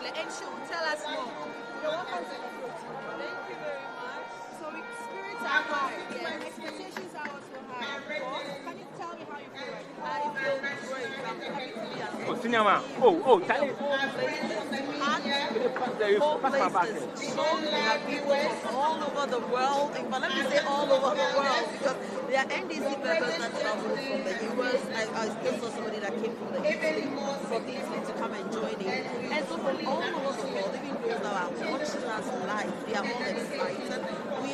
exactly. And she will tell us more. You're welcome to the fruit. Thank you very much. So spirits are high. Yeah. Expectations are also high. Can you tell me how you feel right now? I feel great. I'm happy to be at Oh, Sinyama. Charlie. Four places. Shows we have people from all over the world. In fact, let me say all over the world because there are NDC members that travel from the US. I still saw somebody that came from Italy to come and join in. And so from all over the world, even those that are watching us live, they are all excited. We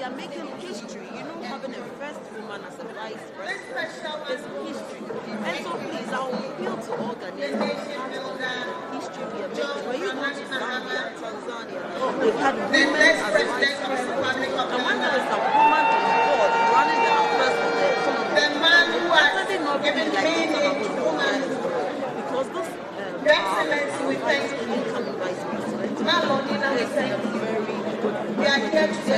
are making history. You know, having a first woman as a vice president is history. And so please, I will appeal to all Ghanaians history we are making. When you go to Zambia, Tanzania, they've had women as vice president. And when there is a woman on board running the affairs of the man who has not been because this we thank incoming vice president is a very good integrity.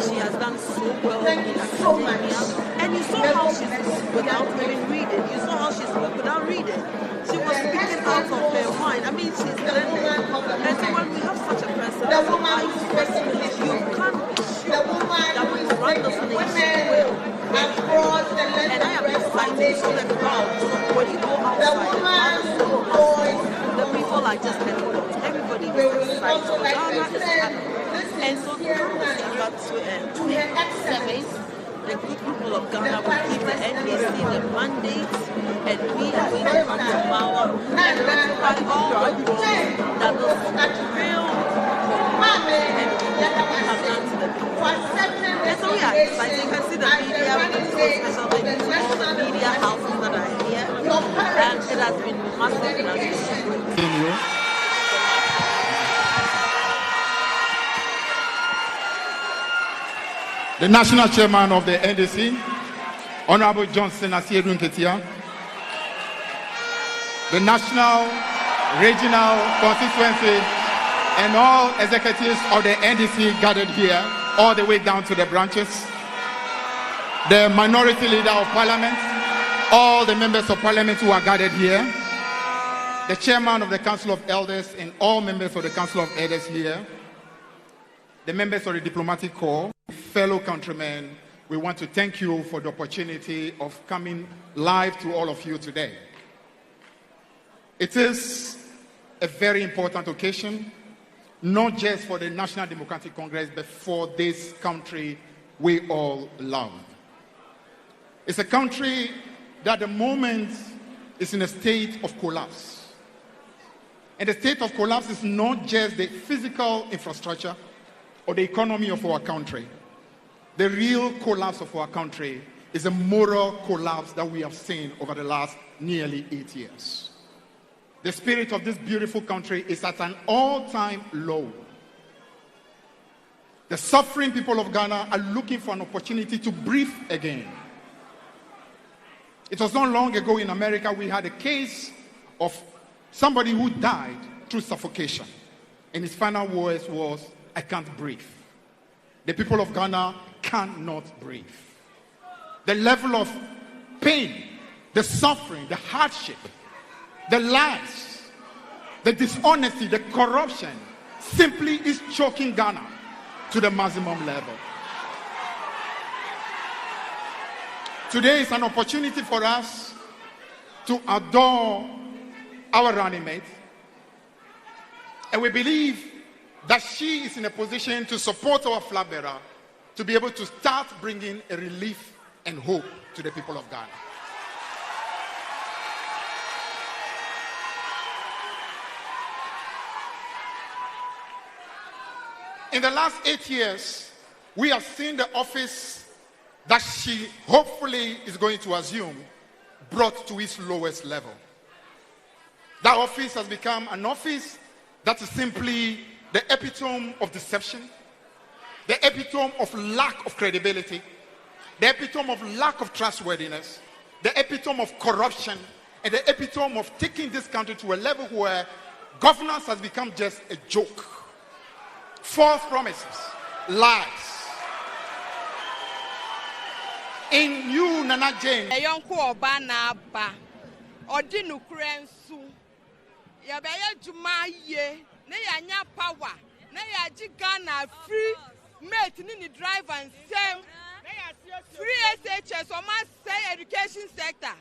She has done so well in academia. And you saw how she spoke without even reading. You saw how she spoke without reading. She was speaking out of her mind. I mean, she's blended. And so when we have such a person as a vice president, you can't be sure that we will run this nation well. And I am excited to the crowd. When you go outside, the people are just happy. Everybody is excited. Ghana is happy. And so to her excellence, the good people of Ghana will give the NDC the mandate, and we are going to come to power and rectify all the wrongs that those real and have done to the people. And so we are excited. You can see the media, we can do special things to all the media houses that are here, and it has been massive and amazing. The National Chairman of the NDC, Honorable Johnson Asiedu Nketia, the National, Regional, Constituency, and all executives of the NDC gathered here, all the way down to the branches, the Minority Leader of Parliament, all the members of Parliament who are gathered here, the Chairman of the Council of Elders, and all members of the Council of Elders here, the members of the Diplomatic Corps, fellow countrymen, we want to thank you for the opportunity of coming live to all of you today. It is a very important occasion, not just for the National Democratic Congress, but for this country we all love. It's a country that at the moment is in a state of collapse. And the state of collapse is not just the physical infrastructure or the economy of our country. The real collapse of our country is a moral collapse that we have seen over the last nearly 8 years. The spirit of this beautiful country is at an all-time low. The suffering people of Ghana are looking for an opportunity to breathe again. It was not long ago in America we had a case of somebody who died through suffocation. And his final words was, "I can't breathe." The people of Ghana cannot breathe. The level of pain, the suffering, the hardship, the lies, the dishonesty, the corruption simply is choking Ghana to the maximum level. Today is an opportunity for us to adore our running mate, and we believe that she is in a position to support our flag bearer to be able to start bringing a relief and hope to the people of Ghana. In the last 8 years, we have seen the office that she hopefully is going to assume brought to its lowest level. That office has become an office that is simply the epitome of deception, the epitome of lack of credibility, the epitome of lack of trustworthiness, the epitome of corruption, and the epitome of taking this country to a level where governance has become just a joke. False promises, lies. In you, Naana Jane, ya be ya juma ye na ya nya power na ya ji Ghana free mate ni drive and same free SHS or must say education sector.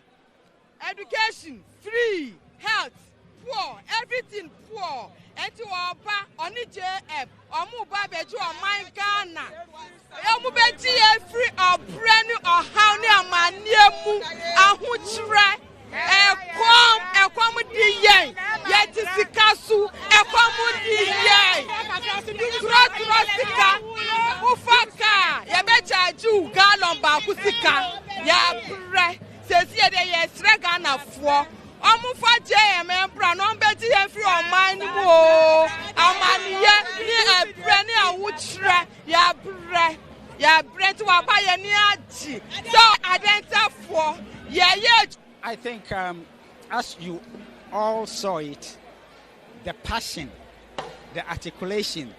Education, free, health, poor, everything poor. And to our pa on the JF, or Muba Beju or my Ghana. Elmubeji free or brand new or how near my near move, and who try a come with the yang, yet is the castle, a come with the yang. Trustica, Ufaka, Yabecha Ju, Galomba, Kusika, Yabre. Says here they yes, Regana for. Omufa JM and Brown, Betty and free on mine. Whoa, Amania, near a brandy, a wood shred, ya bread to a pioneer. So I didn't for, yeah. I think, as you all saw it, the passion, the articulation,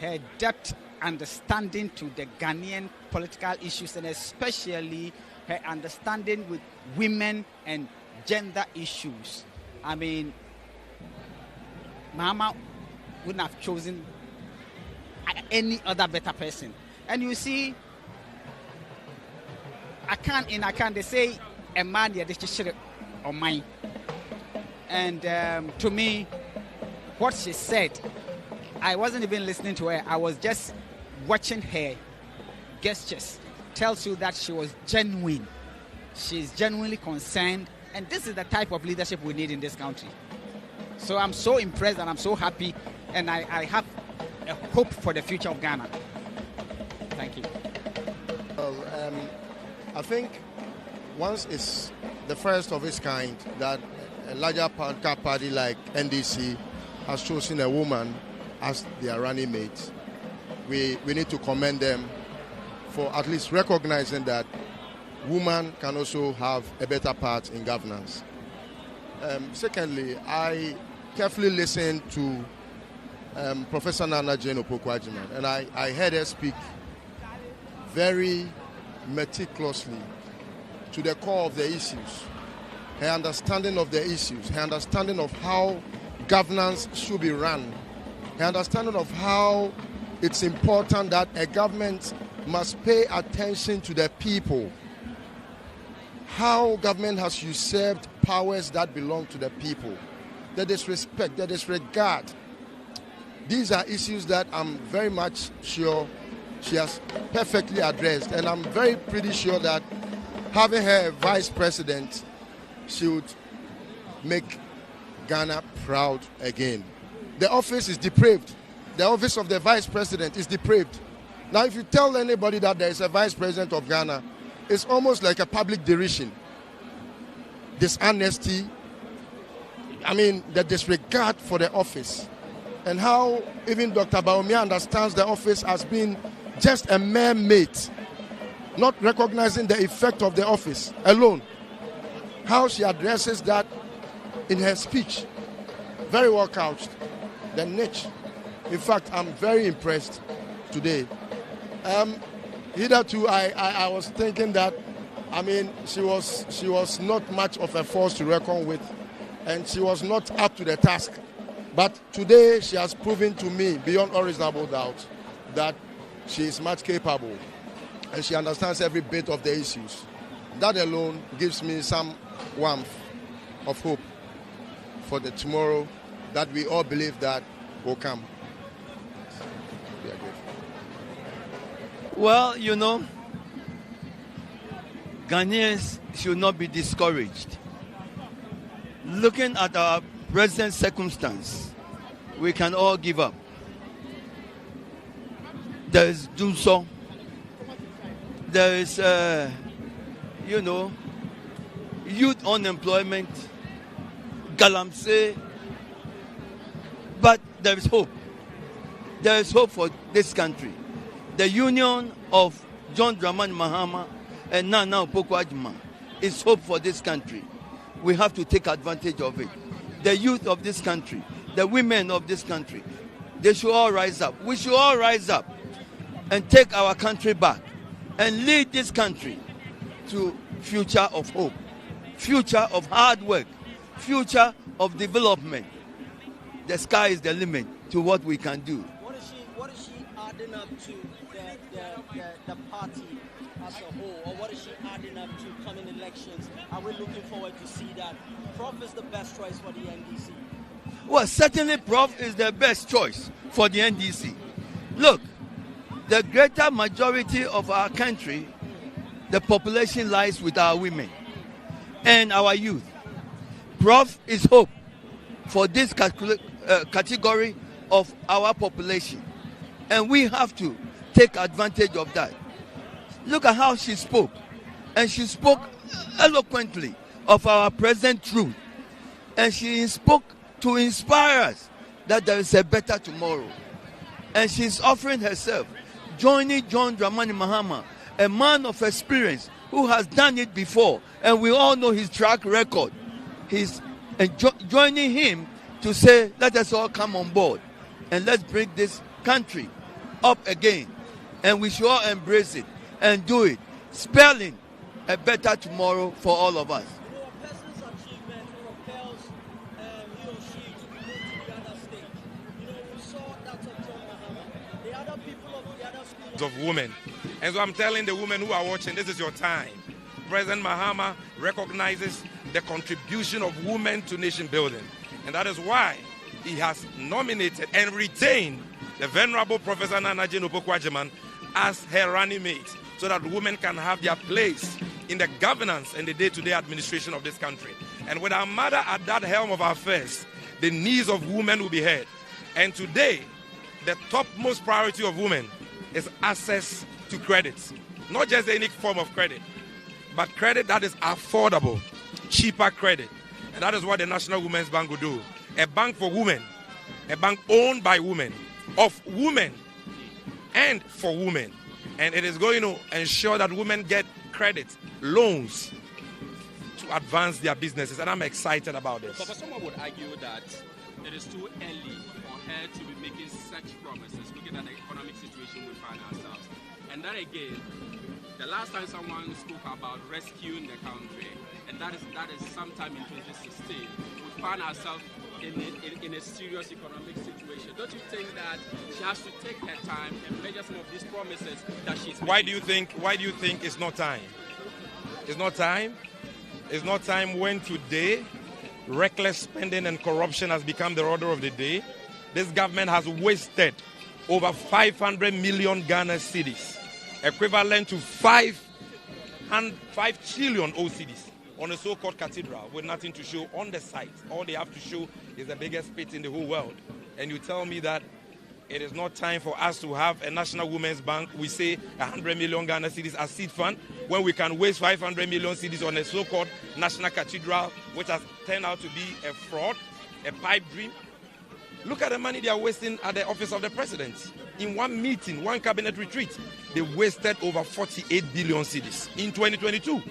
her depth understanding to the Ghanaian political issues, and especially her understanding with women and gender issues. I mean, Mama wouldn't have chosen any other better person. And you see, they say a man here this on mine. And to me, what she said, I wasn't even listening to her. I was just watching her gestures. Tells you that she was genuine. She's genuinely concerned, and this is the type of leadership we need in this country. So I'm so impressed and I'm so happy, and I have a hope for the future of Ghana. Thank you. Well, I think once it's the first of its kind that a larger party like NDC has chosen a woman as their running mate, we need to commend them for at least recognizing that women can also have a better part in governance. Secondly, I carefully listened to Professor Naana Jane, and I heard her speak very meticulously to the core of the issues, her understanding of the issues, her understanding of how governance should be run, her understanding of how it's important that a government must pay attention to the people, how government has usurped powers that belong to the people, the disrespect, the disregard. These are issues that I'm very much sure she has perfectly addressed, and I'm very pretty sure that having her vice president, she would make Ghana proud again. The office is depraved. The office of the vice president is depraved. Now, if you tell anybody that there is a vice president of Ghana, it's almost like a public derision. Dishonesty, the disregard for the office, and how even Dr. Bawumia understands the office as being just a mere mate, not recognizing the effect of the office alone. How she addresses that in her speech, very well couched, the niche. In fact, I'm very impressed today. Hitherto, I was thinking that, she was not much of a force to reckon with, and she was not up to the task. But today, she has proven to me, beyond all reasonable doubt, that she is much capable, and she understands every bit of the issues. That alone gives me some warmth of hope for the tomorrow that we all believe that will come. We are grateful. Well, Ghanaians should not be discouraged. Looking at our present circumstance, we can all give up. There is Dunso. There is, youth unemployment, galamsey. But there is hope. There is hope for this country. The union of John Dramani Mahama and Nana Opoku-Agyeman is hope for this country. We have to take advantage of it. The youth of this country, the women of this country, they should all rise up. We should all rise up and take our country back and lead this country to future of hope, future of hard work, future of development, the sky is the limit to what we can do. What is she adding up to the party as a whole, or what is she adding up to coming elections? Are we looking forward to see that Prof is the best choice for the NDC? Well, certainly Prof is the best choice for the NDC. Look, the greater majority of our country, the population lies with our women and our youth. Prof is hope for this category of our population, and we have to take advantage of that. Look at how she spoke, and she spoke eloquently of our present truth, and she spoke to inspire us that there is a better tomorrow. And she's offering herself, joining John Dramani Mahama, a man of experience who has done it before, and we all know his track record. He's joining him to say, let us all come on board and let's bring this country up again. And we should all embrace it and do it, spelling a better tomorrow for all of us. A person's achievement propels he or she to move to the other stage. We saw that of John Mahama. The other people of the other schools of women. And so I'm telling the women who are watching, this is your time. President Mahama recognizes the contribution of women to nation building. And that is why he has nominated and retained the Venerable Professor Naana Jane as her running mate, so that women can have their place in the governance and the day-to-day administration of this country. And with our mother at that helm of affairs, the needs of women will be heard. And today, the topmost priority of women is access to credit. Not just any form of credit, but credit that is affordable, cheaper credit. And that is what the National Women's Bank will do. A bank for women, a bank owned by women, of women, and for women. And it is going to ensure that women get credit, loans, to advance their businesses. And I'm excited about this. But someone would argue that it is too early for her to be making such promises, looking at the economic situation we find ourselves. And that again, the last time someone spoke about rescuing the country, and that is sometime in 2016, we found ourselves in a serious economic situation. Don't you think that she has to take her time and measure some of these promises that she's making? Why do you think it's not time? It's not time? It's not time when today reckless spending and corruption has become the order of the day. This government has wasted over 500 million Ghana cedis, equivalent to 5 trillion cedis, on a so-called cathedral with nothing to show on the site. All they have to show is the biggest pit in the whole world. And you tell me that it is not time for us to have a National Women's Bank. We say 100 million Ghana cedis as seed fund, when we can waste 500 million cedis on a so-called national cathedral, which has turned out to be a fraud, a pipe dream. Look at the money they are wasting at the office of the president. In one meeting, one cabinet retreat, they wasted over 48 billion cedis in 2022.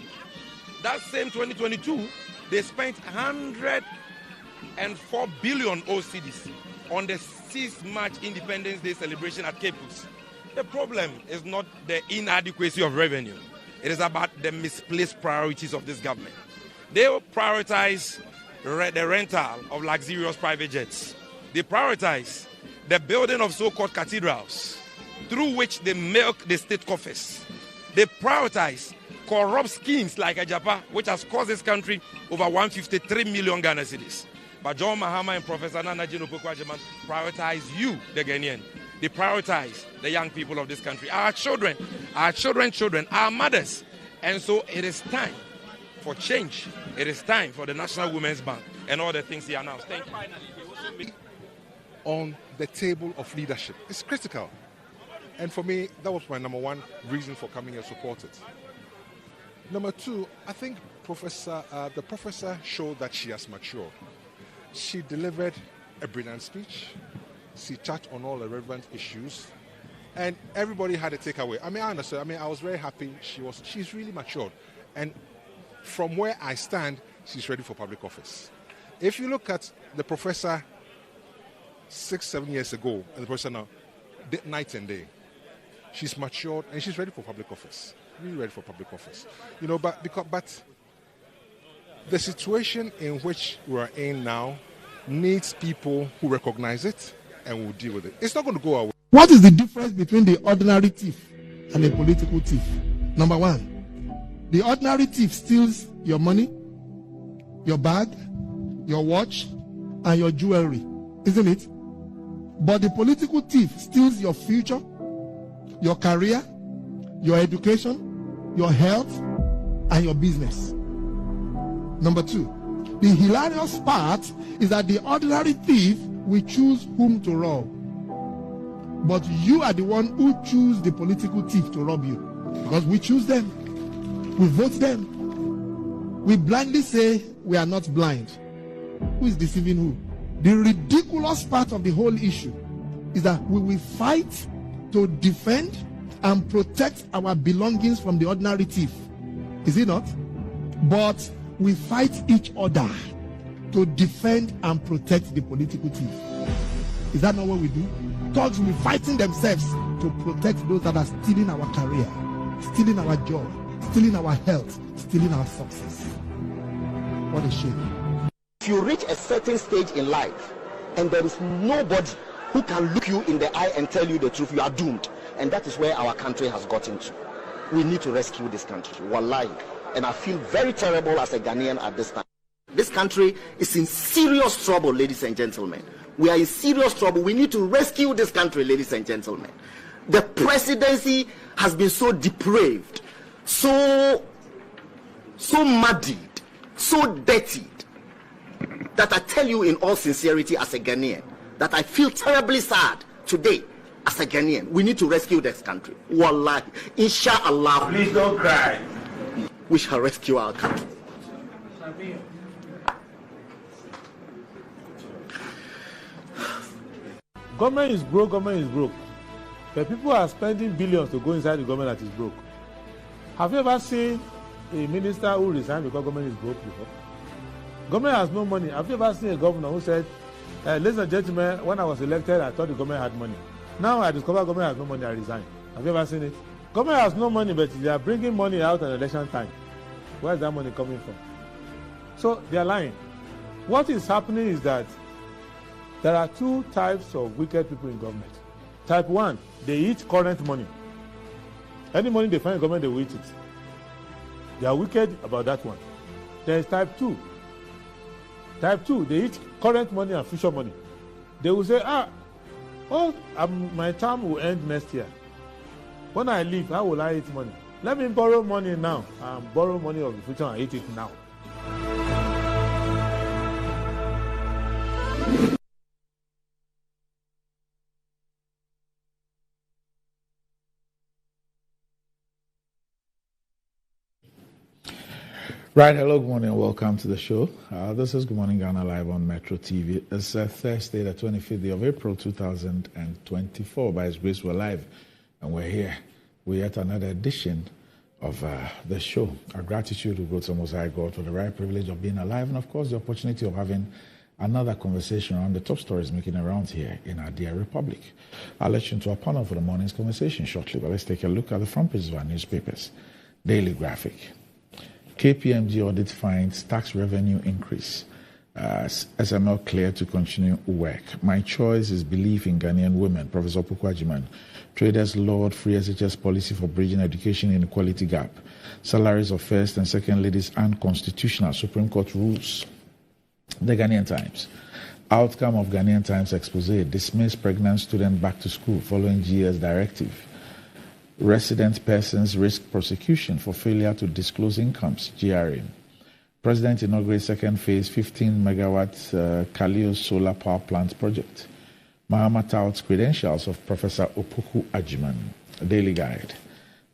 That same 2022, they spent 104 billion cedis on the 6th March Independence Day celebration at Cape Coast. The problem is not the inadequacy of revenue. It is about the misplaced priorities of this government. They will prioritize the rental of luxurious private jets. They prioritize the building of so-called cathedrals through which they milk the state coffers. They prioritize corrupt schemes like Ajapa, which has cost this country over 153 million Ghana cedis. But John Mahama and Professor Naana Jane prioritize you, the Ghanaian. They prioritize the young people of this country, our children, our mothers. And so it is time for change. It is time for the National Women's Bank and all the things he announced. Thank you. On the table of leadership. It's critical. And for me, that was my number one reason for coming here to support it. Number two, I think the professor showed that she has matured. She delivered a brilliant speech. She touched on all the relevant issues. And everybody had a takeaway. I understand. I was very happy. She's really matured. And from where I stand, she's ready for public office. If you look at the professor 6-7 years ago, and the professor now, night and day, she's matured and she's ready for public office. Really ready for public office. But the situation in which we're in now needs people who recognize it and will deal with it. It's not going to go away. What is the difference between the ordinary thief and a political thief? Number one, the ordinary thief steals your money, your bag, your watch, and your jewelry, isn't it? But the political thief steals your future, your career, your education, your health, and your business. Number two, the hilarious part is that the ordinary thief will choose whom to rob. But you are the one who choose the political thief to rob you. Because we choose them. We vote them. We blindly say we are not blind. Who is deceiving who? The ridiculous part of the whole issue is that we will fight to defend and protect our belongings from the ordinary thief. Is it not? But we fight each other to defend and protect the political thief. Is that not what we do? Thugs will be fighting themselves to protect those that are stealing our career, stealing our joy, stealing our health, stealing our success. What a shame. If you reach a certain stage in life and there is nobody who can look you in the eye and tell you the truth, you are doomed. And that is where our country has gotten to. We need to rescue this country. Wallahi. And I feel very terrible as a Ghanaian at this time. This country is in serious trouble, ladies and gentlemen. We are in serious trouble. We need to rescue this country, ladies and gentlemen. The presidency has been so depraved, so muddied, so dirtied, that I tell you in all sincerity as a Ghanaian, that I feel terribly sad today as a Ghanaian. We need to rescue this country. Wallahi. Inshallah. Please don't cry. We shall rescue our country. Government is broke, government is broke. The people are spending billions to go inside the government that is broke. Have you ever seen a minister who resigned because government is broke before? Government has no money. Have you ever seen a governor who said, ladies and gentlemen, when I was elected, I thought the government had money. Now I discover government has no money, I resign. Have you ever seen it? Government has no money, but they are bringing money out at election time. Where is that money coming from? So they are lying. What is happening is that there are two types of wicked people in government. Type 1, they eat current money. Any money they find in government, they will eat it. They are wicked about that one. There is type 2. Type 2, they eat current money and future money. They will say, my term will end next year. When I leave, how will I eat money? Let me borrow money now and borrow money of the future and eat it now. Right, hello, good morning, and welcome to the show. This is Good Morning Ghana live on Metro TV. It's Thursday, the 25th of April, 2024. By His grace, we're live, and we're here with yet another edition of the show. Our gratitude will go to the Most High God for the right privilege of being alive, and of course, the opportunity of having another conversation around the top stories making around here in our dear republic. I'll let you into our panel for the morning's conversation shortly, but let's take a look at the front pages of our newspapers. Daily Graphic. KPMG audit finds tax revenue increase. SML clear to continue work. My choice is belief in Ghanaian women. Professor Pukwajiman. Traders laud free SHS policy for bridging education inequality gap. Salaries of first and second ladies unconstitutional. Supreme Court rules. The Ghanaian Times. Outcome of Ghanaian Times expose. Dismiss pregnant student back to school following GS directive. Resident persons risk prosecution for failure to disclose incomes, GRA. President inaugurates second phase 15 megawatt Kalio solar power plant project. Mahama touts credentials of Professor Opoku Ajiman. Daily Guide.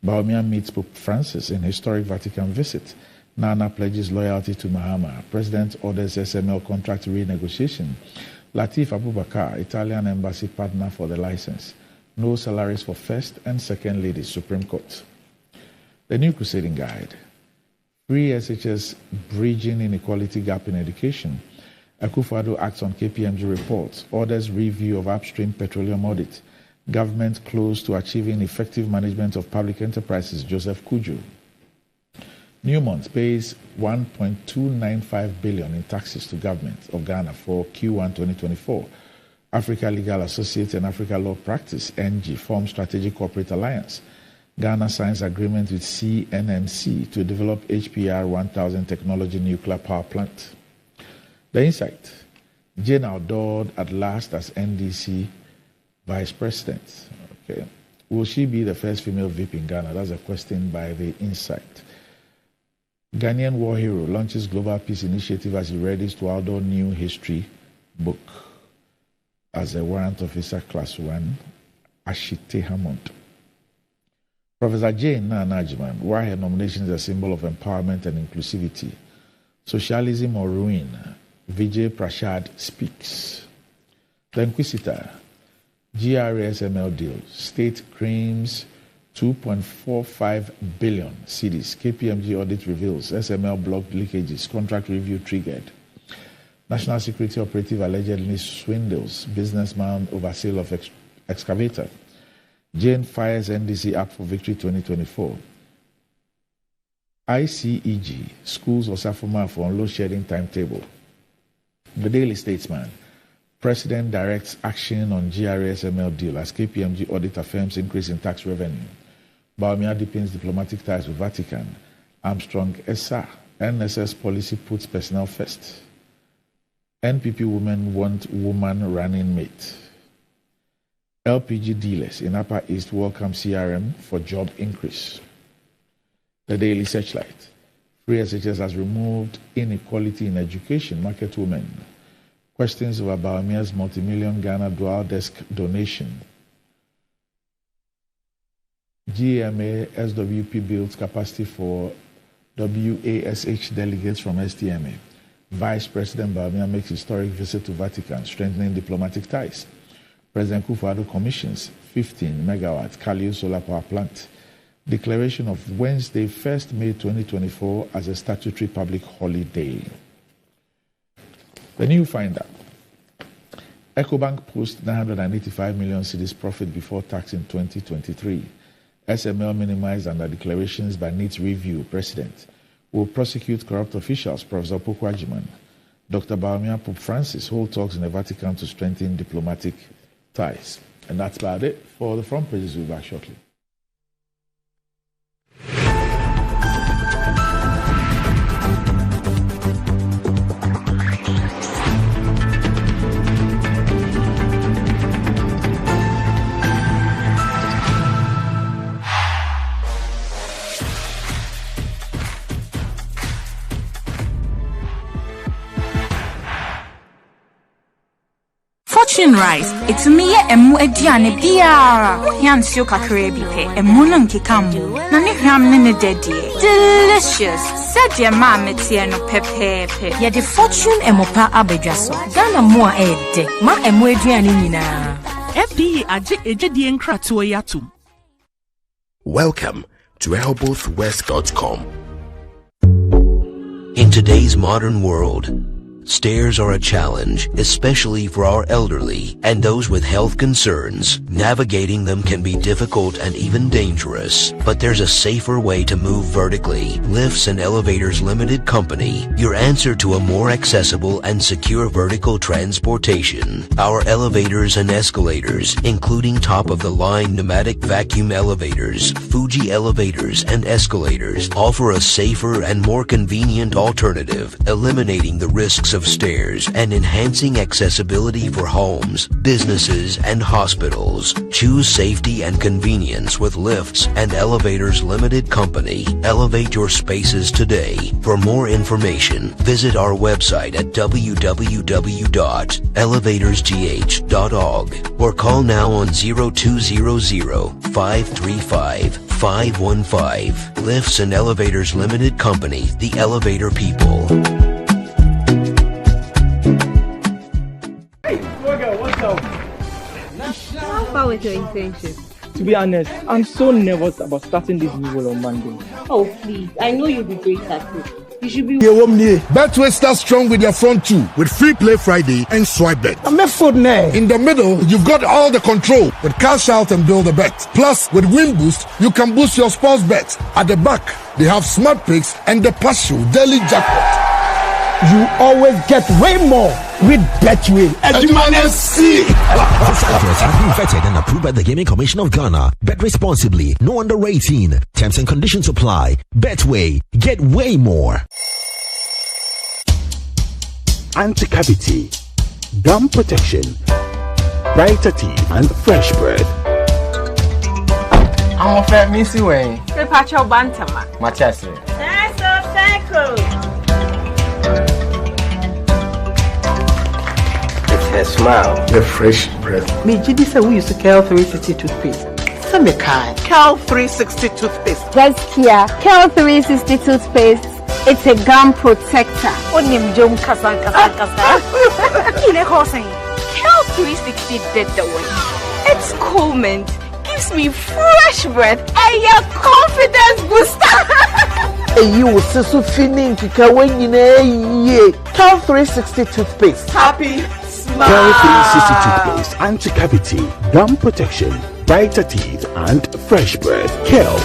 Bawumia meets Pope Francis in historic Vatican visit. Naana pledges loyalty to Mahama. President orders SML contract renegotiation. Latif Abubakar, Italian embassy partner for the license. No salaries for first and second ladies, Supreme Court. The New Crusading Guide. Free SHS bridging inequality gap in education. Akufo-Addo acts on KPMG reports. Orders review of upstream petroleum audit. Government close to achieving effective management of public enterprises, Joseph Kujo. Newmont pays 1.295 billion in taxes to government of Ghana for Q1 2024. Africa Legal Associates and Africa Law Practice, NG, form strategic corporate alliance. Ghana signs agreement with CNNC to develop HPR 1000 technology nuclear power plant. The Insight. Jane outdoored at last as NDC Vice President. Okay. Will she be the first female VP in Ghana? That's a question by The Insight. Ghanaian war hero launches global peace initiative as he readies to outdoor new history book as a warrant officer class 1, Ashite Hammond. Professor Jane Naana Jane, why her nomination is a symbol of empowerment and inclusivity. Socialism or ruin? Vijay Prashad speaks. The Inquisitor, GRSML deal. State claims 2.45 billion cedis. KPMG audit reveals SML blocked leakages. Contract review triggered. National Security Operative allegedly swindles businessman over sale of excavator. Jane fires NDC Act for Victory 2024. ICEG, schools Osafoma for load shedding timetable. The Daily Statesman, President directs action on GRSML deal as KPMG audit affirms increase in tax revenue. Bawumia deepens diplomatic ties with Vatican. Armstrong Essa, NSS policy puts personnel first. NPP women want woman running mate. LPG dealers in Upper East welcome CRM for job increase. The Daily Searchlight. Free SHS has removed inequality in education. Market women. Questions over Bawumia's multi-million Ghana dual desk donation. GMA SWP builds capacity for WASH delegates from STMA. Vice President Bawumia makes historic visit to Vatican, strengthening diplomatic ties. President Kufuor commissions 15 megawatt Kaliu solar power plant. Declaration of Wednesday, 1st May 2024 as a statutory public holiday. The New Finder. EcoBank posts 985 million cedis profit before tax in 2023. SML minimized under declarations by needs review. President will prosecute corrupt officials. Professor Pokwajiman. Dr. Bawumia, Pope Francis hold talks in the Vatican to strengthen diplomatic ties. And that's about it for the front pages. We'll be back shortly. Fortune Rice, it's me emu ediane biara. Yansio kakre bipe, emu no nkikamu. Na ne hwam ne ne dedie. Delicious. Said your mama tiano pepepe. Ya the Fortune emopa abedwaso. Ghana mo ede. Ma emu ediane nyina. FD aje ejedi nkratoa yatum. Welcome to elbowthwest.com. In today's modern world, stairs are a challenge, especially for our elderly and those with health concerns. Navigating them can be difficult and even dangerous, but there's a safer way to move vertically. Lifts and Elevators Limited Company, your answer to a more accessible and secure vertical transportation. Our elevators and escalators, including top-of-the-line pneumatic vacuum elevators, Fuji elevators and escalators, offer a safer and more convenient alternative, eliminating the risks of stairs and enhancing accessibility for homes, businesses, and hospitals. Choose safety and convenience with Lifts and Elevators Limited Company. Elevate your spaces today. For more information, visit our website at www.elevatorsgh.org or call now on 0200-535-515. Lifts and Elevators Limited Company, the elevator people. How far with your internship? To be honest, I'm so nervous about starting this new role on Monday. Oh, please. I know you'll be great at it. You should be Betway starts strong with your front two with free play Friday and swipe bet. In the middle, you've got all the control with cash out and build a bet. Plus, with Win Boost, you can boost your sports bet. At the back, they have smart picks and the partial daily jackpot. You always get way more with Betway. And you might see. Subscribers have been vetted and approved by the Gaming Commission of Ghana. Bet responsibly. No under 18. Terms and conditions apply. Betway. Get way more. Anti-cavity, gum protection, brighter teeth, and fresh bread. I'm a fair missy way. The patch of Bantama. Matias. It's her smile, the fresh breath. Me, Jiddy said we use the Cal 360 toothpaste. Some kind. Cal 360 toothpaste. Just here, Cal 360 toothpaste. It's a gum protector. Onim jom kasa. Kile hosen. Cal 360 did the way. It's cool mint. Gives me fresh breath and your confidence booster. And you will so feeling kika when you know Cal 360 toothpaste. Happy smile. Cal 360 toothpaste, anti-cavity, gum protection, brighter teeth, and fresh breath. Cal,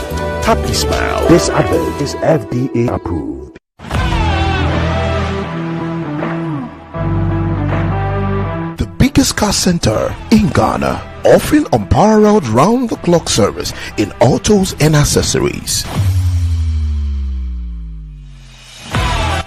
happy smile. This advert is FDA approved. Biggest car center in Ghana, offering unparalleled round-the-clock service in autos and accessories.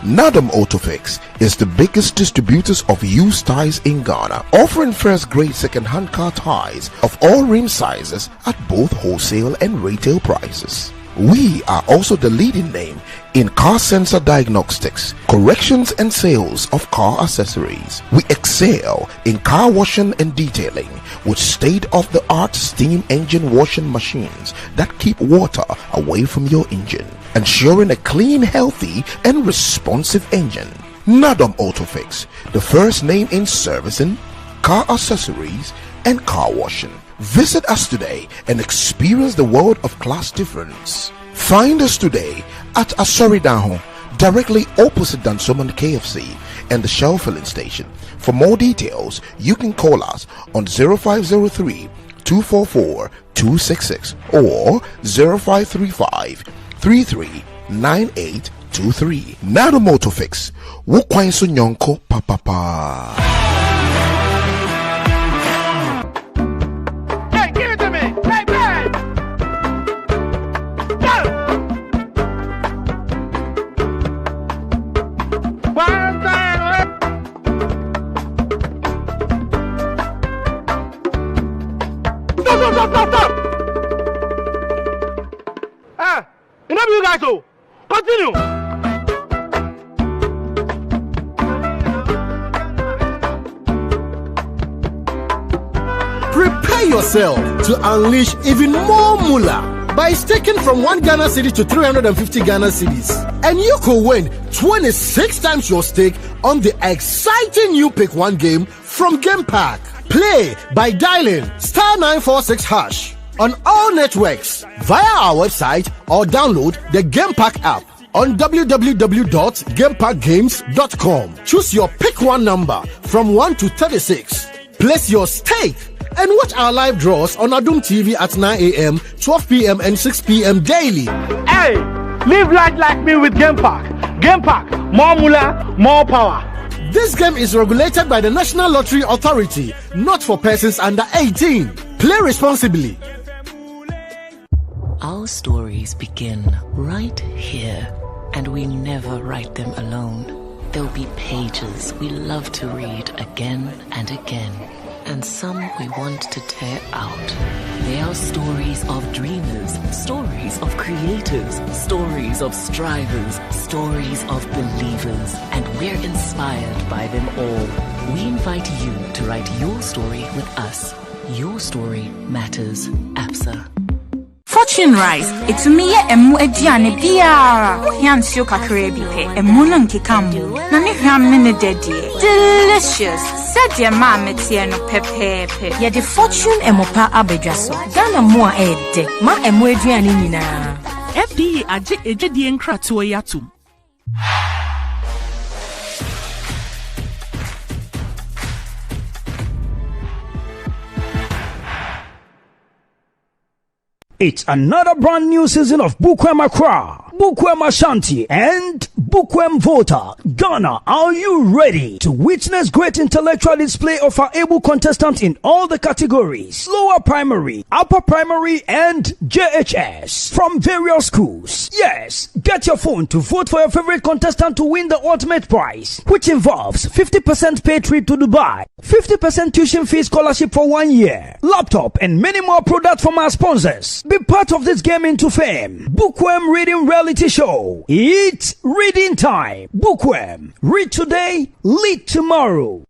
Nadam Autofix is the biggest distributors of used tires in Ghana, offering first-grade second-hand car tires of all rim sizes at both wholesale and retail prices. We are also the leading name in car sensor diagnostics, corrections and sales of car accessories. We excel in car washing and detailing with state-of-the-art steam engine washing machines that keep water away from your engine, ensuring a clean, healthy and responsive engine. Nadam Autofix, the first name in servicing, car accessories and car washing. Visit us today and experience the world of class difference. Find us today at Asoridaho, directly opposite Dansoman KFC and the Shell filling station. For more details, you can call us on 0503 244 266 or 0535 339823. Nado Motofix, Wukwain Sunyonko Papa. Stop! Enough you guys, so continue. Prepare yourself to unleash even more moolah by staking from 1 Ghana cedi to 350 Ghana cedis. And you could win 26 times your stake on the exciting new Pick 1 game from Game Pack. Play by dialing *946# on all networks via our website or download the Game Pack app on www.gamepackgames.com. Choose your Pick 1 number from 1 to 36. Place your stake and watch our live draws on Adum TV at 9 a.m., 12 p.m. and 6 p.m. daily. Hey, live life like me with Game Pack. Game Pack, more moolah, more power. This game is regulated by the National Lottery Authority, not for persons under 18. Play responsibly. Our stories begin right here, and we never write them alone. There'll be pages we love to read again and again, and some we want to tear out. They are stories of dreamers, stories of creators, stories of strivers, stories of believers, and we're inspired by them all. We invite you to write your story with us. Your story matters. APSA. Fortune rice, it's me emu ediane biara. Yansio kakre bi pe, emu no nkeka mu. Na ne hwam ne dedie. Delicious. Said your mom tie no pepepe. Ye the Fortune emopa abedwaso. Ghana mo a ede. Ma emu eduane nyina. FDA aje ejedie nkratoa yatum. It's another brand new season of Bukwem Accra, Bukwem Ashanti, and Bukwem Volta. Ghana, are you ready to witness great intellectual display of our able contestants in all the categories? Lower primary, upper primary, and JHS from various schools. Yes, get your phone to vote for your favorite contestant to win the ultimate prize, which involves 50% paid trip to Dubai, 50% tuition fee scholarship for 1 year, laptop, and many more products from our sponsors. Be part of this game into fame. Bukwem Reading Reality Show. It's reading time. Bukwem. Read today, lead tomorrow.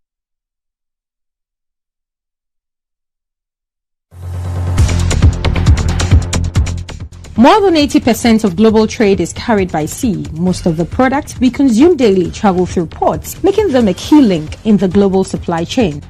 More than 80% of global trade is carried by sea. Most of the products we consume daily travel through ports, making them a key link in the global supply chain.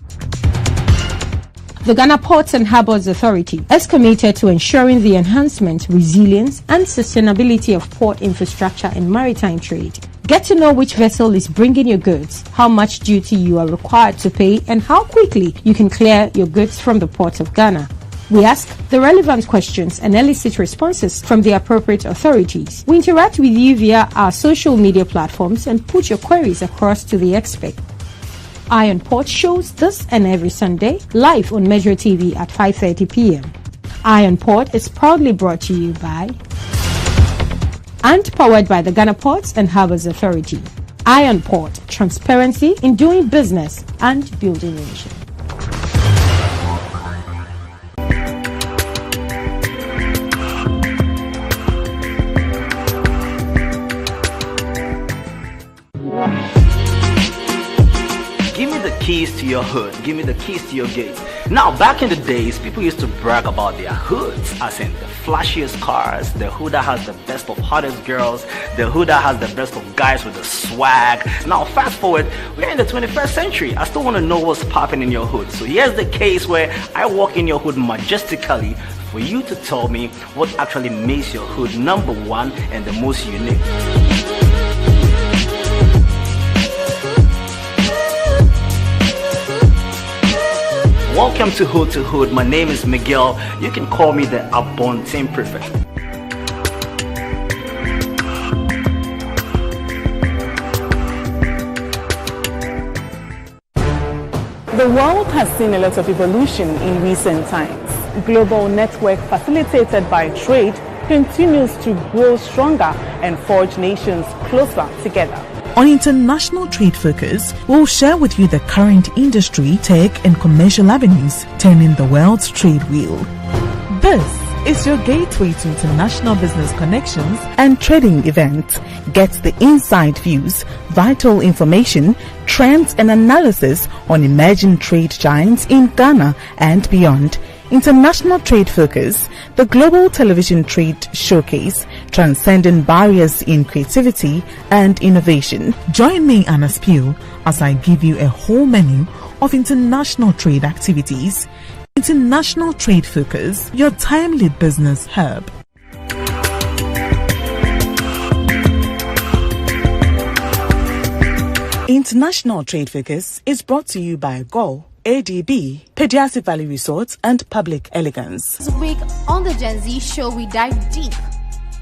The Ghana Ports and Harbours Authority is committed to ensuring the enhancement, resilience, and sustainability of port infrastructure and maritime trade. Get to know which vessel is bringing your goods, how much duty you are required to pay, and how quickly you can clear your goods from the ports of Ghana. We ask the relevant questions and elicit responses from the appropriate authorities. We interact with you via our social media platforms and put your queries across to the expert. Iron Port shows this and every Sunday live on Metro TV at 5:30 p.m. Iron Port is proudly brought to you by and powered by the Ghana Ports and Harbours Authority. Iron Port, transparency in doing business and building a nation. Keys to your hood, give me the keys to your gates. Now, back in the days, people used to brag about their hoods, as in the flashiest cars, the hood that has the best of hottest girls, the hood that has the best of guys with the swag. Now, fast forward, we're in the 21st century. I still want to know what's popping in your hood. So here's the case where I walk in your hood majestically for you to tell me what actually makes your hood number one and the most unique. Welcome to Hood. My name is Miguel. You can call me the Abontain Prefect. The world has seen a lot of evolution in recent times. Global network facilitated by trade continues to grow stronger and forge nations closer together. On International Trade Focus, we'll share with you the current industry, tech, and commercial avenues turning the world's trade wheel. This is your gateway to international business connections and trading events. Get the inside views, vital information, trends, and analysis on emerging trade giants in Ghana and beyond. International Trade Focus, the global television trade showcase, transcending barriers in creativity and innovation. Join me, Anna Spiel, as I give you a whole menu of international trade activities. International Trade Focus, your timely business hub. International Trade Focus is brought to you by GO, ADB, Pediasi Valley Resorts, and Public Elegance. This week on the Gen Z show, we dive deep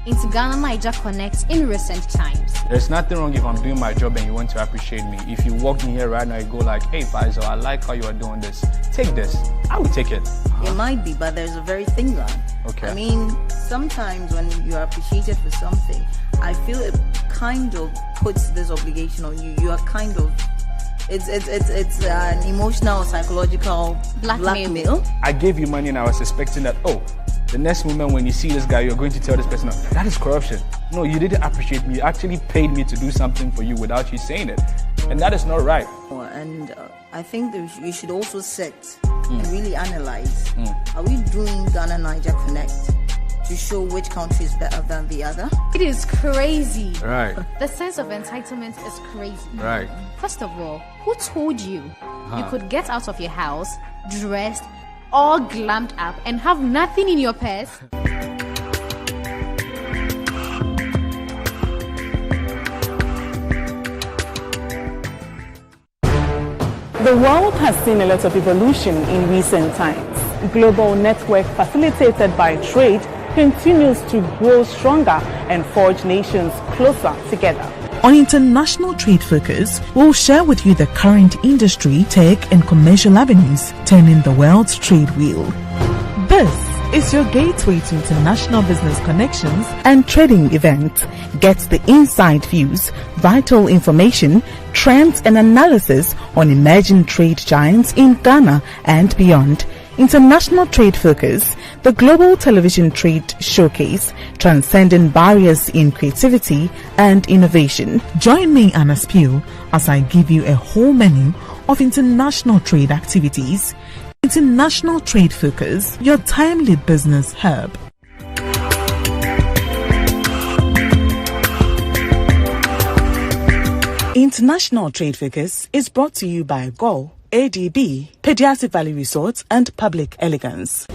into Ghana-Niger Connect in recent times. There's nothing wrong if I'm doing my job and you want to appreciate me. If you walk in here right now, you go like, hey Faisal, I like how you are doing this. Take this. I will take it. It might be, but there's a very thin line. Okay. I mean, sometimes when you are appreciated for something, I feel it kind of puts this obligation on you. You are kind of, it's an emotional, psychological blackmail. I gave you money and I was expecting that, oh, the next moment when you see this guy, you're going to tell this person, that is corruption. No, you didn't appreciate me. You actually paid me to do something for you without you saying it. And that is not right. And I think that you should also sit and really analyze. Are we doing Ghana-Niger Connect to show which country is better than the other? It is crazy. Right. The sense of entitlement is crazy. Right. First of all, who told you you could get out of your house, dressed, all glammed up, and have nothing in your purse? The world has seen a lot of evolution in recent times. Global network facilitated by trade continues to grow stronger and forge nations closer together. On International Trade Focus, we'll share with you the current industry, tech, and commercial avenues turning the world's trade wheel. This is your gateway to international business connections and trading events. Get the inside views, vital information, trends, and analysis on emerging trade giants in Ghana and beyond. International Trade Focus, the global television trade showcase, transcending barriers in creativity and innovation. Join me, Anna Spew, as I give you a whole menu of international trade activities. International Trade Focus, your timely business hub. International Trade Focus is brought to you by GO, ADB, Pediatric Valley Resort, and Public Elegance.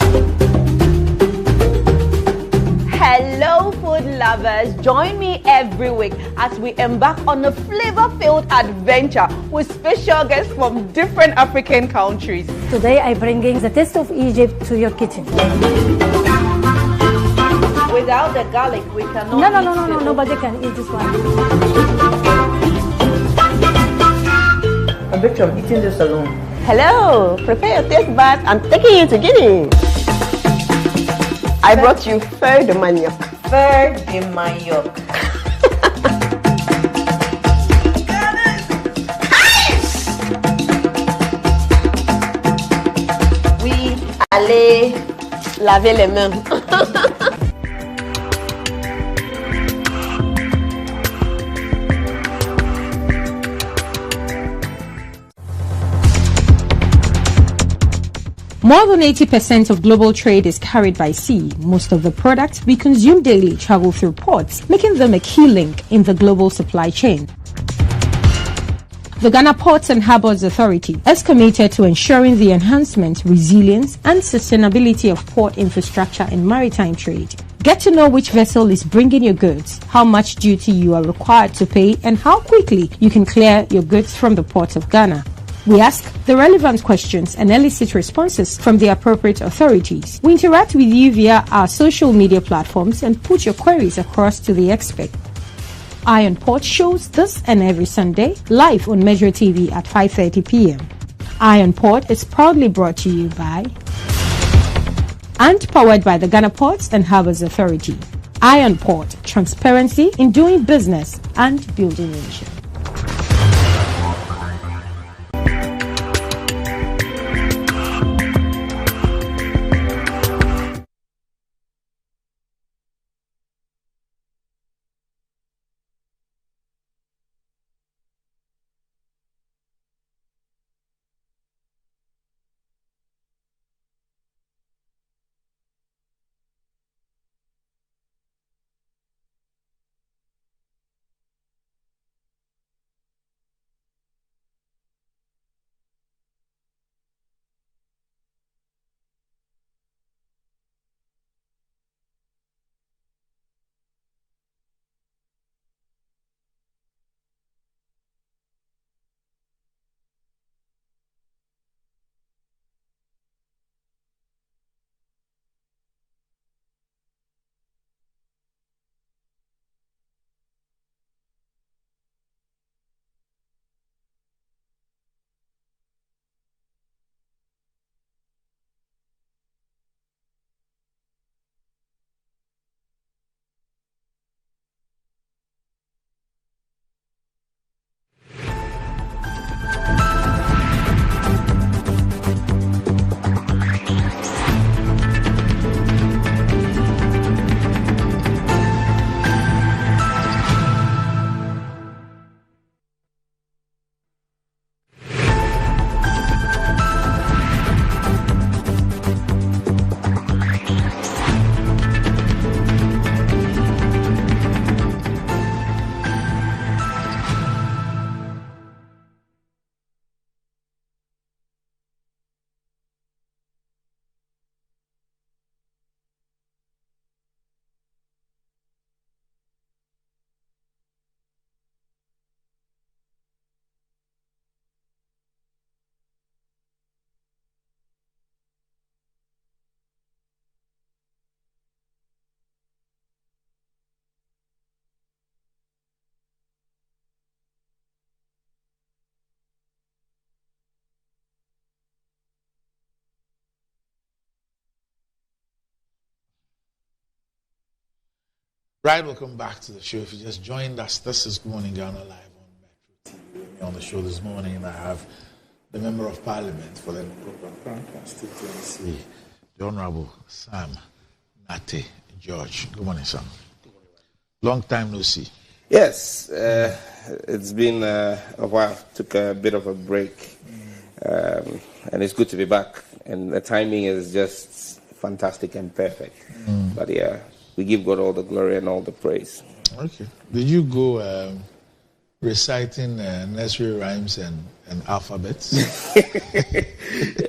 Hello, food lovers. Join me every week as we embark on a flavor-filled adventure with special guests from different African countries. Today, I'm bringing the taste of Egypt to your kitchen. Without the garlic, we cannot. No. Nobody can eat this one. I'm Victor, I'm eating this alone. Hello, prepare your taste buds. I'm taking you to Guinea. I brought you fur de manioc. Fur de manioc. Oui, allez laver les mains. More than 80% of global trade is carried by sea. Most of the products we consume daily travel through ports, making them a key link in the global supply chain. The Ghana Ports and Harbours Authority is committed to ensuring the enhancement, resilience, and sustainability of port infrastructure and maritime trade. Get to know which vessel is bringing your goods, how much duty you are required to pay, and how quickly you can clear your goods from the ports of Ghana. We ask the relevant questions and elicit responses from the appropriate authorities. We interact with you via our social media platforms and put your queries across to the expert. Iron Port shows this and every Sunday live on Metro TV at 5:30 p.m. Iron Port is proudly brought to you by and powered by the Ghana Ports and Harbours Authority. Iron Port, transparency in doing business and building nation. Right, welcome back to the show. If you just joined us, this is Good Morning Ghana live on Metro TV. With me on the show this morning, I have the Member of Parliament for the Constituency, the Honourable Sam Nate George. Good morning, Sam. Long time no see. Yes, it's been a while. Took a bit of a break, and it's good to be back. And the timing is just fantastic and perfect. But yeah, we give God all the glory and all the praise. Okay. Did you go reciting nursery rhymes and alphabets?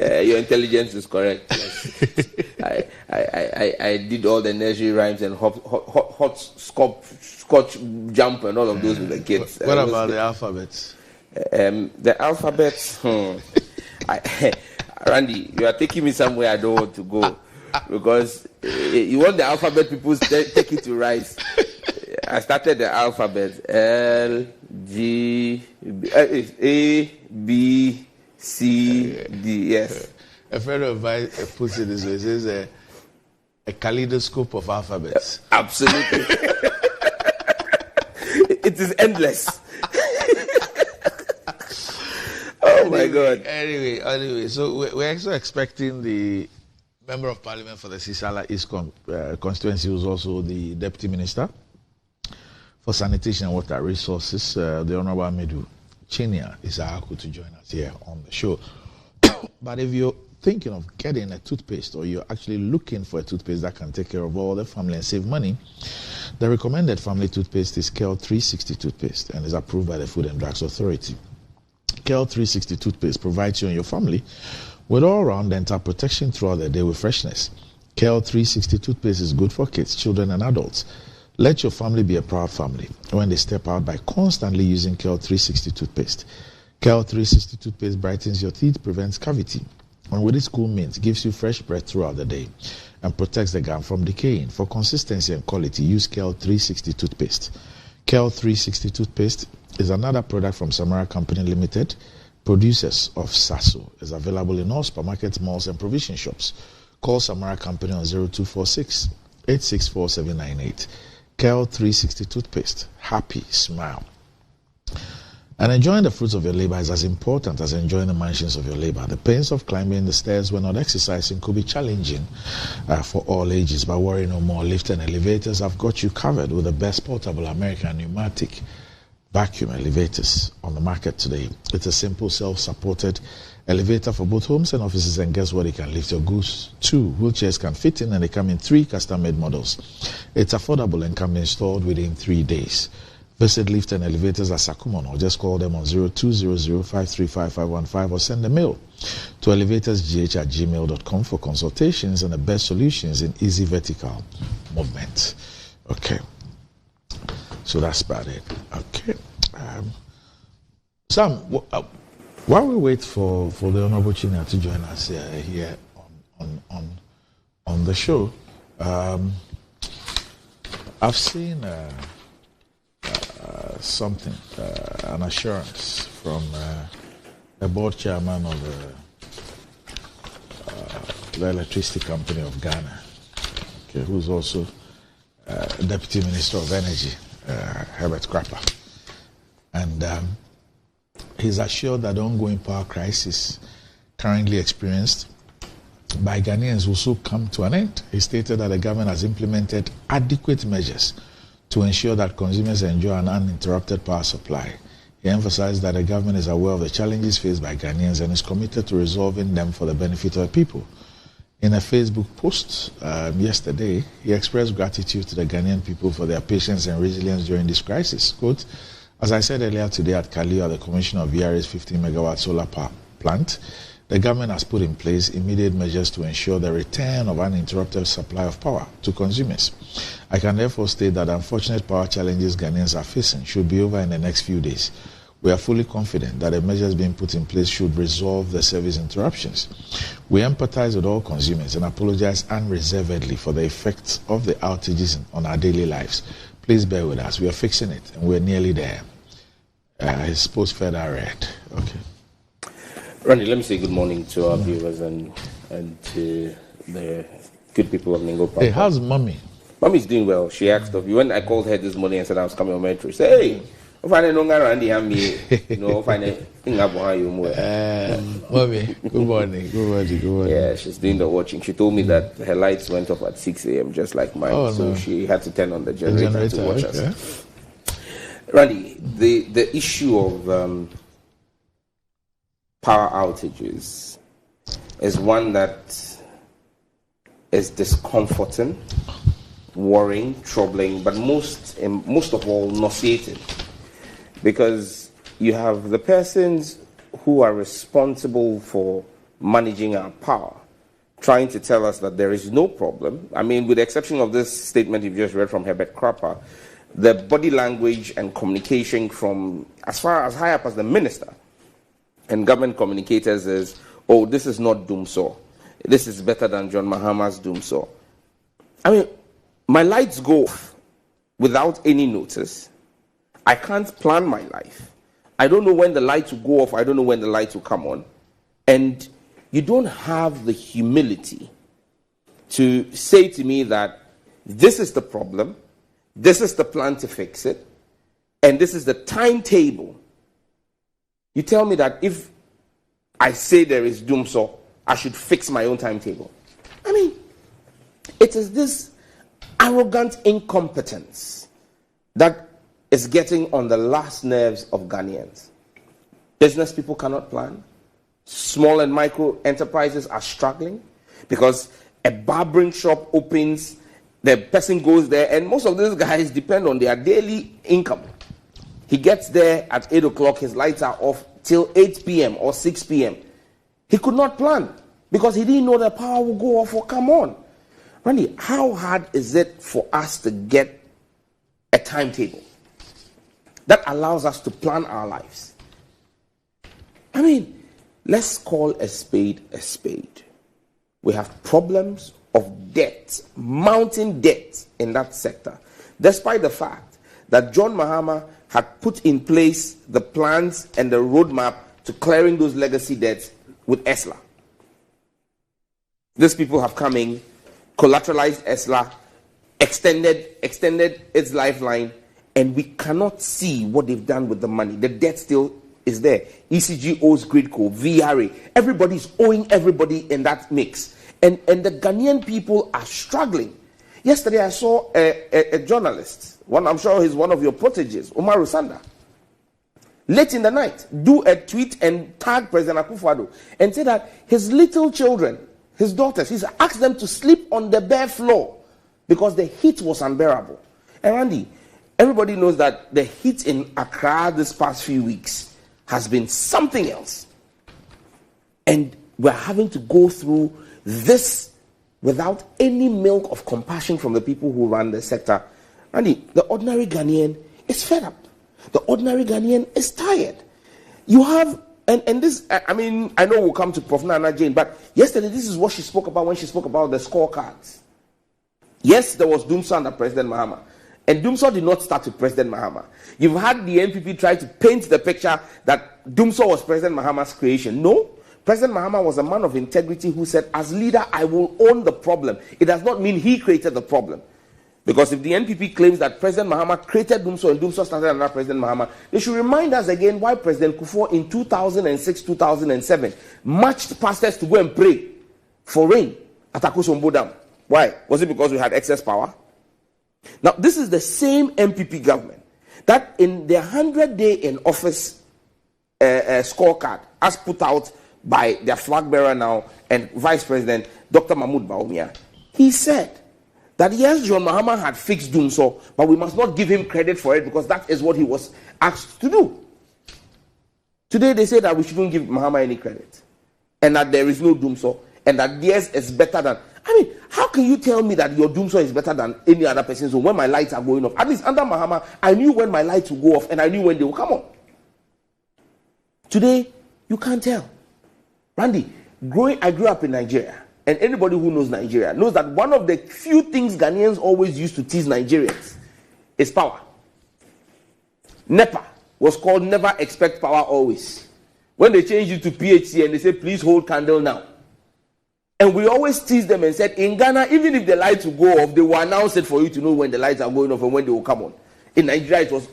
Your intelligence is correct. Yes. I did all the nursery rhymes and hot scotch jump and all of those with the kids. What about the alphabets? The alphabets, Randy, you are taking me somewhere I don't want to go. Because you want the alphabet, people take it to rise. I started the alphabet L, G, A, B, C, D. Yes. A friend of mine puts it this way: it says a kaleidoscope of alphabets. Absolutely. It is endless. Oh my God. Anyway, so we're also expecting the Member of Parliament for the Sisala East constituency, who's also the Deputy Minister for Sanitation and Water Resources, the Honourable Amedu Chinia Isaaku, to join us here on the show. But if you're thinking of getting a toothpaste, or you're actually looking for a toothpaste that can take care of all the family and save money, the recommended family toothpaste is KEL 360 toothpaste and is approved by the Food and Drugs Authority. KEL 360 toothpaste provides you and your family with all-round dental protection throughout the day with freshness. KEL 360 toothpaste is good for kids, children, and adults. Let your family be a proud family when they step out by constantly using KEL 360 toothpaste. KEL 360 toothpaste brightens your teeth, prevents cavity, and with its cool mint, gives you fresh breath throughout the day and protects the gum from decaying. For consistency and quality, use KEL 360 toothpaste. KEL 360 toothpaste is another product from Samara Company Limited, producers of Sasso. Is available in all supermarkets, malls, and provision shops. Call Samara Company on 0246 864 798. KEL 360 toothpaste. Happy smile. And enjoying the fruits of your labor is as important as enjoying the mansions of your labor. The pains of climbing the stairs when not exercising could be challenging for all ages, but worry no more. Lift and elevators have got you covered with the best portable American pneumatic vacuum elevators on the market today. It's a simple self-supported elevator for both homes and offices, and guess what? It can lift your goods too. Wheelchairs can fit in, and they come in 3 custom-made models. It's affordable and can be installed within 3 days. Visit Lift and Elevators at Sakumon, or just call them on 0200-535-515 or send a mail to elevatorsgh@gmail.com for consultations and the best solutions in easy vertical movement. Okay. So that's about it. Okay. Sam, while we wait for the Honourable Chinia to join us here on the show, I've seen something, an assurance from the board chairman of the Electricity Company of Ghana, okay, who's also Deputy Minister of Energy, Herbert Krapper. And he's assured that the ongoing power crisis currently experienced by Ghanaians will soon come to an end. He stated that the government has implemented adequate measures to ensure that consumers enjoy an uninterrupted power supply. He emphasized that the government is aware of the challenges faced by Ghanaians and is committed to resolving them for the benefit of the people. In a Facebook post yesterday, he expressed gratitude to the Ghanaian people for their patience and resilience during this crisis. Quote, "As I said earlier today at Kalio, the commission of VRA's 15-megawatt solar power plant, the government has put in place immediate measures to ensure the return of uninterrupted supply of power to consumers. I can therefore state that the unfortunate power challenges Ghanaians are facing should be over in the next few days. We are fully confident that the measures being put in place should resolve the service interruptions. We empathize with all consumers and apologize unreservedly for the effects of the outages on our daily lives. Please bear with us. We are fixing it, and we're nearly there." His post further read. Okay. Randy, let me say good morning to our viewers and to the good people of Ningo Park. Hey, how's mommy? Mommy's doing well. She asked of you. When I called her this morning and said I was coming on Metro, she said, hey, if I don't know around if I think about you more. Mommy, good morning. Good morning. Yeah, she's doing the watching. She told me that her lights went off at 6 a.m. just like mine. So she had to turn on the generator to watch us. Randy, the issue of power outages is one that is discomforting, worrying, troubling, but most of all nauseating, because you have the persons who are responsible for managing our power trying to tell us that there is no problem. I mean, with the exception of this statement you've just read from Herbert Crapper, the body language and communication from as far as high up as the minister and government communicators is, oh, this is not doomsaw. This is better than John Mahama's doomsaw. I mean, my lights go off without any notice. I can't plan my life. I don't know when the lights will go off. I don't know when the lights will come on. And you don't have the humility to say to me that this is the problem, this is the plan to fix it, and this is the timetable. You tell me that if I say there is doomsaw, I should fix my own timetable. I mean, it is this arrogant incompetence that is getting on the last nerves of Ghanaians. Business people cannot plan. Small and micro enterprises are struggling because a barbering shop opens, the person goes there, and most of these guys depend on their daily income. He gets there at 8 o'clock, his lights are off till 8 p.m. or 6 p.m. He could not plan because he didn't know the power would go off or come on. Randy, how hard is it for us to get a timetable that allows us to plan our lives? I mean, let's call a spade a spade. We have problems of debt, mounting debt in that sector, despite the fact that John Mahama had put in place the plans and the roadmap to clearing those legacy debts with ESLA. These people have come in, collateralized ESLA, extended its lifeline, and we cannot see what they've done with the money. The debt still is there. ECG owes Gridco, VRA. Everybody's owing everybody in that mix. And the Ghanaian people are struggling. Yesterday I saw a journalist, I'm sure he's one of your proteges, Umar Sanda, late in the night, do a tweet and tag President Akufo-Addo and say that his little children, his daughters, he's asked them to sleep on the bare floor because the heat was unbearable. And Randy, everybody knows that the heat in Accra this past few weeks has been something else. And we're having to go through this without any milk of compassion from the people who run the sector. Randy, the ordinary Ghanaian is fed up. The ordinary Ghanaian is tired. You have, and this, I mean, I know we'll come to Prof. Naana Jane, but yesterday this is what she spoke about when she spoke about the scorecards. Yes, there was doomsaw under President Mahama. And doomsaw did not start with President Mahama. You've had the NPP try to paint the picture that doomsaw was President Mahama's creation. No. President Mahama was a man of integrity who said, as leader, I will own the problem. It does not mean he created the problem. Because if the NPP claims that President Mahama created doomsaw and doomsaw started under President Mahama, they should remind us again why President Kufuor in 2006-2007 marched pastors to go and pray for rain at Akosombo Dam. Why? Was it because we had excess power? Now, this is the same MPP government that in their 100-day in office scorecard, as put out by their flag bearer now and Vice President Dr. Mahmoud Bawumia, he said that yes, John Mahama had fixed doomsaw, but we must not give him credit for it because that is what he was asked to do. Today they say that we shouldn't give Mahama any credit and that there is no doomsaw and that theirs is better than. I mean, how can you tell me that your doomsaw is better than any other person's own when my lights are going off? At least under Mahama, I knew when my lights would go off and I knew when they would come on. Today, you can't tell. Randy, I grew up in Nigeria, and anybody who knows Nigeria knows that one of the few things Ghanaians always use to tease Nigerians is power. NEPA was called Never Expect Power Always. When they changed it to PHC and they say, please hold candle now. And we always tease them and said, in Ghana, even if the lights will go off, they will announce it for you to know when the lights are going off and when they will come on. In Nigeria, it was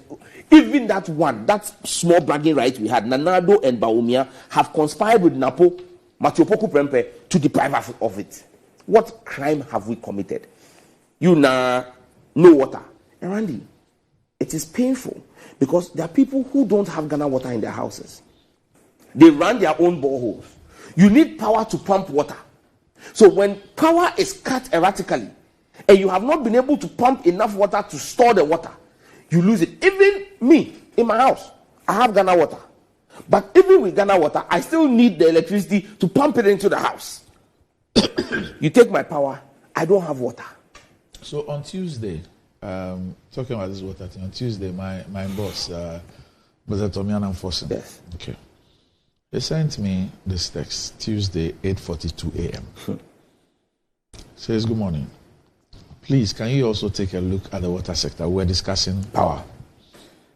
even that small bragging right we had. Nanado and Bawumia have conspired with Napo, Matiopoku Prempe, to deprive us of it. What crime have we committed? You now no water. And Randy, it is painful because there are people who don't have Ghana water in their houses. They run their own boreholes. You need power to pump water. So when power is cut erratically and you have not been able to pump enough water to store the water, you lose it. Even me, in my house, I have Ghana water. But even with Ghana water, I still need the electricity to pump it into the house. You take my power, I don't have water. So on Tuesday, talking about this water thing, on Tuesday, my boss, Mr. Tomian Enforcing. Yes. Okay. They sent me this text, Tuesday, 8:42 a.m. Says, good morning. Please, can you also take a look at the water sector? We're discussing power.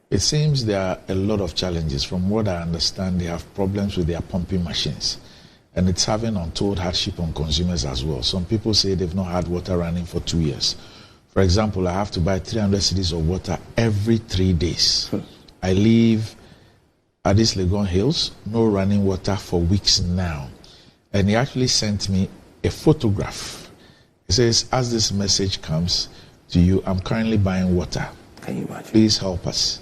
It seems there are a lot of challenges. From what I understand, they have problems with their pumping machines. And it's having untold hardship on consumers as well. Some people say they've not had water running for 2 years. For example, I have to buy 300 cedis of water every 3 days. I live at these Legon Hills, no running water for weeks now. And he actually sent me a photograph. He says, as this message comes to you, I'm currently buying water. Can you imagine? Please help us.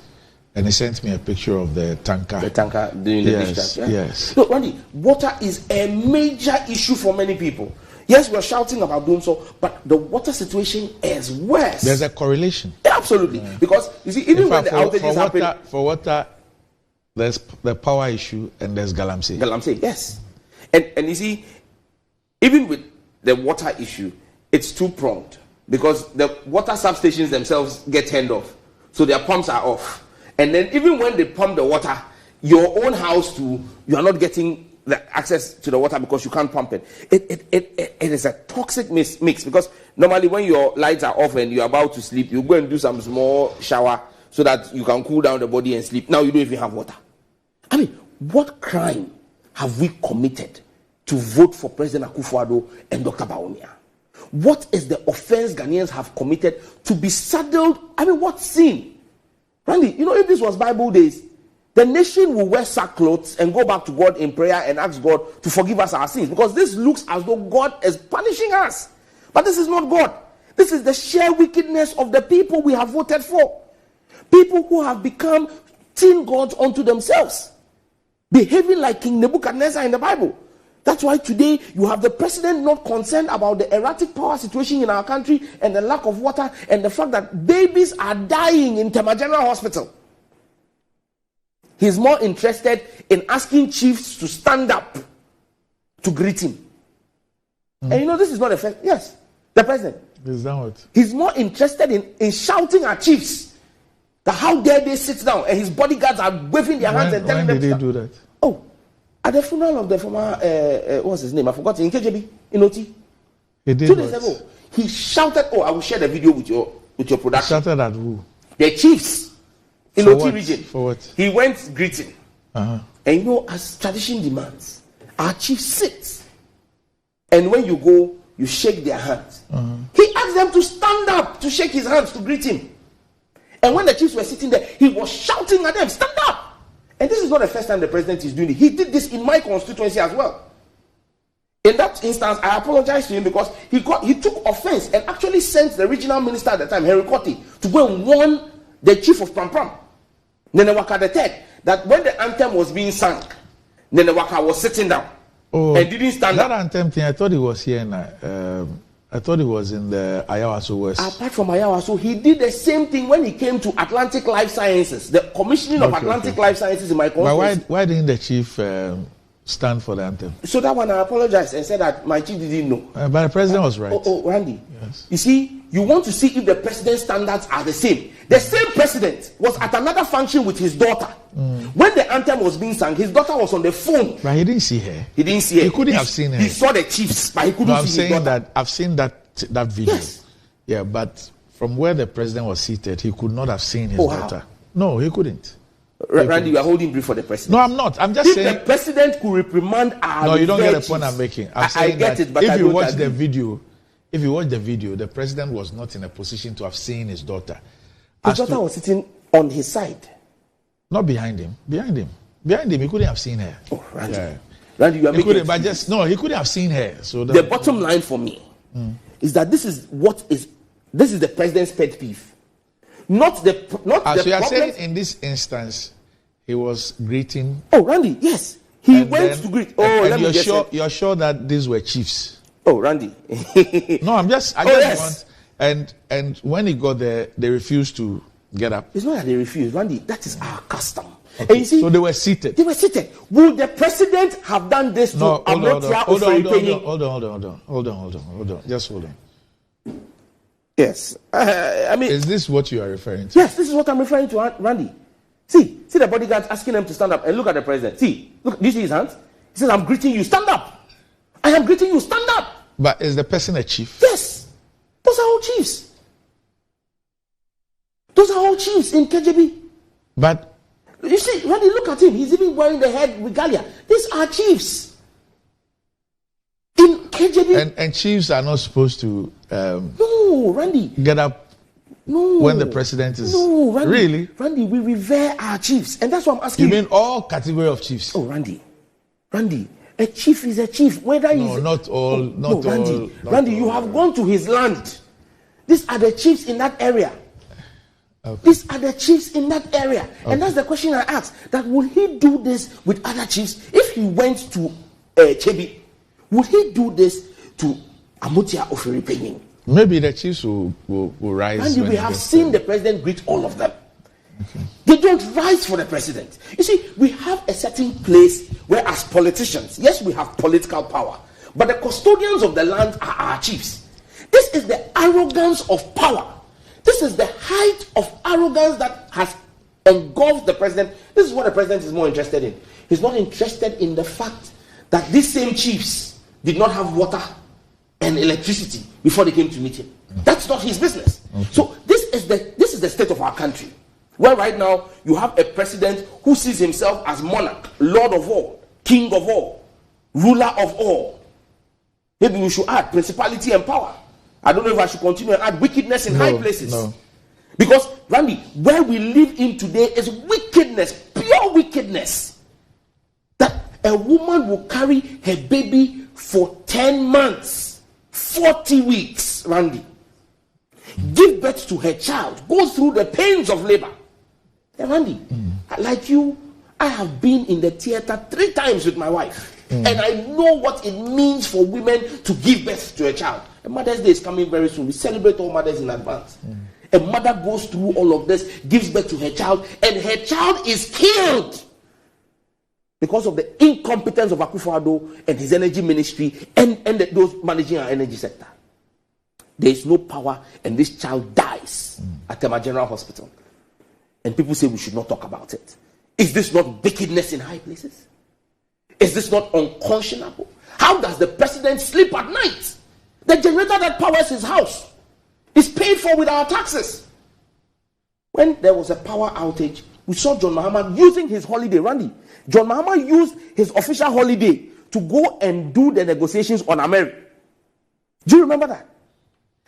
And he sent me a picture of the tanker. The tanker doing the discharge. Yeah? Yes. No, Randy, water is a major issue for many people. Yes, we're shouting about doing so, but the water situation is worse. There's a correlation. Yeah, absolutely. Yeah. Because, you see, even when the outages happen... For water, there's the power issue and there's Galamsey. Galamsey, yes. And you see, even with the water issue, it's two-pronged. Because the water substations themselves get turned off. So their pumps are off. And then even when they pump the water, your own house too, you are not getting the access to the water because you can't pump it. It is a toxic mix because normally when your lights are off and you're about to sleep, you go and do some small shower so that you can cool down the body and sleep. Now you don't even have water. I mean, what crime have we committed to vote for President Akufo-Addo and Dr. Bawumia? What is the offense Ghanaians have committed to be saddled? I mean, what sin? Randy, you know, if this was Bible days, the nation will wear sackcloths and go back to God in prayer and ask God to forgive us our sins. Because this looks as though God is punishing us. But this is not God. This is the sheer wickedness of the people we have voted for. People who have become teen gods unto themselves. Behaving like King Nebuchadnezzar in the Bible. That's why today you have the president not concerned about the erratic power situation in our country and the lack of water and the fact that babies are dying in Tema General Hospital. He's more interested in asking chiefs to stand up to greet him. And you know, this is not a first. Yes, the president. Is that what? He's more interested in shouting at chiefs that how dare they sit down, and his bodyguards are waving their hands and telling them. When did they do that? Oh, at the funeral of the former, what's his name? I forgot. In KJB, in OT. He did 2 days ago, he shouted. Oh, I will share the video with your production. Shouted at who? The chiefs in For OT what? region. For what? He went greeting. Uh-huh. And you know, as tradition demands, our chief sits. And when you go, you shake their hands. Uh-huh. He asked them to stand up to shake his hands to greet him. And when the chiefs were sitting there, he was shouting at them, stand up. And this is not the first time the president is doing it. He did this in my constituency as well. In that instance, I apologize to him because he took offense and actually sent the regional minister at the time, Henry Kotti, to go and warn the chief of Pram, Nenewaka III, that when the anthem was being sung, Nenewaka was sitting down and didn't stand up. That anthem thing, I thought he was here now. I thought he was in the Ayawaso West. Apart from Ayawaso, he did the same thing when he came to Atlantic Life Sciences, the commissioning of Atlantic Life Sciences in my constituency. But why didn't the chief stand for the anthem? So that one I apologized and said that my chief didn't know. But the president was right. Randy. Yes. You see, you want to see if the president's standards are the same. The same president was at another function with his daughter. When the anthem was being sung, his daughter was on the phone. But he didn't see her. He didn't see her. He couldn't have seen her. He saw the chiefs, but he couldn't see his daughter. That I've seen that video. Yes. Yeah, but from where the president was seated, he could not have seen his daughter. No, he couldn't. Randy, you are holding brief for the president. No, I'm not. I'm just saying. If the president could reprimand our. No, you don't get the point I'm making. I'm saying I get that it, but if you watch agree. the video, the president was not in a position to have seen his daughter. His daughter was sitting on his side. Not behind him. Behind him, he couldn't have seen her. Oh, Randy. Yeah. Randy, you are making. He couldn't have seen her. So the bottom line for me is that this is the president's pet peeve. Not the so you are problem. saying in this instance, he was greeting. Oh, Randy, yes, he went to greet. Oh, and let me just say. You're sure that these were chiefs? Oh, Randy. No, I just want. And when he got there, they refused to get up. It's not that they refused, Randy. That is our custom. Okay. And you see, so they were seated. They were seated. Will the president have done this to Ametia Ofori-Penny? Hold on. Just hold on. Yes. I mean, is this what you are referring to? Yes, this is what I'm referring to, Randy. See the bodyguards asking them to stand up and look at the president. Look, do you see his hands? He says, I'm greeting you, stand up. I am greeting you, stand up. But is the person a chief? Yes. Those are all chiefs. Those are all chiefs in KJB. But you see, Randy, look at him. He's even wearing the head regalia. These are chiefs. In KJB. And chiefs are not supposed to no, Randy. Get up when the president is. No, Randy. Really? Randy, we revere our chiefs. And that's what I'm asking you. Mean all category of chiefs? Oh, Randy, a chief is a chief. Whether he's. Not all. Randy, you have gone to his land. These are the chiefs in that area. Okay. These are the chiefs in that area. Okay. And that's the question I asked. That will he do this with other chiefs? If he went to Chebi, would he do this to Ametia Ofori-Penny? Maybe the chiefs will rise. And we have seen the president greet all of them. Okay. They don't rise for the president. You see, we have a certain place where as politicians, yes, we have political power, but the custodians of the land are our chiefs. This is the arrogance of power. This is the height of arrogance that has engulfed the president. This is what the president is more interested in. He's not interested in the fact that these same chiefs did not have water and electricity before they came to meet him. That's not his business. Okay. So this is the state of our country, where right now you have a president who sees himself as monarch, lord of all, king of all, ruler of all. Maybe we should add principality and power. I don't know if I should continue and add wickedness in high places. No. Because, Randy, where we live in today is wickedness, pure wickedness. That a woman will carry her baby for 10 months, 40 weeks, Randy. Give birth to her child, go through the pains of labor. And Randy, like you, I have been in the theater 3 times with my wife. And I know what it means for women to give birth to a child. And Mother's Day is coming very soon. We celebrate all mothers in advance. A mother goes through all of this, gives birth to her child, and her child is killed because of the incompetence of Akufo-Addo and his energy ministry and those managing our energy sector. There is no power, and this child dies at Tema General Hospital. And people say we should not talk about it. Is this not wickedness in high places? Is this not unconscionable? How does the president sleep at night? The generator that powers his house is paid for with our taxes. When there was a power outage, we saw John Mahama using his holiday. Randy, John Mahama used his official holiday to go and do the negotiations on Ameri. Do you remember that?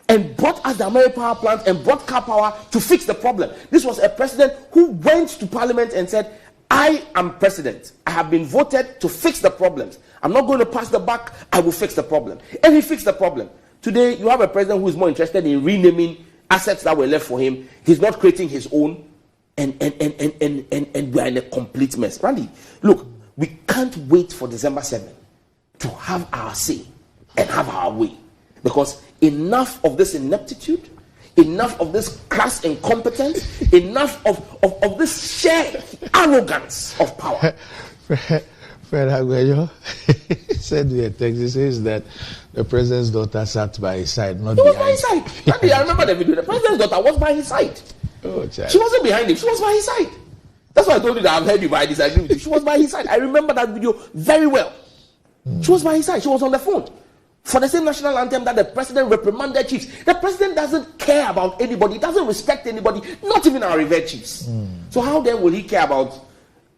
And brought us the Ameri power plant and brought Car Power to fix the problem. This was a president who went to parliament and said, I am president. I have been voted to fix the problems. I'm not going to pass the buck. I will fix the problem. And he fixed the problem. Today, you have a president who is more interested in renaming assets that were left for him. He's not creating his own. And we're in a complete mess. Randy, look, we can't wait for December 7th to have our say and have our way. Because enough of this ineptitude, enough of this crass incompetence, enough of this sheer arrogance of power. Fred Aguayo said in a text, he says that the president's daughter sat by his side, not behind him. He was by his side. Randy, I remember the video. The president's daughter was by his side. Oh, child. She wasn't behind him. She was by his side. That's why I told you that I've heard you, but I disagree with you. She was by his side. I remember that video very well. She was by his side. She was on the phone for the same national anthem that the president reprimanded chiefs. The president doesn't care about anybody. He doesn't respect anybody, not even our revered chiefs. So how then will he care about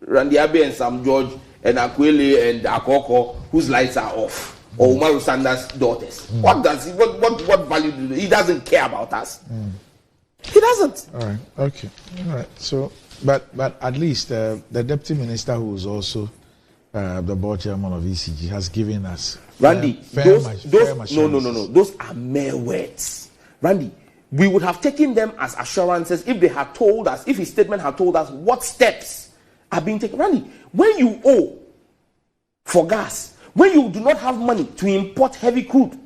Randy Abe and Sam George and Akwele and Akoko, whose lights are off, or Umaru Sanders' daughters? What value do he doesn't care about us? He doesn't. All right. Okay. All right. So, but at least the deputy minister, who is also the board chairman of ECG, has given us Randy. Those are mere words, Randy. We would have taken them as assurances if they had told us, if his statement had told us what steps are being taken. Randy, when you owe for gas, when you do not have money to import heavy crude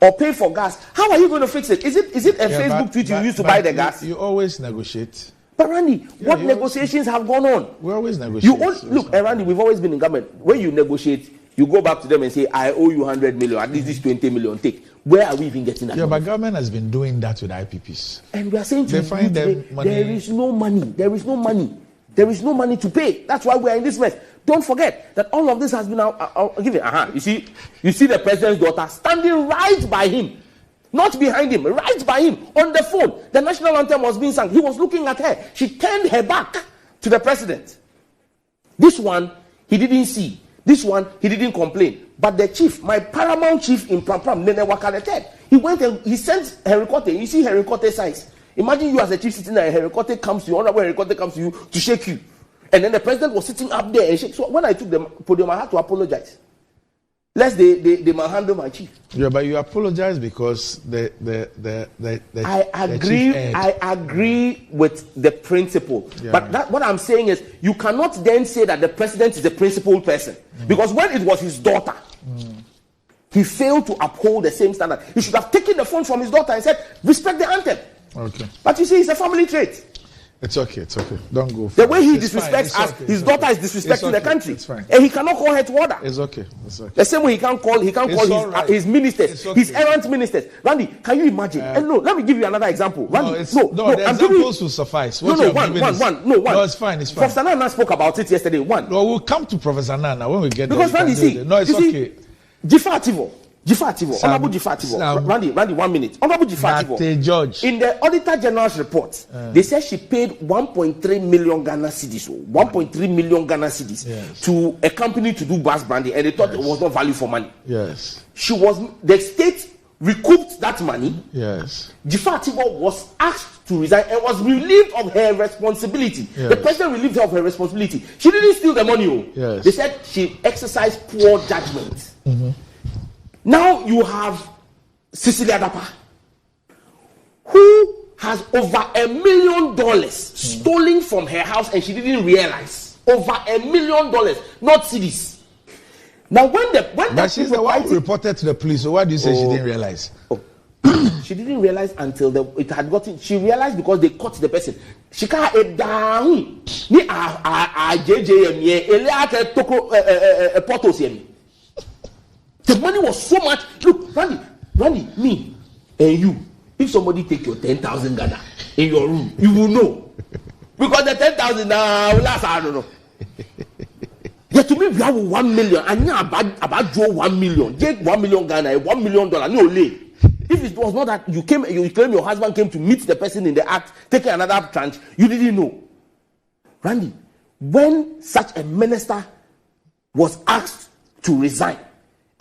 or pay for gas, how are you going to fix it? Is it a Facebook tweet you use to buy the gas? You always negotiate. But Randy, what negotiations have gone on? We always negotiate. Look, Randy, we've always been in government. When you negotiate, you go back to them and say, I owe you 100 million, at least this 20 million, take. Where are we even getting that money? But government has been doing that with IPPs. And we are saying to they find them money. There is no money. There is no money. There is no money to pay. That's why we are in this mess. Don't forget that all of this has been given. You see the president's daughter standing right by him. Not behind him, right by him, on the phone. The national anthem was being sung. He was looking at her. She turned her back to the president. This one, he didn't see. This one, he didn't complain. But the chief, my paramount chief in Pram, Nene Wakale, he went and he sent Herikote. You see Herikote size. Imagine you as a chief sitting there, Herikote comes to you, honorable Herikote comes to you to shake you. And then the president was sitting up there and shake. So when I took the podium, I had to apologize. Lest they manhandle my chief. Yeah, but you apologize because the I agree with the principle. Yeah. But what I'm saying is, you cannot then say that the president is the principal person. Because when it was his daughter, he failed to uphold the same standard. He should have taken the phone from his daughter and said, respect the anthem. Okay. But you see, it's a family trait. It's okay. Don't go. The way he disrespects us, his daughter is disrespecting the country. It's fine. And he cannot call her to order. It's okay. The same way he can't call his ministers, his errant ministers. Randy, can you imagine? And no, let me give you another example. Randy, the examples will suffice. One. No, it's fine. Professor Nana spoke about it yesterday. No, we'll come to Professor Nana when we get there. Because Randy, no, it's okay. Honorable Jifativo. Randy, 1 minute. Honorable Jifativo. Judge. In the Auditor General's report, they said she paid 1.3 million Ghana cedis, 1.3 million Ghana cedis to a company to do bus branding, and they thought it was not value for money. Yes. The state recouped that money. Yes. Jifativo was asked to resign and was relieved of her responsibility. Yes. The president relieved her of her responsibility. She didn't steal the money. Yes. They said she exercised poor judgment. Now you have Cecilia Dapa, who has over $1 million stolen from her house and she didn't realize. Over $1 million, not cedis. Now but she's the one who reported to the police, so why do you say she didn't realize? She didn't realize until it had gotten. She realized because they caught the person. She can't a down. Ni a JJM ye eliake toko portos ye. The money was so much. Look, Randy, me and you. If somebody take your 10,000 Ghana in your room, you will know. Because the 10,000 will last, I don't know. Yeah, to me, we have 1 million. And now about Joe 1 million. Take 1 million Ghana, $1 million. No lay. If it was not that you claim your husband came to meet the person in the act, taking another tranche, you didn't know. Randy, when such a minister was asked to resign,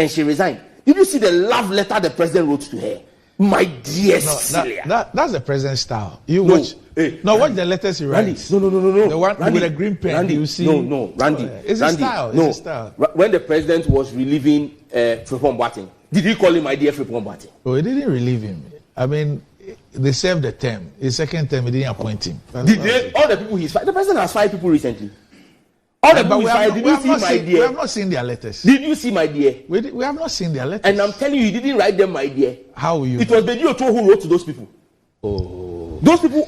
and she resigned, did you see the love letter the president wrote to her? My dear Cecilia. That's the president's style. Watch. Watch the letters he writes. No. The one Randy, with a green pen. Randy, you see. No, Randy. It's his style. No. It's his style. When the president was relieving Frimpong Boateng, did he call him my dear Frimpong Boateng? Oh, he didn't relieve him. I mean, they served the term. His second term, he didn't appoint him. All the people he's fired. The president has fired people recently. All the people he's fired. Did you see my dear? We have not seen their letters. Did you see my dear? We have not seen their letters. And I'm telling you, he didn't write them, my dear. How will you? It was Bedi Oto who wrote to those people. Oh. Those people,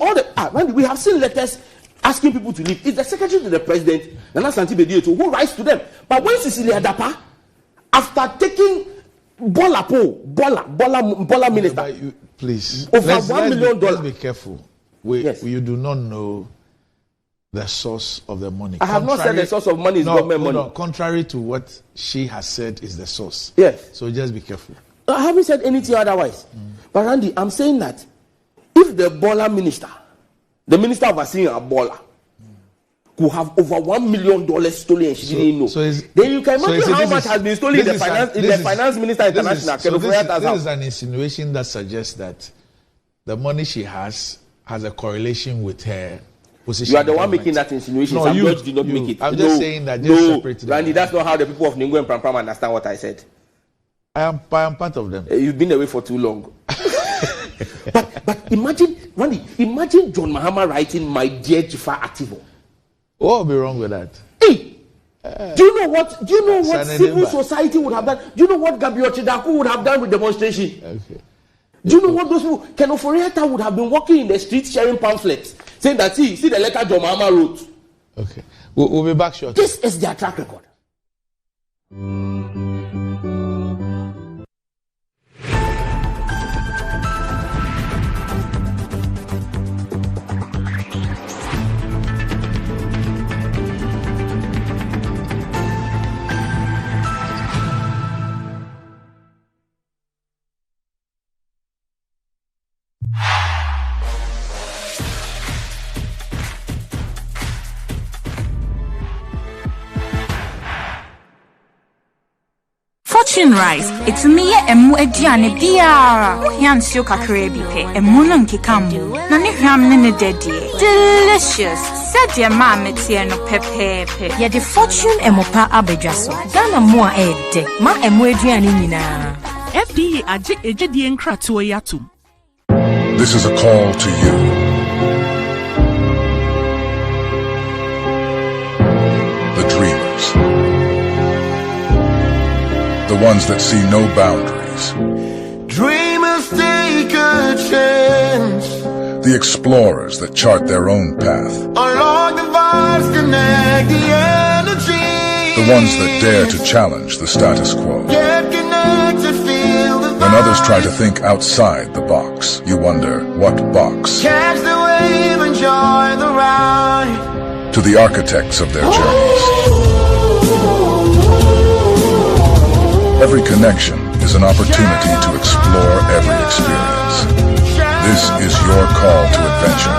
Randy, we have seen letters asking people to leave. It's the secretary to the president, Nana Santi Bedi Oto, who writes to them. But when Cecilia Dapa, after taking Bola minister, please, over $1 million. Let's be careful. You do not know the source of the money. I have not said the source of money is government money. No, contrary to what she has said is the source. Yes. So just be careful. I I haven't said anything otherwise. But Randy, I'm saying that if the baller minister, the minister overseeing a baller, could have over $1 million stolen and she didn't know, then you can imagine how much has been stolen in the finance minister international. This is an insinuation that suggests that the money she has a correlation with her position. You are the one making that insinuation. No, you did not make it. I'm just saying that. Randy, that's not how the people of Ningo and Pram understand what I said. I am part of them. You've been away for too long. but imagine, Randy, imagine John Mahama writing "My dear Jifa Ativo." What would be wrong with that? Hey, do you know what civil society would have done? Do you know what Gabriel Chidaku would have done with demonstration? Okay. Do you know what those people? Ken Oforiatta would have been walking in the streets sharing pamphlets, saying that see the letter John Mahama wrote. Okay, we'll be back shortly. This is their track record. Fortune Rice, it's me emu ediane biara. Yansio kakre bi pe, emu no nkekamu. Na ne hwam ne dedie. Delicious. Said your mama tie no pepepe. Ya the Fortune emopa abedwaso. Ghana mo a ede. Ma emu ediane nyina. FDA aje ejedi nkratoa yatum. This is a call to you. The dreamers. The ones that see no boundaries. Dreamers take a chance. The explorers that chart their own path. Along the vibes, connect the energy. The ones that dare to challenge the status quo. Get connected, feel the vibe. When others try to think outside the box, you wonder, what box? Catch the wave, enjoy the ride. To the architects of their journeys. Every connection is an opportunity to explore every experience. This is your call to adventure.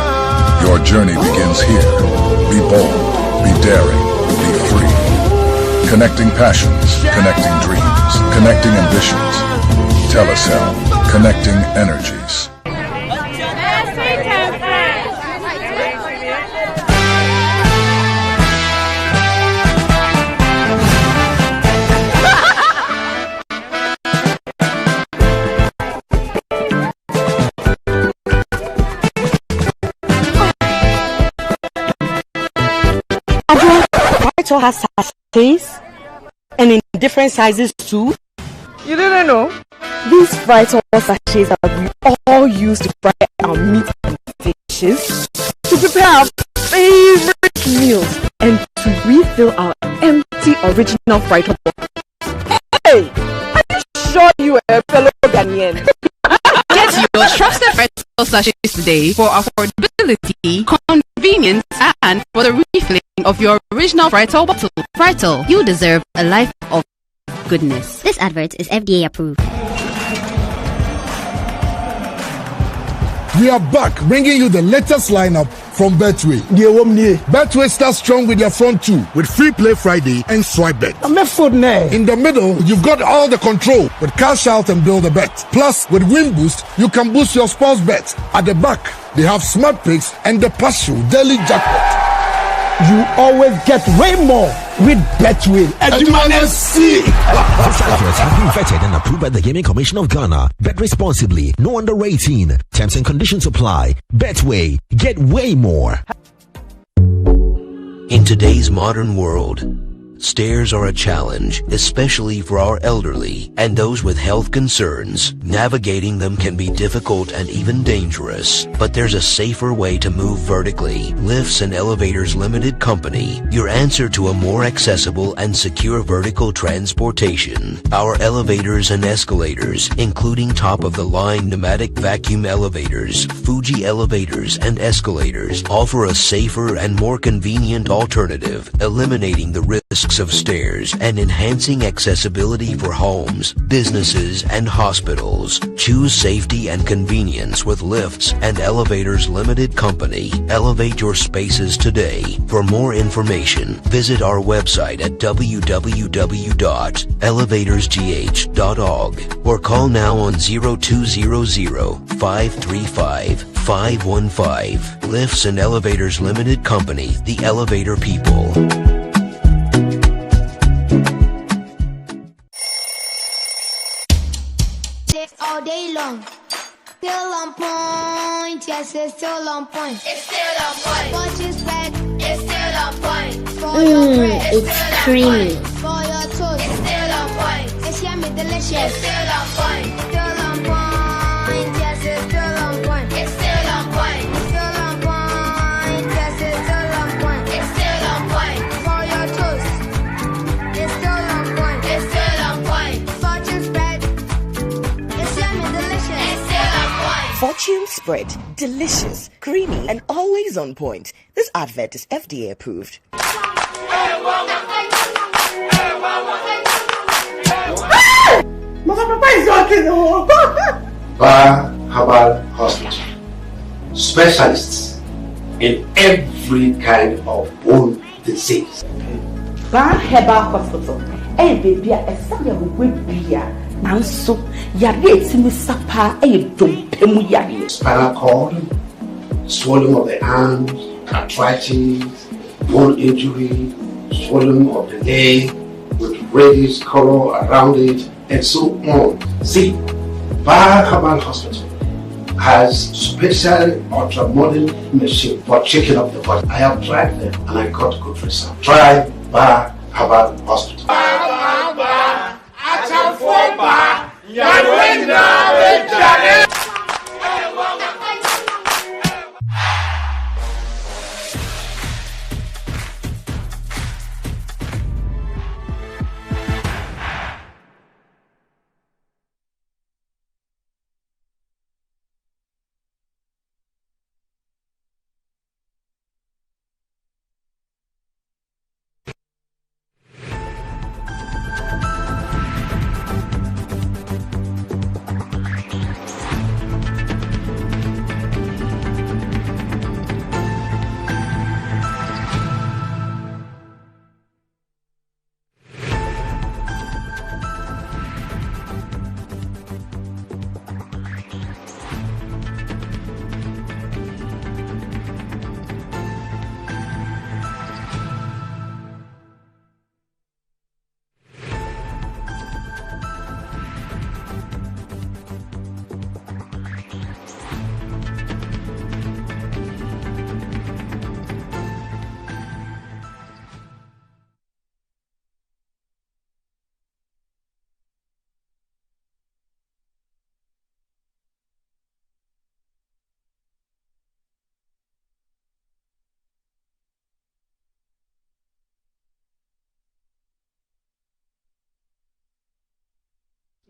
Your journey begins here. Be bold, be daring, be free. Connecting passions, connecting dreams, connecting ambitions. Telecel, connecting energies. Vital has sachets and in different sizes too. You didn't know? These Vital sachets that we all use to fry our meat and fishes, to prepare our favorite meals, and to refill our empty original Vital bottles. Hey, are you sure you are a fellow Ghanaian? Get your trusted Vital sachets today for affordability, convenience, and for the refilling of your original Vital bottle. Vital, you deserve a life of goodness. This advert is FDA approved. We are back, bringing you the latest lineup from Betway. Betway starts strong with their front two, with Free Play Friday and Swipe Bet. In the middle, you've got all the control with Cash Out and Build a Bet. Plus, with Win Boost, you can boost your sports bet. At the back, they have Smart Picks and the Partial Daily Jackpot. You always get way more with Betway. This adverts have been vetted and approved by the Gaming Commission of Ghana. Bet responsibly. No under 18. Terms and conditions apply. Betway. Get way more. In today's modern world, stairs are a challenge, especially for our elderly and those with health concerns. Navigating them can be difficult and even dangerous, but there's a safer way to move vertically. Lifts and Elevators Limited Company, your answer to a more accessible and secure vertical transportation. Our elevators and escalators, including top-of-the-line pneumatic vacuum elevators, Fuji elevators and escalators, offer a safer and more convenient alternative, eliminating the risk blocks of stairs and enhancing accessibility for homes, businesses, and hospitals. Choose safety and convenience with Lifts and Elevators Limited Company. Elevate your spaces today. For more information, visit our website at www.elevatorsgh.org or call now on 0200-535-515. Lifts and Elevators Limited Company, the elevator people. All day long. Still on point, yes, it's still on point. It's still on point. Watch your spread, it's still on point. For your bread, it's creamy. For your toast, it's still on point. It's yummy, delicious. It's still on point. Still on point, yes, it's still on point. It's still on point. Still on point, yes, it's still on point. It's still on point. For your toast, it's still on point. It's still on point. For your spread, it's yummy, delicious. It's still on point. Fortune spread, delicious, creamy, and always on point. This advert is FDA approved. Bar Herbal Hospital. Specialists in every kind of bone disease. Bar Herbal Hospital. Hey baby, I saw you with me. Nanso, yare ti mi sapa dompemu yare. Spinal cord, swelling of the arms, arthritis, bone injury, swelling of the leg with reddish color around it, and so on. See, Bar Herbal Hospital has special ultra-modern machine for checking up the body. I have tried them and I got good results. Try Bar Herbal Hospital.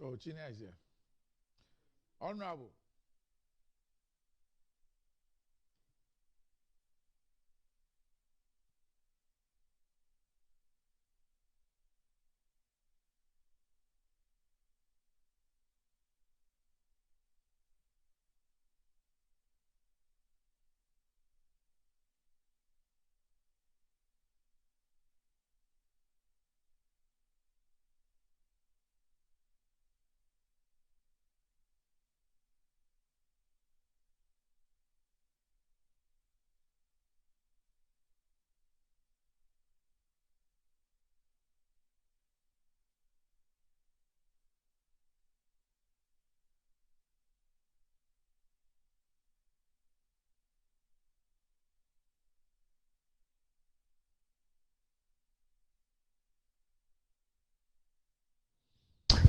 Oh, Chinya is here. Honorable.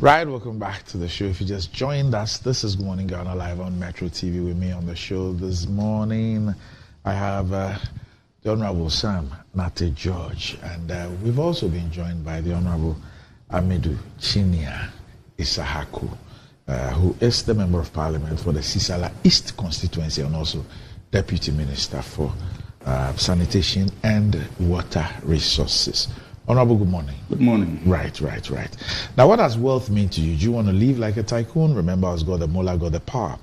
Right, welcome back to the show. If you just joined us, this is Good Morning Ghana live on Metro TV. With me on the show this morning, I have the Honorable Sam Nate George, and we've also been joined by the Honorable Amidu Chinia Isahaku, who is the Member of Parliament for the Sisala East Constituency and also Deputy Minister for Sanitation and Water Resources. Honorable, good morning. Good morning. Right. Now, what does wealth mean to you? Do you want to live like a tycoon? Remember, as God the Mullah, God the power.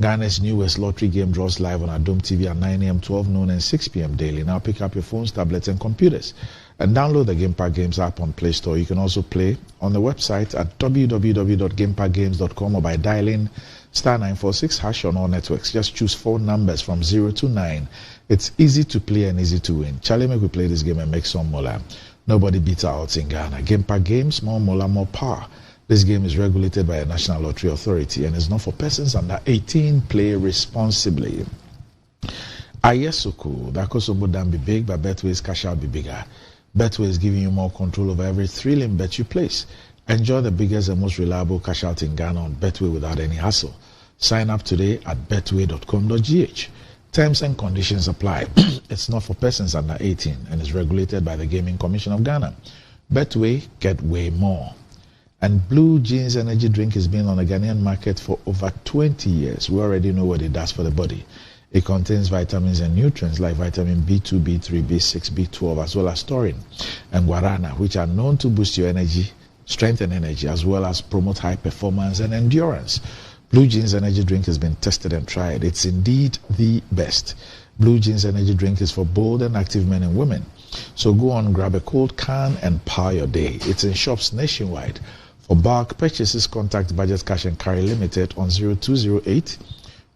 Ghana's newest lottery game draws live on Adom TV at 9 a.m., 12 noon, and 6 p.m. daily. Now pick up your phones, tablets, and computers and download the Game Park Games app on Play Store. You can also play on the website at www.gameparkgames.com or by dialing *946# on all networks. Just choose 4 numbers from 0 to 9. It's easy to play and easy to win. Charlie, make we play this game and make some mola. Nobody beats our odds in Ghana. Game Park Games, more mola, more power. This game is regulated by a National Lottery Authority and is not for persons under 18. Play responsibly. Ayesuku, that Kosovo dam be big, but Betway's cash out be bigger. Betway is giving you more control over every thrilling bet you place. Enjoy the biggest and most reliable cash out in Ghana on Betway without any hassle. Sign up today at betway.com.gh. Terms and conditions apply. It's not for persons under 18 and is regulated by the Gaming Commission of Ghana. Betway, get way more. And Blue Jeans energy drink has been on the Ghanaian market for over 20 years. We already know what it does for the body. It contains vitamins and nutrients like vitamin B2, B3, B6, B12, as well as taurine and guarana, which are known to boost your energy, strength and energy, as well as promote high performance and endurance. Blue Jeans energy drink has been tested and tried. It's indeed the best. Blue Jeans energy drink is for bold and active men and women. So go on, grab a cold can and power your day. It's in shops nationwide. For bulk purchases, contact Budget Cash and Carry Limited on 0208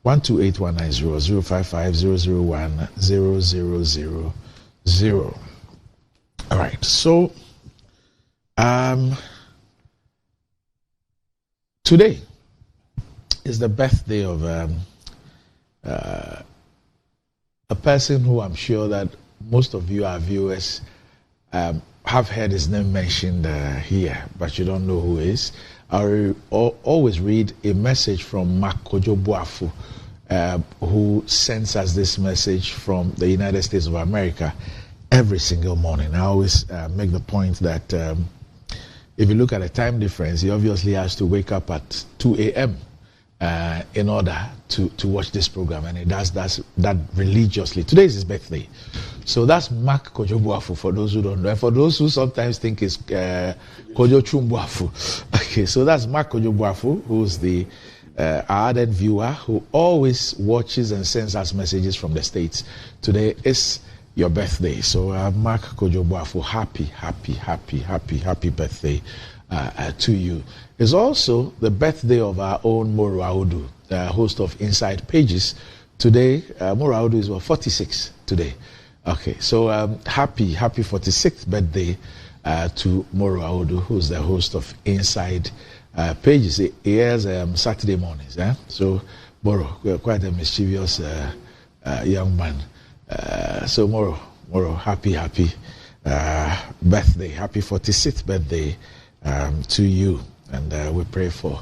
128 190 055 001 0000. All right, so today is the birthday of a person who I'm sure that most of you, our viewers, have heard his name mentioned here, but you don't know who he is. I always read a message from Mark Kojo Boafo, who sends us this message from the United States of America every single morning. I always make the point that if you look at the time difference, he obviously has to wake up at 2 a.m. In order to watch this program, and he does that religiously. Today is his birthday. So that's Mark Kojo Boafo, for those who don't know. And for those who sometimes think it's Kojo Chumboafo. Okay, so that's Mark Kojo Boafo, who's the ardent viewer who always watches and sends us messages from the States. Today is your birthday. So Mark Kojo Boafo, happy birthday to you. It's also the birthday of our own Moro Audu, the host of Inside Pages. Today, Moro Audu is 46 today. Okay, so happy 46th birthday to Moro Audu, who's the host of Inside Pages. It airs Saturday mornings. So Moro, we're quite a mischievous young man. So Moro, happy birthday, happy 46th birthday to you. And we pray for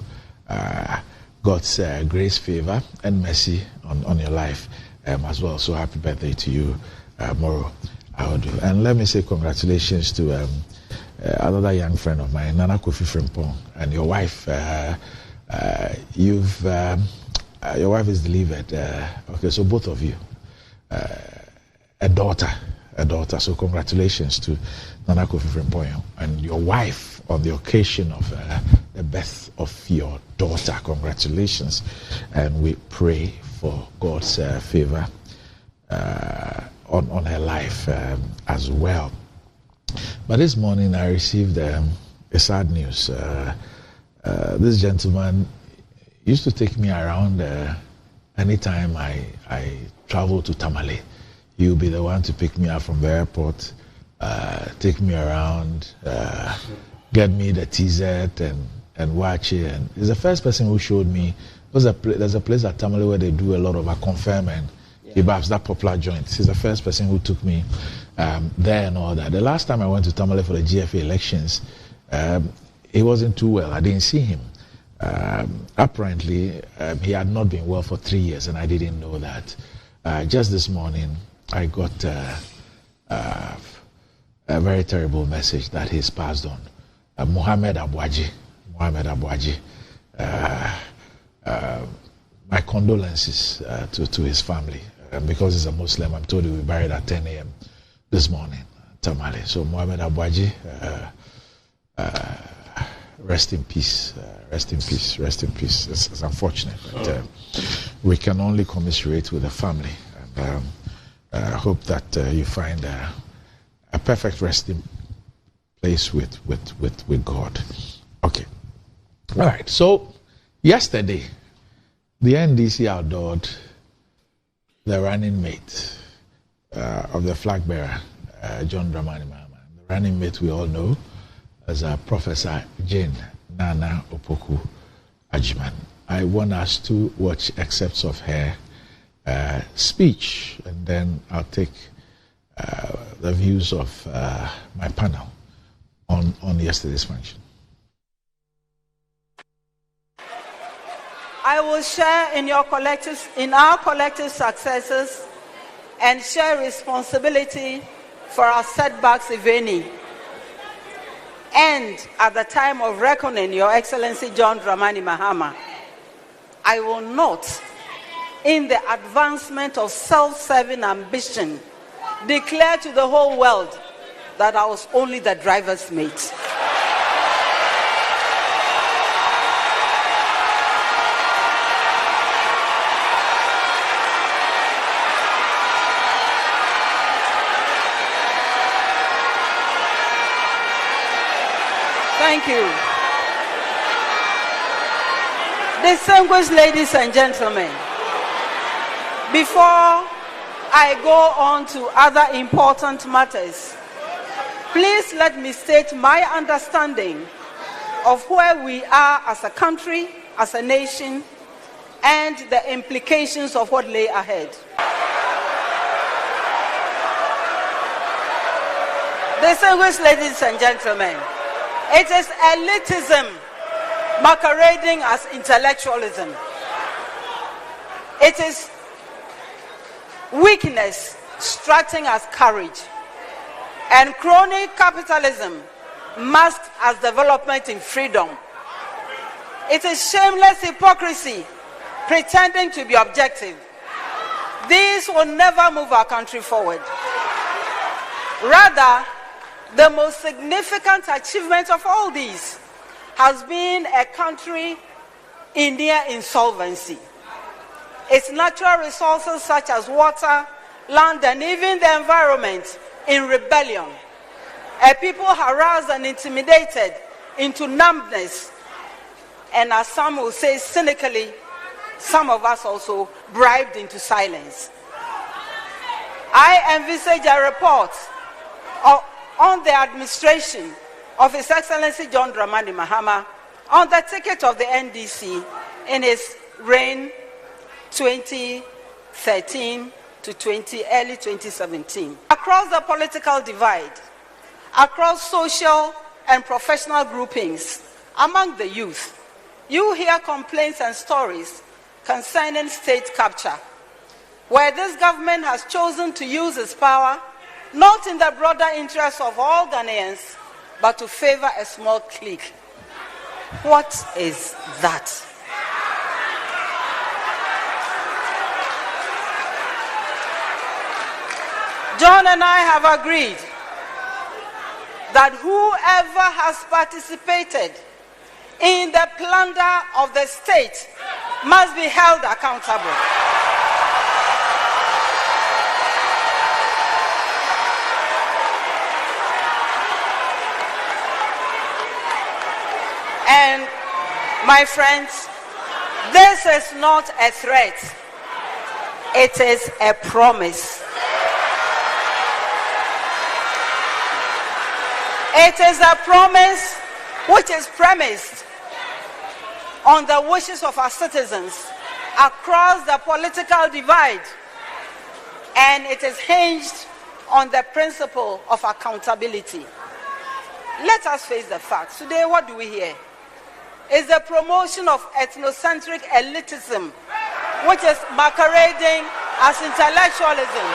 God's grace, favor, and mercy on your life as well. So happy birthday to you, Moro Audu. And let me say congratulations to another young friend of mine, Nana Kofi Frimpong, and your wife. Your wife is delivered. Okay, so both of you, a daughter. So congratulations to Nana Kofi Frimpong and your wife on the occasion of the birth of your daughter. Congratulations, and we pray for God's favor on her life as well. But this morning I received a sad news. This gentleman used to take me around anytime I travel to Tamale. He will be the one to pick me up from the airport, take me around, get me the TZ and watch it. And he's the first person who showed me. There's a place at Tamale where they do a lot of a confirm and kebabs, that popular joint. He's the first person who took me there and all that. The last time I went to Tamale for the GFA elections, he wasn't too well. I didn't see him. Apparently, he had not been well for 3 years, and I didn't know that. Just this morning, I got a very terrible message that he's passed on. Mohammed Abwaji. My condolences to his family. Because he's a Muslim, I'm told he will be buried at 10 a.m. this morning. Tamale. So Mohamed Abwaji, rest in peace. Rest in peace. Rest in peace. It's unfortunate, but we can only commiserate with the family, and hope that you find a perfect resting place with God. Okay. All right. So yesterday, the NDC outdoored the running mate of the flag bearer, John Dramani Mahama. The running mate we all know as Professor Jane Nana Opoku Ajiman. I want us to watch excerpts of her speech, and then I'll take the views of my panel on yesterday's function. I will share in our collective successes and share responsibility for our setbacks, if any. And at the time of reckoning, Your Excellency John Dramani Mahama, I will not, in the advancement of self-serving ambition, declare to the whole world that I was only the driver's mate. Thank you. Distinguished ladies and gentlemen, before I go on to other important matters, please let me state my understanding of where we are as a country, as a nation, and the implications of what lay ahead. Distinguished ladies and gentlemen, it is elitism masquerading as intellectualism. It is weakness strutting as courage, and crony capitalism masked as development in freedom. It is shameless hypocrisy pretending to be objective. These will never move our country forward. Rather, the most significant achievement of all these has been a country in near insolvency. Its natural resources such as water, land, and even the environment in rebellion. A people harassed and intimidated into numbness, and as some will say cynically, some of us also bribed into silence. I envisage a report on the administration of His Excellency John Dramani Mahama on the ticket of the NDC in his reign 2013 to early 2017. Across the political divide, across social and professional groupings, among the youth, you hear complaints and stories concerning state capture, where this government has chosen to use its power not in the broader interest of all Ghanaians, but to favor a small clique. What is that? John and I have agreed that whoever has participated in the plunder of the state must be held accountable. And my friends, this is not a threat. It is a promise. It is a promise which is premised on the wishes of our citizens across the political divide, and it is hinged on the principle of accountability. Let us face the facts. Today, what do we hear? Is the promotion of ethnocentric elitism, which is masquerading as intellectualism.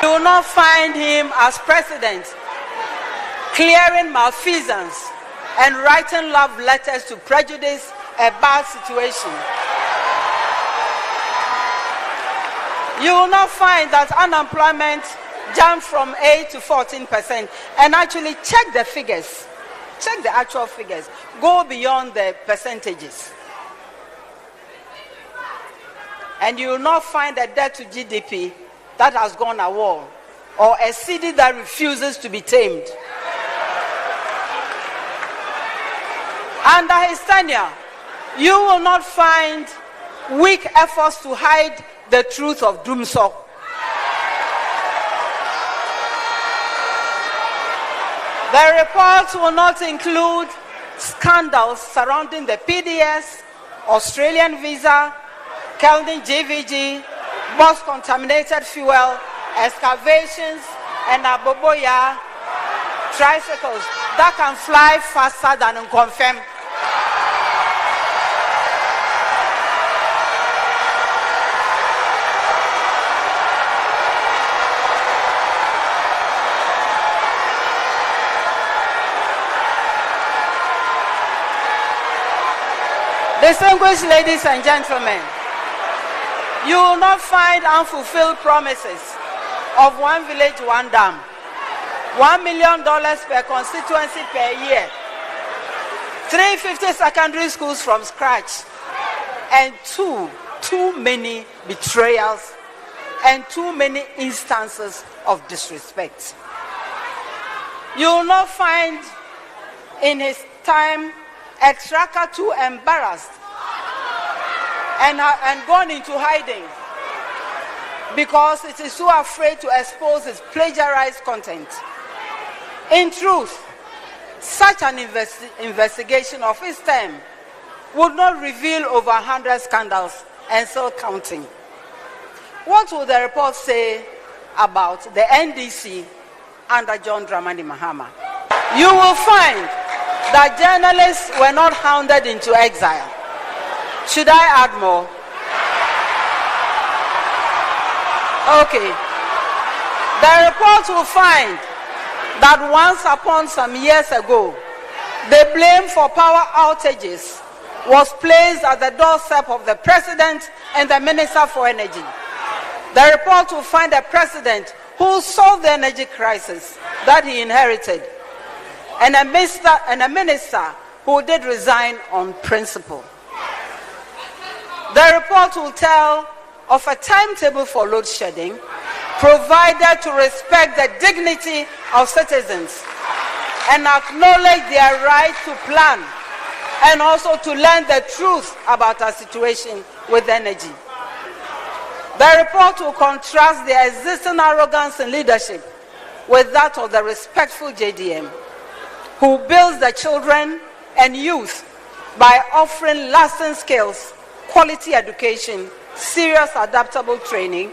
You will not find him as president clearing malfeasance and writing love letters to prejudice a bad situation. You will not find that unemployment jumped from 8 to 14%. And actually check the figures. Check the actual figures. Go beyond the percentages. And you will not find a debt to GDP that has gone a wall, or a city that refuses to be tamed. Under his tenure, you will not find weak efforts to hide the truth of Dumsor. The reports will not include scandals surrounding the PDS, Australian visa, Keldon GVG, Boss contaminated fuel, excavations, and Aboboya tricycles that can fly faster than Unconfirmed. Distinguished ladies and gentlemen, you will not find unfulfilled promises of one village, one dam, $1 million per constituency per year, 350 secondary schools from scratch, and too many betrayals and too many instances of disrespect. You will not find in his time a tracker too embarrassed and gone into hiding because it is too afraid to expose its plagiarized content. In truth, such an investigation of his term would not reveal over 100 scandals and still counting. What will the report say about the NDC under John Dramani Mahama? You will find that journalists were not hounded into exile. Should I add more? Okay. The report will find that once upon some years ago, the blame for power outages was placed at the doorstep of the president and the minister for energy. The report will find a president who solved the energy crisis that he inherited, and a minister who did resign on principle. The report will tell of a timetable for load shedding, provided to respect the dignity of citizens and acknowledge their right to plan, and also to learn the truth about our situation with energy. The report will contrast the existing arrogance in leadership with that of the respectful JDM, who builds the children and youth by offering lasting skills, quality education, serious adaptable training,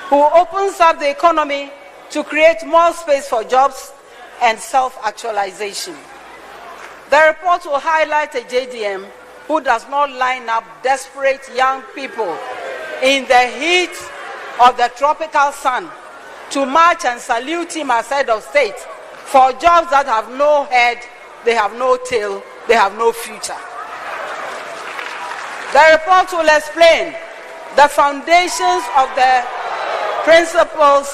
who opens up the economy to create more space for jobs and self-actualization. The report will highlight a JDM who does not line up desperate young people in the heat of the tropical sun to march and salute him as head of state for jobs that have no head, they have no tail, they have no future. The report will explain the foundations of the principles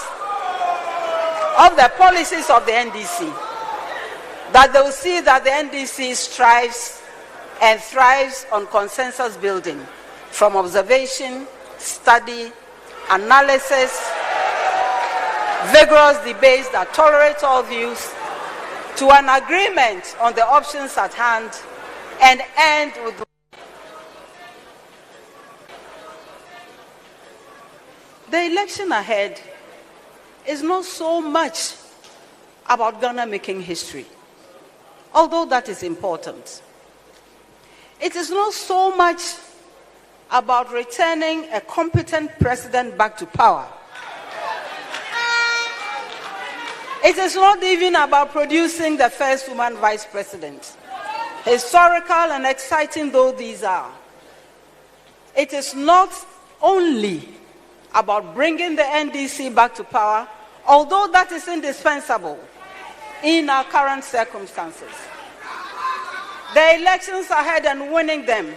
of the policies of the NDC, that they will see that the NDC strives and thrives on consensus building, from observation, study, analysis, vigorous debates that tolerate all views, to an agreement on the options at hand, and end with the election ahead is not so much about Ghana making history, although that is important. It is not so much about returning a competent president back to power. It is not even about producing the first woman vice president, historical and exciting though these are. It is not only about bringing the NDC back to power although that is indispensable in our current circumstances. The elections ahead and winning them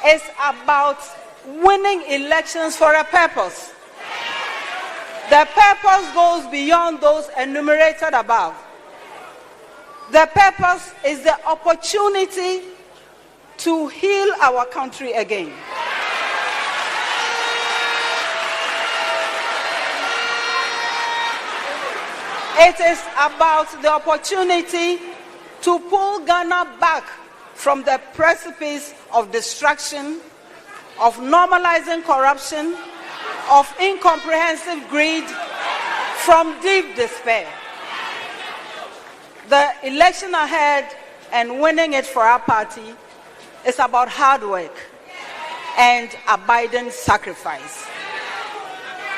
is about winning elections for a purpose. The purpose goes beyond those enumerated above. The purpose is the opportunity to heal our country again. It is about the opportunity to pull Ghana back from the precipice of destruction, of normalizing corruption, of incomprehensive greed, from deep despair. The election ahead and winning it for our party is about hard work and abiding sacrifice.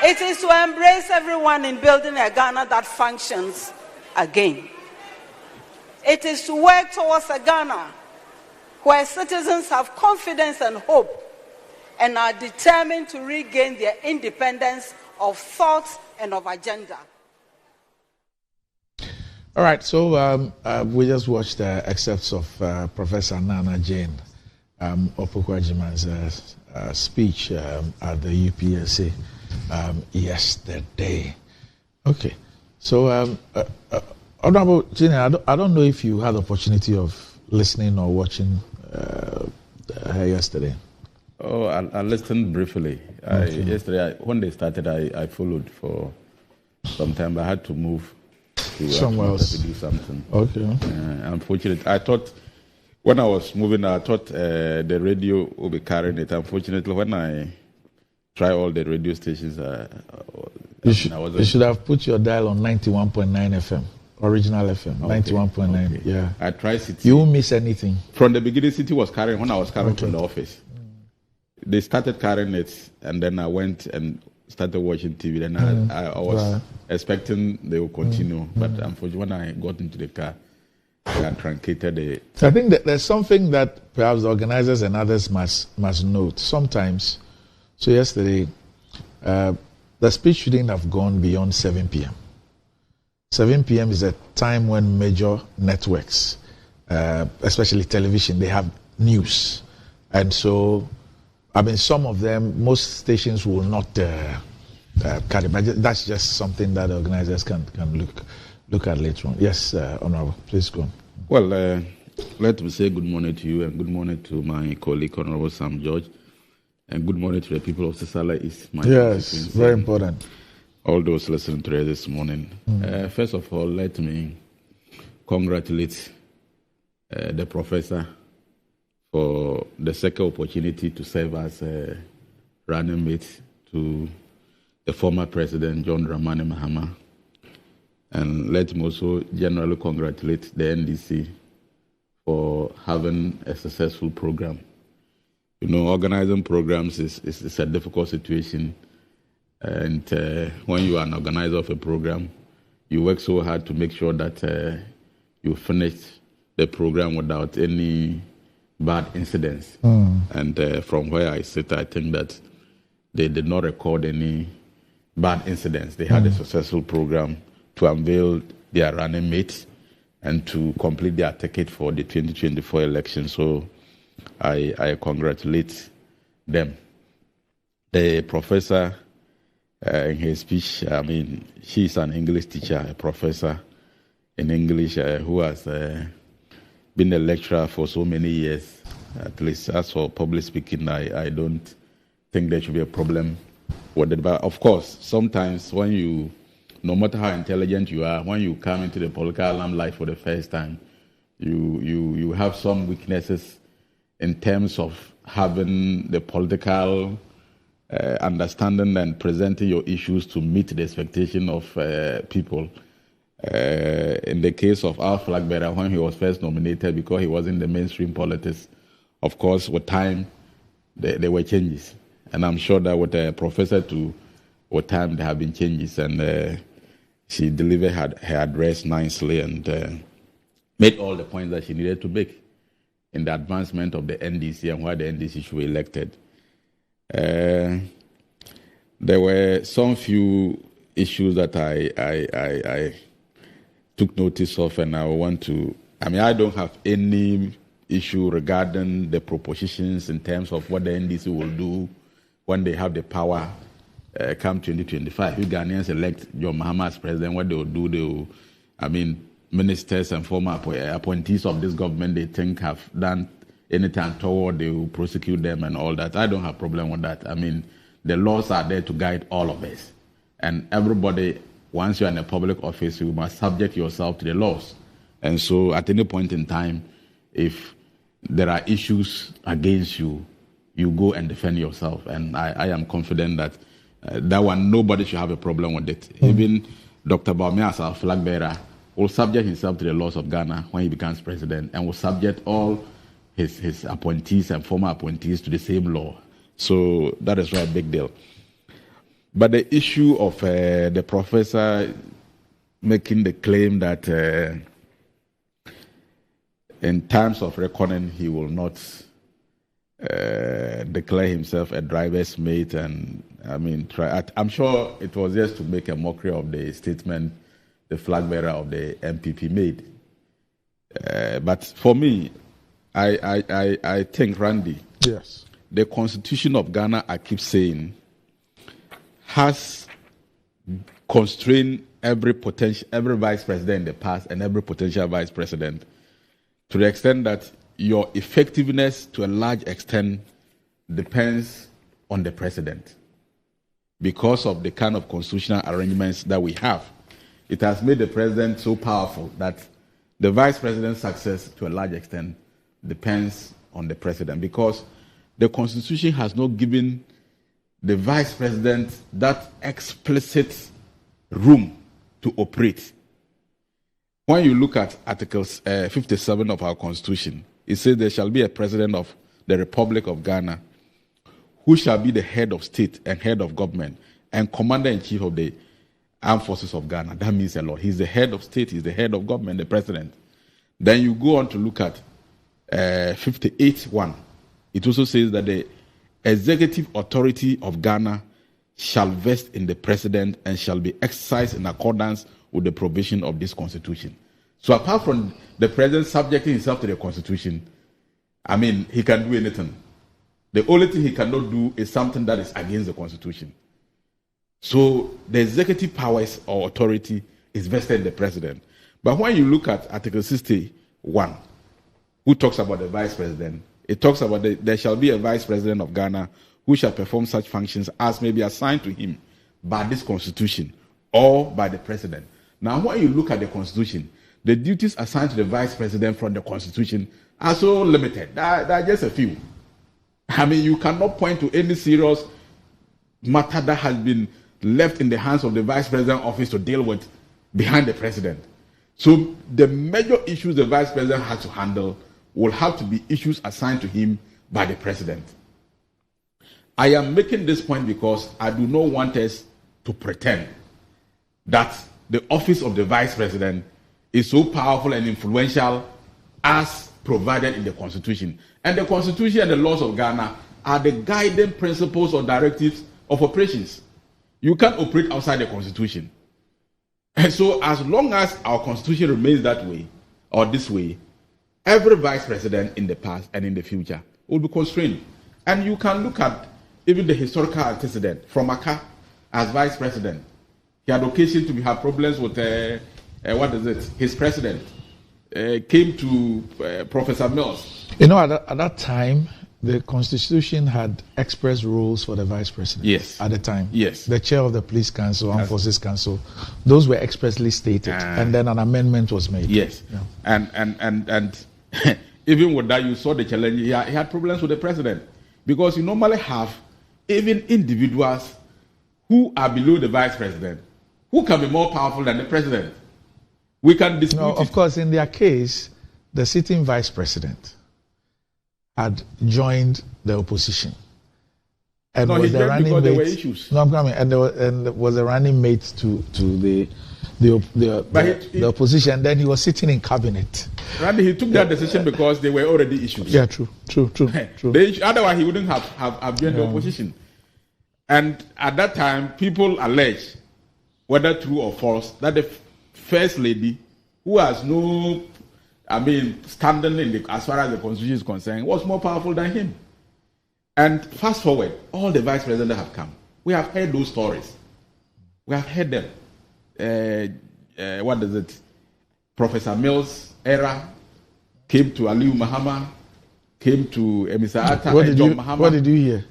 It is to embrace everyone in building a Ghana that functions again. It is to work towards a Ghana where citizens have confidence and hope and are determined to regain their independence of thought and of agenda. All right, so we just watched excerpts of Professor Naana Jane Opoku-Agyeman's speech at the UPSA yesterday. Okay, so Honorable Jane, I don't know if you had the opportunity of listening or watching her yesterday. Oh, I listened briefly. Okay. Yesterday, when they started, I followed for some time. I had to move to somewhere else to do something. Okay. Unfortunately, I thought when I was moving, I thought the radio would be carrying it. Unfortunately, when I try all the radio stations, you should have put your dial on 91.9 FM. Original FM, 91.9. Okay. Yeah. I tried City. You won't miss anything. From the beginning, City was carrying when I was coming from the office. They started carrying it, and then I went and started watching TV. Then I was expecting they would continue, but unfortunately, when I got into the car, they had truncated it. So I think that there's something that perhaps the organizers and others must note. Sometimes, so yesterday, the speech shouldn't have gone beyond 7 p.m. 7 p.m. is a time when major networks, especially television, they have news. And so, I mean, some of them, most stations will not carry, but that's just something that the organizers can look at later on. Yes, Honorable, please go on. Well, let me say good morning to you and good morning to my colleague, Honorable Sam George, and good morning to the people of Sisala East. Yes, very important. All those listening to us this morning. First of all, let me congratulate the professor for the second opportunity to serve as a running mate to the former president, John Dramani Mahama. And let me also generally congratulate the NDC for having a successful program. You know, organizing programs is a difficult situation. And when you are an organizer of a program, you work so hard to make sure that you finish the program without any bad incidents. And from where I sit, I think that they did not record any bad incidents. They had a successful program to unveil their running mate and to complete their ticket for the 2024 election. So I congratulate them. The professor, in his speech, I mean, she's an English teacher, a professor in English who has been a lecturer for so many years. At least as for public speaking, I don't think there should be a problem with it. But of course, sometimes when you, no matter how intelligent you are, when you come into the political limelight for the first time, you have some weaknesses in terms of having the political understanding and presenting your issues to meet the expectation of people. In the case of our flag bearer, when he was first nominated, because he was in the mainstream politics, of course, with time, there were changes. And I'm sure that with the professor too, with time, there have been changes. And she delivered her address nicely and made all the points that she needed to make in the advancement of the NDC and why the NDC should be elected. There were some few issues that I took notice of, and I want to. I mean, I don't have any issue regarding the propositions in terms of what the NDC will do when they have the power come 2025. If Ghanaians elect John Mahama as president, what they will do, ministers and former appointees of this government they think have done anything toward, they will prosecute them and all that. I don't have a problem with that. I mean, the laws are there to guide all of us. And everybody, once you're in a public office, you must subject yourself to the laws. And so at any point in time, if there are issues against you, you go and defend yourself. And I am confident that that one, nobody should have a problem with it. Even Dr. Bawumia, as our flag bearer, will subject himself to the laws of Ghana when he becomes president, and will subject all his appointees and former appointees to the same law. So that is why a big deal. But the issue of the professor making the claim that in times of reckoning he will not declare himself a driver's mate, and I'm sure it was just to make a mockery of the statement the flag bearer of the MPP made. But for me, I think, Randy, yes, the Constitution of Ghana, I keep saying, has constrained every vice president in the past and every potential vice president to the extent that your effectiveness to a large extent depends on the president. Because of the kind of constitutional arrangements that we have, it has made the president so powerful that the vice president's success to a large extent depends on the president, because the Constitution has not given the vice president that explicit room to operate. When you look at Article 57 of our Constitution, it says there shall be a president of the Republic of Ghana who shall be the head of state and head of government and commander-in-chief of the armed forces of Ghana. That means a lot. He's the head of state, he's the head of government, the president. Then you go on to look at 58.1. It also says that the executive authority of Ghana shall vest in the president and shall be exercised in accordance with the provision of this constitution. So apart from the president subjecting himself to the constitution, he can do anything. The only thing he cannot do is something that is against the constitution. So the executive powers or authority is vested in the president. But when you look at Article 61, who talks about the vice president, it talks about there shall be a vice president of Ghana who shall perform such functions as may be assigned to him by this constitution or by the president. Now, when you look at the constitution, the duties assigned to the vice president from the constitution are so limited. There are just a few. You cannot point to any serious matter that has been left in the hands of the vice president office to deal with behind the president. So the major issues the vice president has to handle will have to be issues assigned to him by the president. I am making this point because I do not want us to pretend that the office of the vice president is so powerful and influential as provided in the Constitution. And the Constitution and the laws of Ghana are the guiding principles or directives of operations. You can't operate outside the Constitution. And so as long as our Constitution remains that way or this way, every vice president in the past and in the future will be constrained. And you can look at even the historical antecedent from Aka as vice president. He had occasion to have problems with his president. Came to Professor Mills. At that time, the Constitution had express rules for the vice president. Yes. At the time. Yes. The chair of the Police Council, Armed Forces Council, those were expressly stated, and then an amendment was made. Yes. Yeah. And even with that, you saw the challenge. He had problems with the president because you normally have even individuals who are below the vice president who can be more powerful than the president. We can dispute it. Of course, in their case, the sitting vice president had joined the opposition. And was the running mate. There were issues. No, I'm coming. And was a running mate to the opposition. Then he was sitting in cabinet. Randy, he took that decision because there were already issues. Yeah, true. Otherwise, he wouldn't have joined the opposition. And at that time, people alleged whether true or false, that the first lady, who has no, standing as far as the Constitution is concerned, was more powerful than him. And fast forward, all the vice presidents have come. We have heard those stories. We have heard them. Professor Mills' era came to Aliu Mahama, came to Emisa Atta, What did you hear?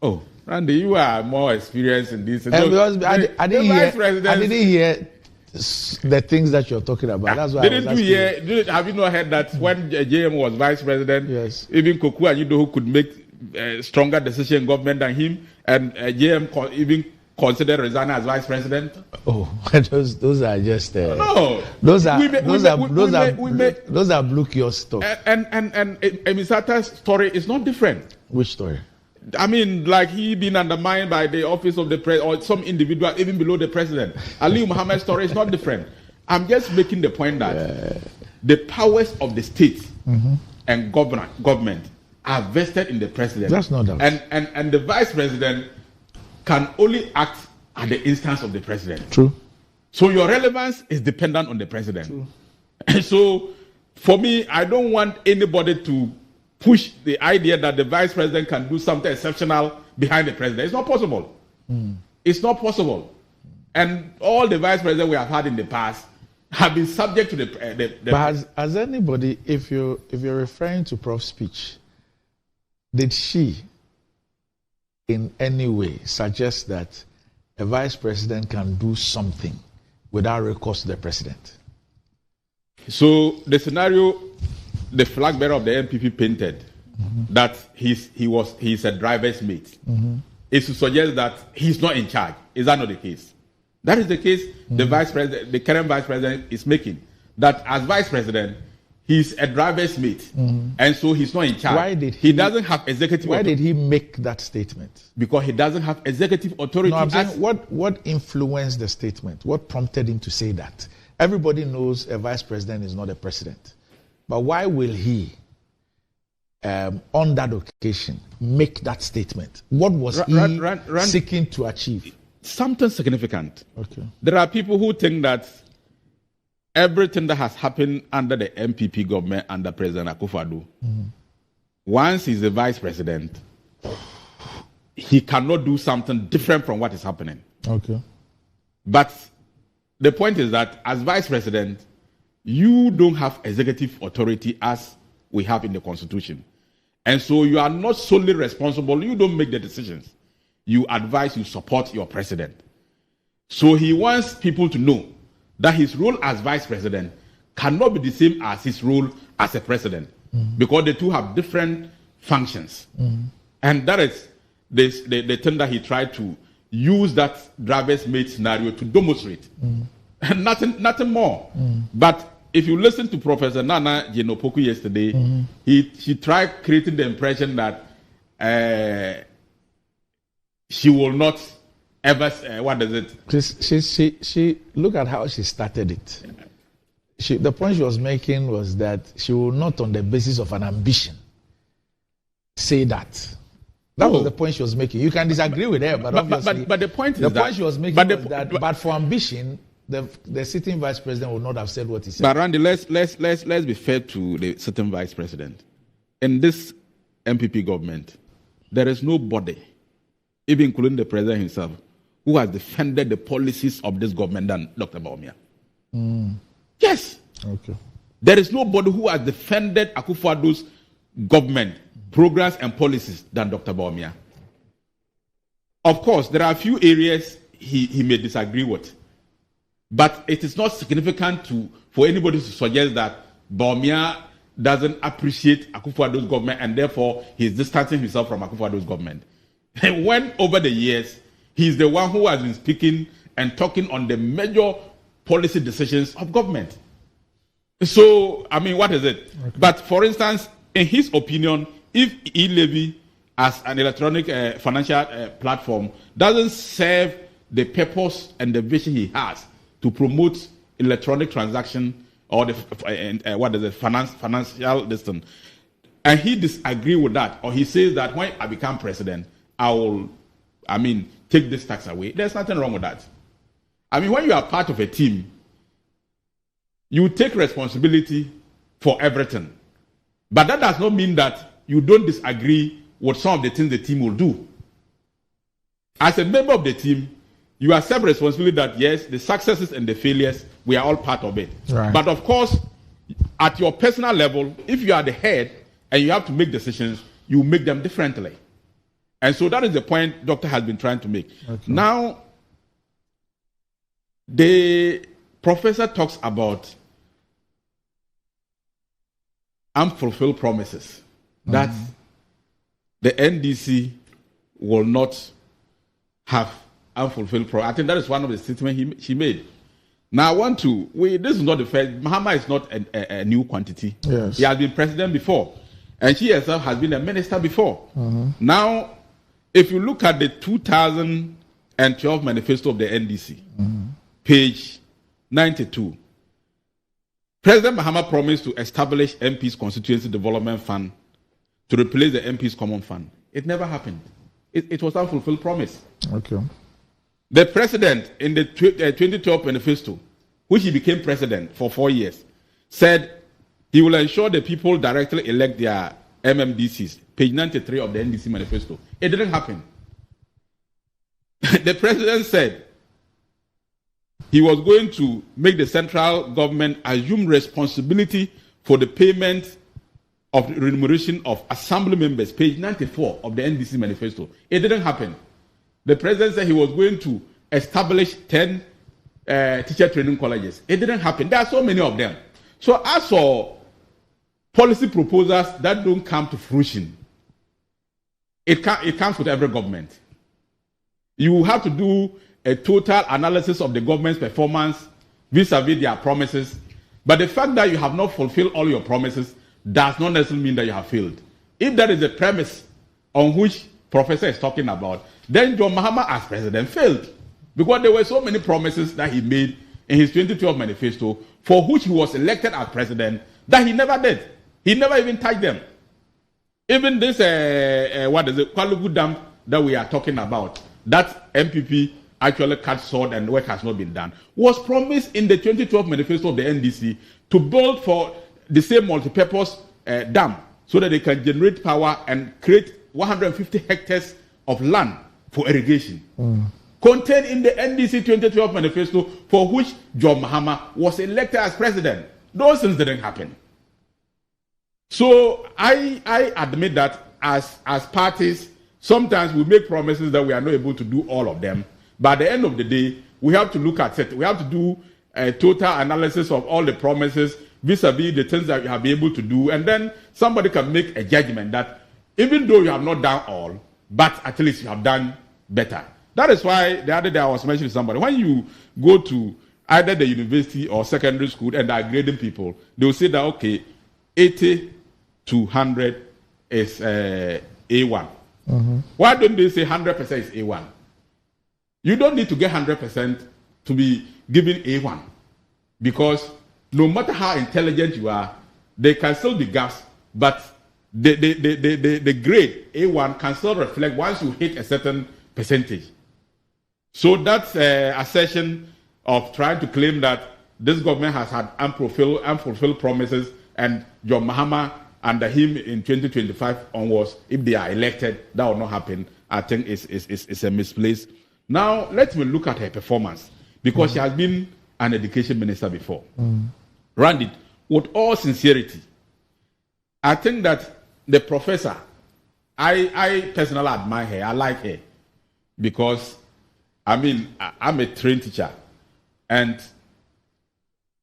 Oh, Randy, you are more experienced in this. Because I didn't hear the things that you're talking about. That's why have you not heard that when JM was vice president, yes, even Koku and Yudo, who could make stronger decision in government than him, and JM even considered resigning as vice president? Oh, those are just those are blue kiosk talk. And Emisata's story is not different. Which story? Like he being undermined by the office of the president or some individual even below the president. Aliu Muhammad's story is not different. I'm just making the point that the powers of the state and government are vested in the president. That's not that. And the vice president can only act at the instance of the president. True. So your relevance is dependent on the president. True. So for me, I don't want anybody to push the idea that the vice president can do something exceptional behind the president. It's not possible. It's not possible. And all the vice presidents we have had in the past have been subject to the But has anybody, if you're referring to Prof's speech, did she in any way suggest that a vice president can do something without recourse to the president? So the scenario the flag bearer of the MPP painted, that he's a driver's mate, is to suggest that he's not in charge. Is that not the case? That is the case the vice president, the current vice president, is making. That as vice president, he's a driver's mate, and so he's not in charge. Why did he doesn't have executive? Why did he make that statement? Because he doesn't have executive authority. No, I'm saying what influenced the statement? What prompted him to say that? Everybody knows a vice president is not a president, but why will he, on that occasion, make that statement? What was he seeking to achieve? Something significant. Okay. There are people who think that everything that has happened under the MPP government under President Akufo-Addo, once he's the vice president, he cannot do something different from what is happening. Okay. But the point is that as vice president, you don't have executive authority as we have in the Constitution. And so you are not solely responsible. You don't make the decisions. You advise, you support your president. So he wants people to know that his role as vice president cannot be the same as his role as a president, because the two have different functions. And that is the thing that he tried to use that driver's mate scenario to demonstrate. And nothing more. But if you listen to Professor Naana Jane yesterday, he tried creating the impression that she will not ever, what is it? She look at how she started it. The point she was making was that she will not, on the basis of an ambition, say that. That was the point she was making. You can disagree with her, but obviously, but the point is the point she was making was that. But for ambition, the sitting vice president would not have said what he said. But Randy, let's be fair to the sitting vice president. In this MPP government, there is nobody, even including the president himself, who has defended the policies of this government than Dr. Bawumia. Yes. Okay. There is nobody who has defended Akufo-Addo's government programs and policies than Dr. Bawumia. Of course, there are a few areas he may disagree with, but it is not significant for anybody to suggest that Bawumia doesn't appreciate Akufo-Addo's government and therefore he is distancing himself from Akufo-Addo's government. When over the years, he's the one who has been speaking and talking on the major policy decisions of government. So, what is it? Okay. But for instance, in his opinion, if e-levy as an electronic financial platform doesn't serve the purpose and the vision he has to promote electronic transaction or the financial distance, and he disagrees with that, or he says that when I become president, I will take this tax away. There's nothing wrong with that. I mean, when you are part of a team, you take responsibility for everything. But that does not mean that you don't disagree with some of the things the team will do. As a member of the team, you accept responsibility that yes, the successes and the failures, we are all part of it. Right. But of course, at your personal level, if you are the head and you have to make decisions, you make them differently. And so that is the point Doctor has been trying to make. Okay. Now, the professor talks about unfulfilled promises, that the NDC will not have unfulfilled promises. I think that is one of the statements she made. Now, I want to, this is not the first, Mahama is not a new quantity. Yes. He has been president before, and she herself has been a minister before. Now, if you look at the 2012 manifesto of the NDC, page 92, President Mahama promised to establish MP's Constituency Development Fund to replace the MP's Common Fund. It never happened. It was an unfulfilled promise. Okay. The president in the 2012 manifesto, which he became president for 4 years, said he will ensure the people directly elect their MMDCs. Page 93 of the NDC manifesto. It didn't happen. The president said he was going to make the central government assume responsibility for the payment of the remuneration of assembly members. Page 94 of the NDC manifesto. It didn't happen. The president said he was going to establish 10 teacher training colleges. It didn't happen. There are so many of them. So as for policy proposals that don't come to fruition, it comes with every government. You have to do a total analysis of the government's performance vis-a-vis their promises. But the fact that you have not fulfilled all your promises does not necessarily mean that you have failed. If that is the premise on which Professor is talking about, then John Mahama as president failed. Because there were so many promises that he made in his 2012 manifesto for which he was elected as president that he never did. He never even touched them. Even this, Kwalugu Dam that we are talking about, that MPP actually cut short and work has not been done, was promised in the 2012 manifesto of the NDC to build for the same multi-purpose dam so that they can generate power and create 150 hectares of land for irrigation. Contained in the NDC 2012 manifesto for which John Mahama was elected as president. Those things didn't happen. So I admit that as parties, sometimes we make promises that we are not able to do all of them. But at the end of the day, we have to look at it. We have to do a total analysis of all the promises vis-a-vis the things that you have been able to do. And then somebody can make a judgment that even though you have not done all, but at least you have done better. That is why the other day I was mentioning to somebody, when you go to either the university or secondary school and they are grading people, they will say that, okay, 80 to 100 is A1. Why don't they say 100% is A1? You don't need to get 100% to be given A1. Because no matter how intelligent you are, there can still be gaps, but the grade A1 can still reflect once you hit a certain percentage. So that's assertion of trying to claim that this government has had unfulfilled promises, and John Mahama under him in 2025 onwards, if they are elected, that will not happen. I think it's a misplaced. Now, let me look at her performance, because she has been an education minister before. Randy, with all sincerity, I think that the professor, I personally admire her. I like her because, I mean, I'm a trained teacher. And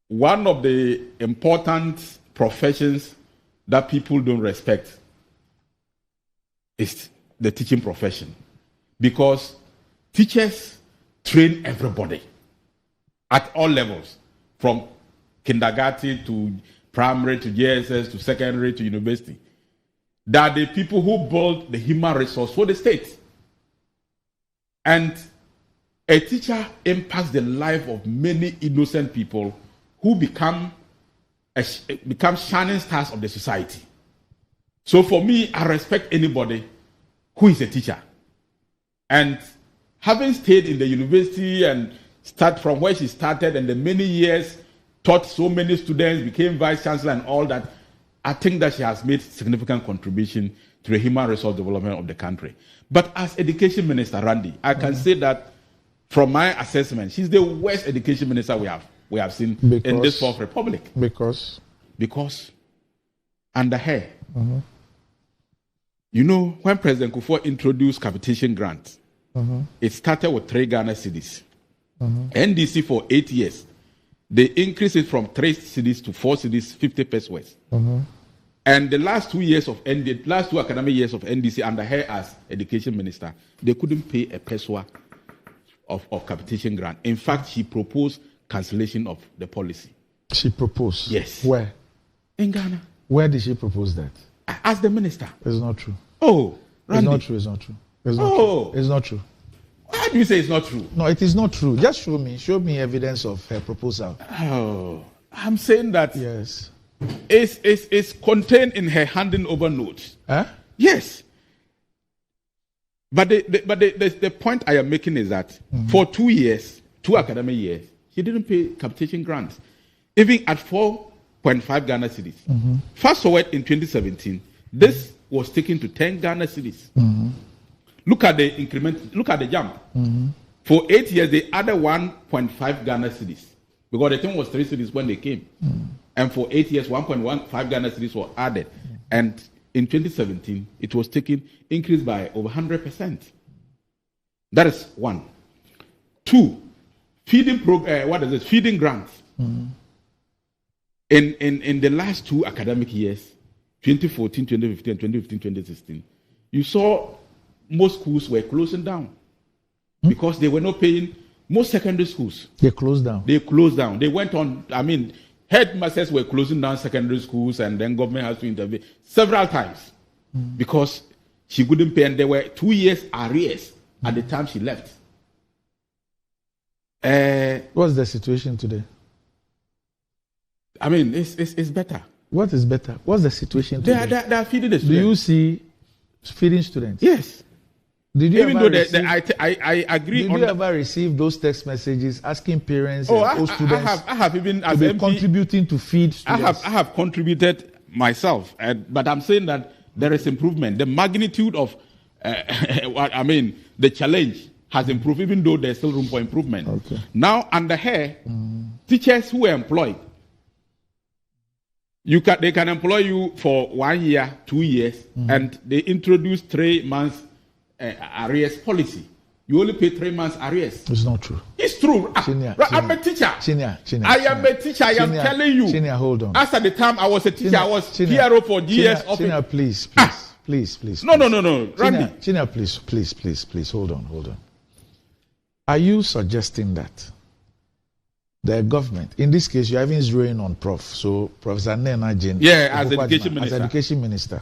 one of the important professions that people don't respect is the teaching profession. Because teachers train everybody at all levels, from kindergarten to primary to JSS to secondary to university. They are the people who build the human resource for the state. And a teacher impacts the life of many innocent people who become shining stars of the society. So for me, I respect anybody who is a teacher. And having stayed in the university and start from where she started and the many years taught so many students, became vice chancellor and all that, I think that she has made significant contribution to the human resource development of the country. But as education minister, Randy, I can say that from my assessment, she's the worst education minister we have seen in this Fourth Republic. Because under her, you know, when President Kufuor introduced capitation grants, it started with 3 Ghana cedis. NDC for 8 years, they increased it from 3 cedis to 4 cedis, 50 pesos. And the last 2 academic years of NDC under her as education minister, they couldn't pay a peso of capitation grant. In fact, she proposed cancellation of the policy. She proposed? Yes. Where? In Ghana. Where did she propose that? As the minister. It's not true. Oh, Randy. It's not true. It's not true. It's not true. It's not true. Why do you say it's not true? No, it is not true. Just show me evidence of her proposal. Oh, I'm saying that yes, it's contained in her handing over notes. Huh? Yes. But the point I am making is that for 2 years, 2 academic years, she didn't pay capitation grants, even at 4.5 Ghana cedis. Fast forward in 2017, this was taken to 10 Ghana cedis. Look at the increment, look at the jump. For 8 years, they added 1.5 Ghana cedis because the thing was 3 cedis when they came. And for 8 years, 1.15 Ghana cedis were added. And in 2017, it was increased by over 100%. That is 1. 2, feeding grants. In the last 2 academic years, 2014, 2015, and 2015, 2016, you saw most schools were closing down because they were not paying. Most secondary schools, they closed down. They went on, headmasters were closing down secondary schools, and then government has to intervene several times because she couldn't pay, and there were 2 years arrears at the time she left. What's the situation today? It's better. What is better? What's the situation today? They are feeding the students. Do you see feeding students? Yes. Did you Even ever though receive, I agree. Did on you ever receive those text messages asking parents and all students I have even to be contributing to feed students? I have contributed myself, but I'm saying that there is improvement. The magnitude of, the challenge has improved, even though there's still room for improvement. Okay. Now, under her, teachers who were employed, they can employ you for 1 year, 2 years, and they introduce 3 months arrears policy. You only pay 3 months arrears. It's not true. It's true. I'm a teacher. I am a teacher. I am telling you. Chinya, hold on. As at the time I was a teacher, I was PRO for GS office. Chinya, please. No. Randy. Chinya, please. Hold on. Are you suggesting that the government, in this case, you're even zeroing on Professor Naana Jane, as education minister,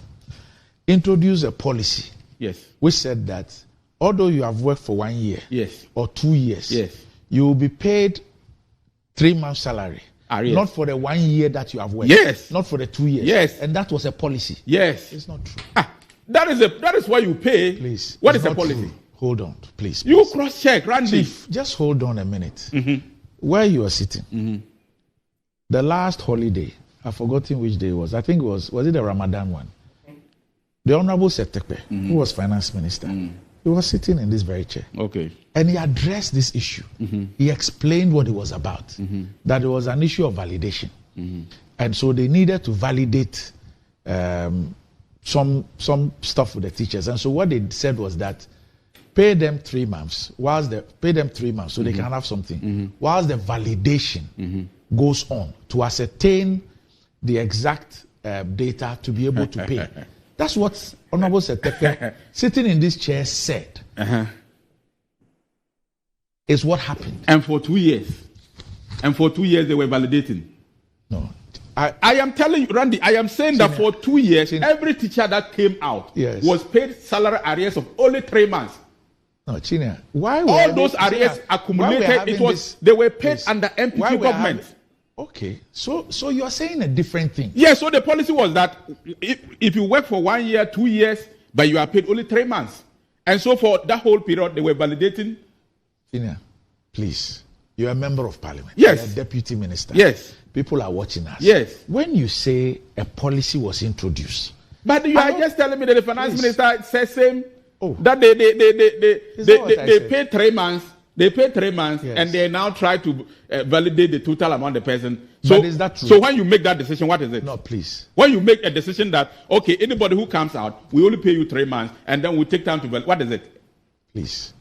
introduced a policy, yes, which said that although you have worked for 1 year, yes, or 2 years, yes, you will be paid 3 months' salary, not for the 1 year that you have worked, yes, not for the 2 years, yes, and that was a policy, yes. It's not true. That is why you pay. Please, what is the policy? True. Hold on, please. You cross-check, Randy. Chief, just hold on a minute. Where you are sitting, the last holiday, I've forgotten which day it was. I think was it the Ramadan one? The Honorable Setepe, who was finance minister, he was sitting in this very chair. Okay. And he addressed this issue. He explained what it was about, that it was an issue of validation. And so they needed to validate some stuff with the teachers. And so what they said was that pay them 3 months, so they can have something, whilst the validation goes on to ascertain the exact data to be able to pay. That's what Honorable Setepe, sitting in this chair, said. Is what happened. And for 2 years. They were validating. No. I am telling you, Randy, I am saying that for 2 years, every teacher that came out was paid salary arrears of only 3 months. No, Chinya, why were all those arrears accumulated? They were paid under MPP government. Okay, so you are saying a different thing. Yes, so the policy was that if you work for 1 year, 2 years, but you are paid only 3 months, and so for that whole period they were validating. Chinya, please, You're a member of parliament. Yes. You're a deputy minister. Yes. People are watching us. Yes. When you say a policy was introduced, but you are just telling me that the finance minister says same. Oh. That they pay 3 months. They pay 3 months, yes. And they now try to validate the total amount of the person. So but is that true? So when you make that decision, what is it? No, please. When you make a decision that okay, anybody who comes out, we only pay you 3 months, and then we take time to validate. What is it? Please.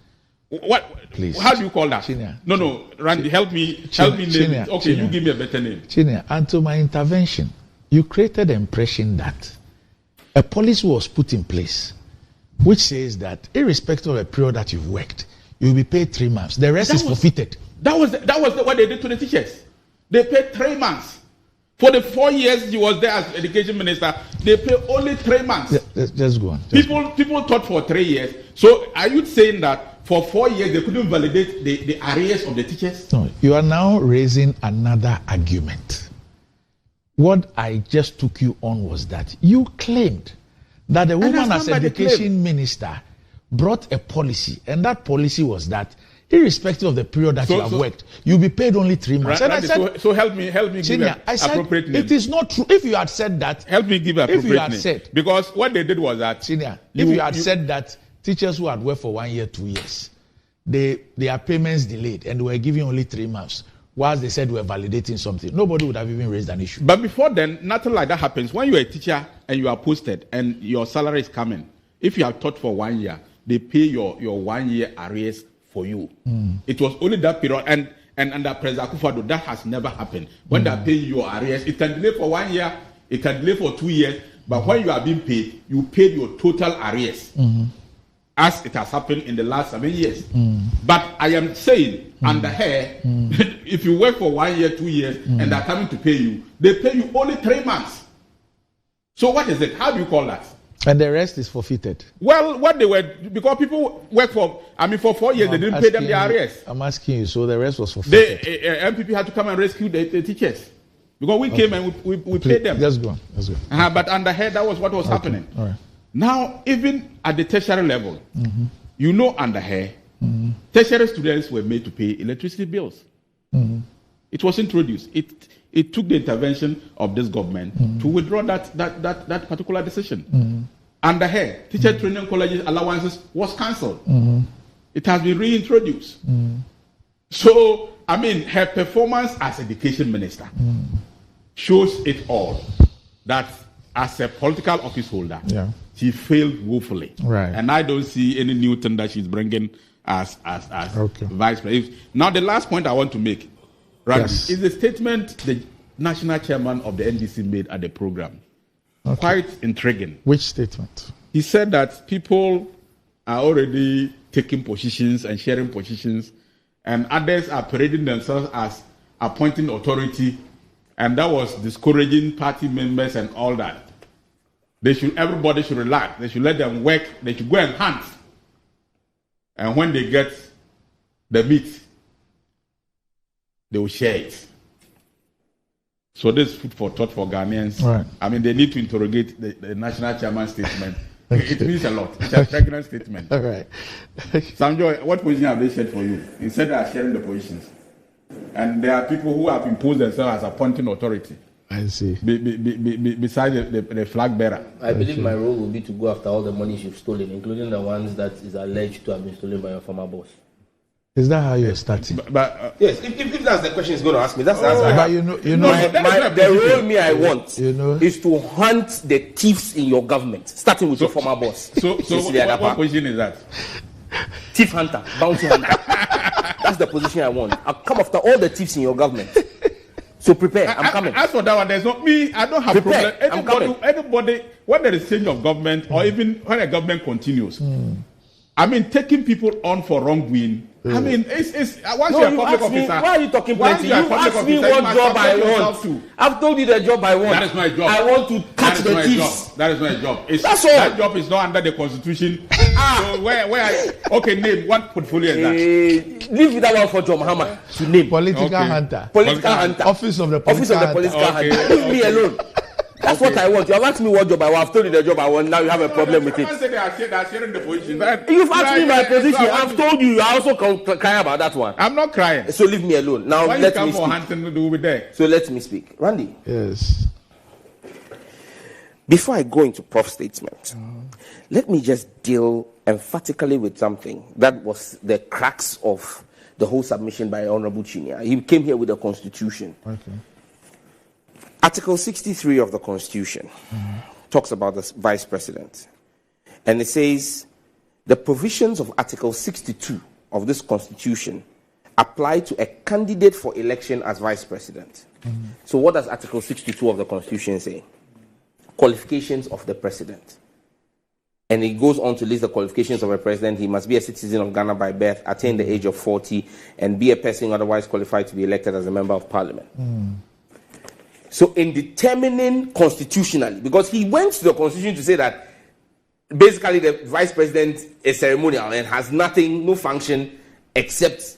What? Please. How do you call that? Chinia. No, Randy, help me name it. Okay, Chinia. You give me a better name. Chinia, and to my intervention, you created the impression that a policy was put in place which says that irrespective of the period that you've worked, you'll be paid 3 months. The rest is forfeited. That was what they did to the teachers. They paid 3 months. For the 4 years he was there as education minister, they paid only 3 months. Yeah, just go on. People taught for 3 years. So are you saying that for 4 years they couldn't validate the arrears of the teachers? No, you are now raising another argument. What I just took you on was that you claimed that the woman as education minister brought a policy, and that policy was that irrespective of the period that you have worked, you'll be paid only 3 months. Right, and I said, so help me Senior, give appropriate name. It is not true. If you had said that, help me give appropriate if you had name. Said, because what they did was that, Senior, if you had said that teachers who had worked for 1 year, 2 years, their payments delayed and they were giving only 3 months, whilst they said we were validating something, nobody would have even raised an issue. But before then, nothing like that happens. When you're a teacher and you are posted and your salary is coming, if you have taught for 1 year, they pay your 1 year arrears for you. It was only that period, and under President Akufo-Addo, that has never happened. When they are paying your arrears, it can delay for 1 year, it can delay for 2 years, but when you are being paid, you paid your total arrears, as it has happened in the last 7 years. But I am saying, under her, if you work for 1 year, 2 years, and they're coming to pay you, they pay you only 3 months. So what is it? How do you call that? And the rest is forfeited. Well, what they were, because people work for 4 years, they didn't pay them their arrears. I'm asking you, so the rest was forfeited. MPP had to come and rescue the teachers. Because we came and we paid them. Let's go. But under her, that was what was happening. All right. Now, even at the tertiary level, you know, under her, tertiary students were made to pay electricity bills. It was introduced. It took the intervention of this government to withdraw that particular decision. Under her, teacher training colleges allowances was cancelled. It has been reintroduced. So, I mean, her performance as education minister shows it all, that as a political office holder, she failed woefully. Right. And I don't see any new thing that she's bringing as vice president. Now, the last point I want to make, Randy, is the statement the national chairman of the NDC made at the program. Quite intriguing. Which statement? He said that people are already taking positions and sharing positions, and others are parading themselves as appointing authority, and that was discouraging party members and all that. Everybody should relax. They should let them work. They should go and hunt. And when they get the meat, they will share it. So this is food for thought for Ghanaians. Right. I mean, they need to interrogate the national chairman's statement. It means a lot. It's a pregnant statement. All right. Samjoy, what position have they shared for you? He said they are sharing the positions. And there are people who have imposed themselves as appointing authority. I see. Besides the flag bearer. I believe my role will be to go after all the monies you've stolen, including the ones that is alleged to have been stolen by your former boss. Is that how you're starting? But yes, if that's the question he's going to ask me, that's the answer. But the role I want is to hunt the thieves in your government, starting with your former boss. So what position is that? Thief hunter, bounty hunter. That's the position I want. I'll come after all the thieves in your government. So prepare, I'm coming. As for that one, there's not me. I don't have problem. Anybody, when there is change of government, or even when a government continues, I mean, taking people on for wrongdoing. I mean, it's once you're a public officer. Why are you talking plenty? You asked me what job I want. I've told you the job I want. That is my job. I want to catch the thieves. That is my job. That's all. That job is not under the Constitution. So okay, name what portfolio is that? Leave that one for John Mahama to name. Political hunter. Political hunter. Office of the political hunter. Leave me alone. That's what I want. You have asked me what job I want. I've told you the job I want. Now you have a problem with it. They are sharing the position. You've asked me my position. I've told you. I also cry about that one. I'm not crying. So leave me alone. Now let me speak. Nothing to do with that. So let me speak. Randy. Yes. Before I go into prof statement, let me just deal emphatically with something that was the crux of the whole submission by Honorable Chinia. He came here with a constitution. Okay. Article 63 of the Constitution talks about the vice president. And it says, the provisions of Article 62 of this Constitution apply to a candidate for election as vice president. So what does Article 62 of the Constitution say? Qualifications of the president. And it goes on to list the qualifications of a president. He must be a citizen of Ghana by birth, attain the age of 40, and be a person otherwise qualified to be elected as a member of parliament. So in determining constitutionally, because he went to the Constitution to say that basically the vice president is ceremonial and has nothing, no function, except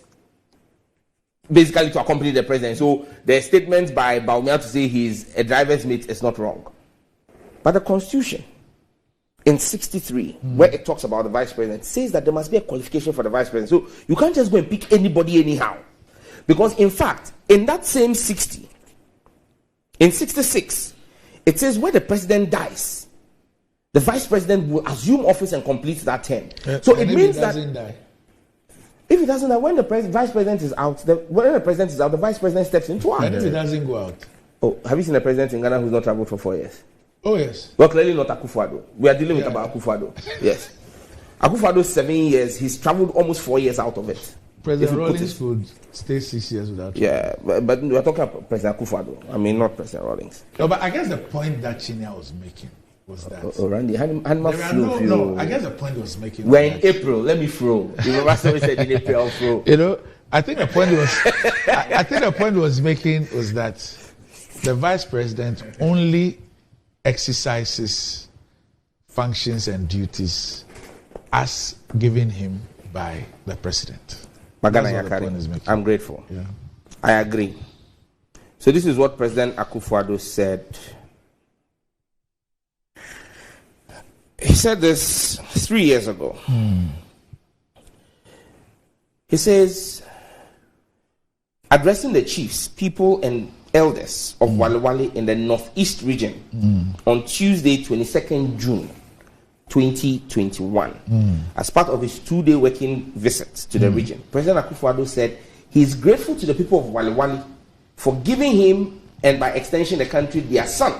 basically to accompany the president. So the statement by Bawumia to say he's a driver's mate is not wrong. But the Constitution, in 63, where it talks about the vice president, says that there must be a qualification for the vice president. So you can't just go and pick anybody anyhow. Because in fact, in that same 60, in 66, it says where the president dies, the vice president will assume office and complete that term. So it means that if he doesn't die, when the vice president is out, when the president is out, the vice president steps into And if he doesn't go out? Oh, have you seen a president in Ghana who's not traveled for 4 years? Oh, yes. Well, clearly not Akufo-Addo. We are dealing with about Akufo-Addo. Yes. Akufo-Addo, 7 years. He's traveled almost 4 years out of it. President Rawlings could stay 6 years without travel. Yeah, but we're talking about President Akufo-Addo. I mean, not President Rawlings. No, but I guess the point that Chinia was making was that... Randy, I guess the point he was making... We're in April. Let me throw. You remember somebody said in April, I'll throw. You know, I think the point was... I think the point he was making was that the vice president only exercises functions and duties as given him by the president. Magana Yakari, I'm grateful. Yeah. I agree. So this is what President Akufo-Addo said. He said this 3 years ago. He says, addressing the chiefs, people and elders of Wale in the northeast region on Tuesday, 22nd June 2021, as part of his 2-day working visit to the region. President Akufo-Addo said he is grateful to the people of Wale for giving him, and by extension the country, their son,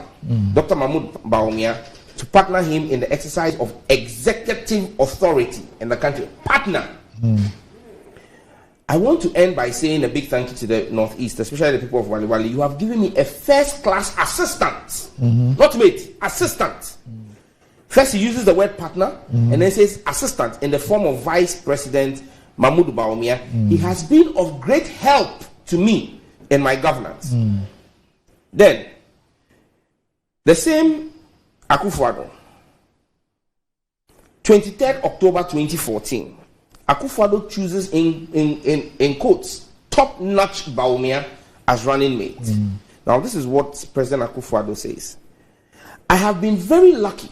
Dr. Mahmoud Bawumia, to partner him in the exercise of executive authority in the country. Partner. I want to end by saying a big thank you to the Northeast, especially the people of Wale. You have given me a first-class assistant, not mate, assistant. First, he uses the word partner, and then says assistant in the form of Vice President Mahmoud Bawumia. He has been of great help to me in my governance. Then, the same Akufo-Addo, 23rd October 2014, Akufo-Addo chooses in quotes top-notch Bawumia as running mate. Now this is what President Akufo-Addo says. I have been very lucky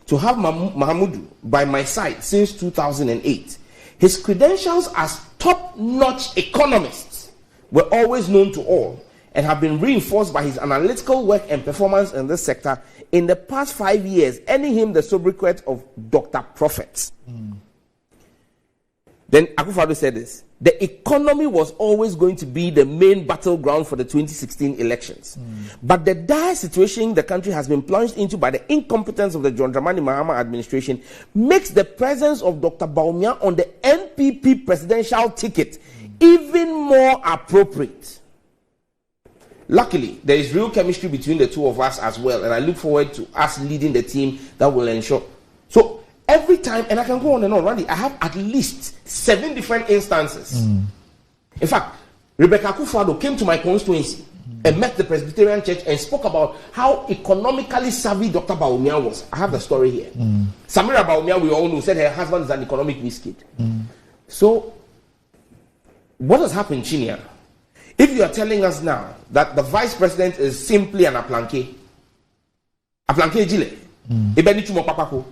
to have Mahamudu by my side since 2008. His credentials as top-notch economists were always known to all and have been reinforced by his analytical work and performance in this sector in the past 5 years, earning him the sobriquet of Dr. Prophet. Then Akufo-Addo said this: the economy was always going to be the main battleground for the 2016 elections. But the dire situation the country has been plunged into by the incompetence of the John Dramani Mahama administration makes the presence of Dr. Bawumia on the NPP presidential ticket even more appropriate. Luckily, there is real chemistry between the two of us as well, and I look forward to us leading the team that will ensure. So every time, and I can go on and on, Randy, I have at least 7 different instances. In fact, Rebecca Akufo-Addo came to my constituency and met the Presbyterian Church and spoke about how economically savvy Dr. Bawumia was. I have the story here. Samira Bawumia, we all know, said her husband is an economic wizard. So, what has happened, Chinia? If you are telling us now that the vice president is simply an aplanque, Aflanke jile. Ebe ni chumo papako.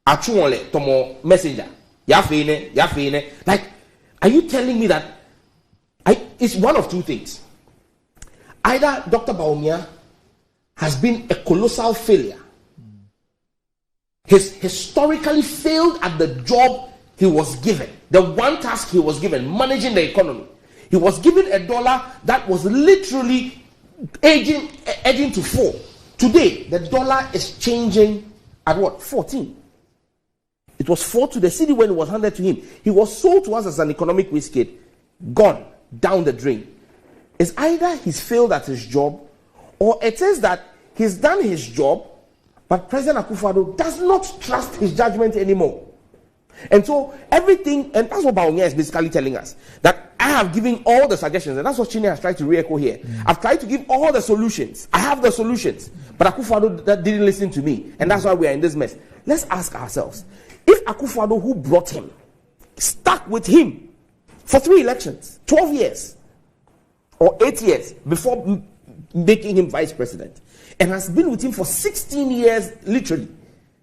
Achuole tomo messenger. Ya feine. Like, are you telling me that it's one of two things? Either Dr. Bawumia has been a colossal failure. He's historically failed at the job he was given. The one task he was given, managing the economy. He was given $1 that was literally edging to 4. Today, the dollar is changing at what? 14. It was 4 to the city when it was handed to him. He was sold to us as an economic whiz kid, gone down the drain. It's either he's failed at his job, or it is that he's done his job, but President Akufo-Addo does not trust his judgment anymore. And so everything, and that's what Bawumia is basically telling us, that I have given all the suggestions, and that's what Chine has tried to re-echo here. I've tried to give all the solutions. I have the solutions, but Akufo-Addo didn't listen to me, and that's why we are in this mess. Let's ask ourselves, if Akufo-Addo, who brought him, stuck with him for 3 elections, 12 years, or 8 years before making him vice president, and has been with him for 16 years, literally,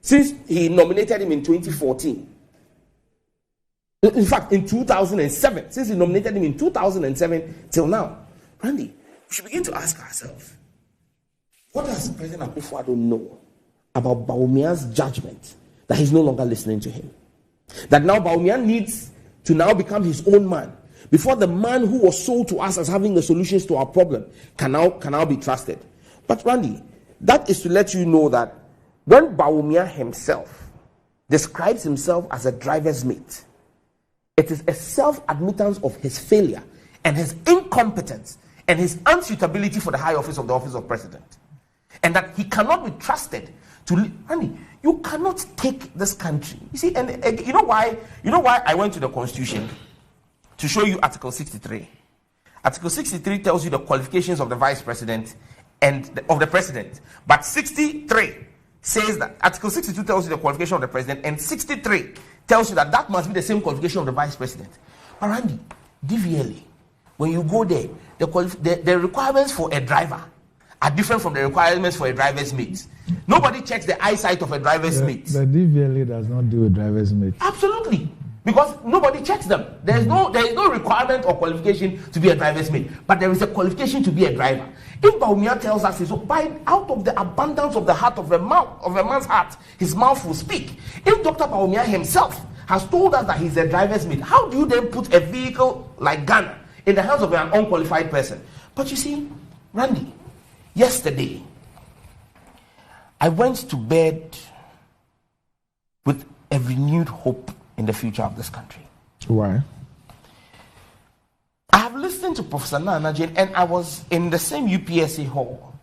since he nominated him in 2014. In fact, in 2007, since he nominated him in 2007 till now, Randy, we should begin to ask ourselves, what does President Akufo-Addo know about Bawumia's judgment that he's no longer listening to him? That now Bawumia needs to now become his own man, before the man who was sold to us as having the solutions to our problem can now be trusted. But Randy, that is to let you know that when Bawumia himself describes himself as a driver's mate, it is a self-admittance of his failure and his incompetence and his unsuitability for the high office of president. And that he cannot be trusted to... Randy, you cannot take this country. You see, and you know why I went to the Constitution? To show you Article 63. Article 63 tells you the qualifications of the vice president and of the president. But 63 says that Article 62 tells you the qualification of the president, and 63 tells you that must be the same qualification of the vice president. But Randy, DVLA, when you go there, the requirements for a driver are different from the requirements for a driver's mate. Nobody checks the eyesight of a driver's mate. The DVLA does not do a driver's mate. Absolutely. Because nobody checks them. There is no requirement or qualification to be a driver's mate, but there is a qualification to be a driver. If Bawumia tells us so, out of the abundance of the heart of a man's heart, his mouth will speak. If Dr. Bawumia himself has told us that he's a driver's mate, how do you then put a vehicle like Ghana in the hands of an unqualified person? But you see, Randy, yesterday I went to bed with a renewed hope in the future of this country. Why? I have listened to Professor Naana Jane, and I was in the same UPSA hall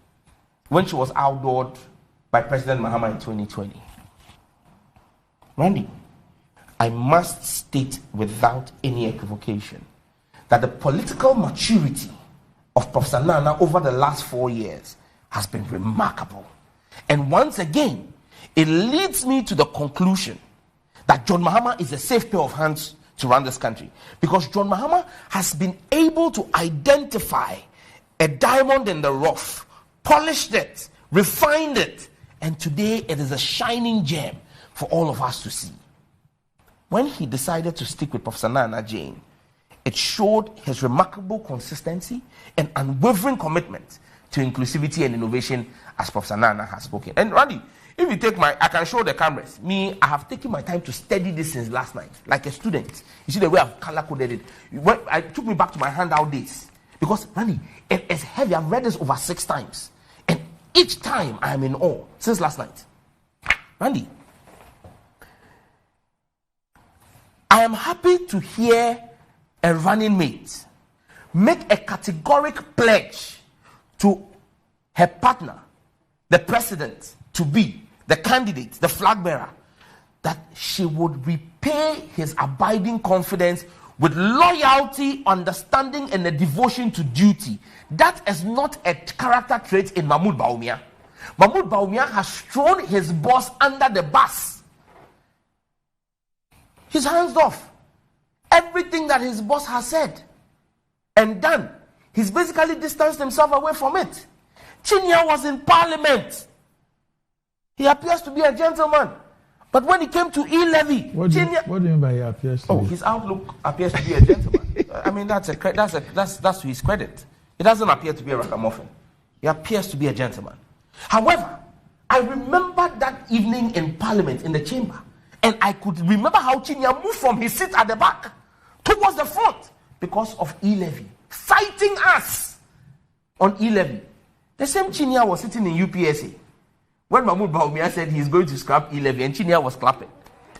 when she was outlawed by President Mahama in 2020. Randy, I must state without any equivocation that the political maturity of Professor Naana over the last 4 years has been remarkable. And once again, it leads me to the conclusion that John Mahama is a safe pair of hands to run this country. Because John Mahama has been able to identify a diamond in the rough, polished it, refined it, and today it is a shining gem for all of us to see. When he decided to stick with Professor Naana Jane, it showed his remarkable consistency and unwavering commitment to inclusivity and innovation, as Professor Naana has spoken. And Randy, if you take I can show the cameras. I have taken my time to study this since last night, like a student. You see the way I've color-coded it. It took me back to my handout days. Because, Randy, it is heavy. I've read this over 6 times. And each time I am in awe since last night. Randy, I am happy to hear a running mate make a categoric pledge to her partner, the president, to be the candidate, the flag bearer, that she would repay his abiding confidence with loyalty, understanding, and a devotion to duty. That is not a character trait in Mahmoud Bawumia. Mahmoud Bawumia has thrown his boss under the bus. He's hands off. Everything that his boss has said and done, he's basically distanced himself away from it. Chinya was in parliament He appears to be a gentleman. But when it came to e-levy, what do you mean by he appears to be? His outlook appears to be a gentleman. I mean, that's to his credit. He doesn't appear to be a ragamuffin. He appears to be a gentleman. However, I remember that evening in Parliament, in the chamber, and I could remember how Chinya moved from his seat at the back towards the front because of e-levy, fighting us on e-levy. The same Chinya was sitting in UPSA when Mahmoud Bawumia said he's going to scrap e-levy, and Chinya was clapping.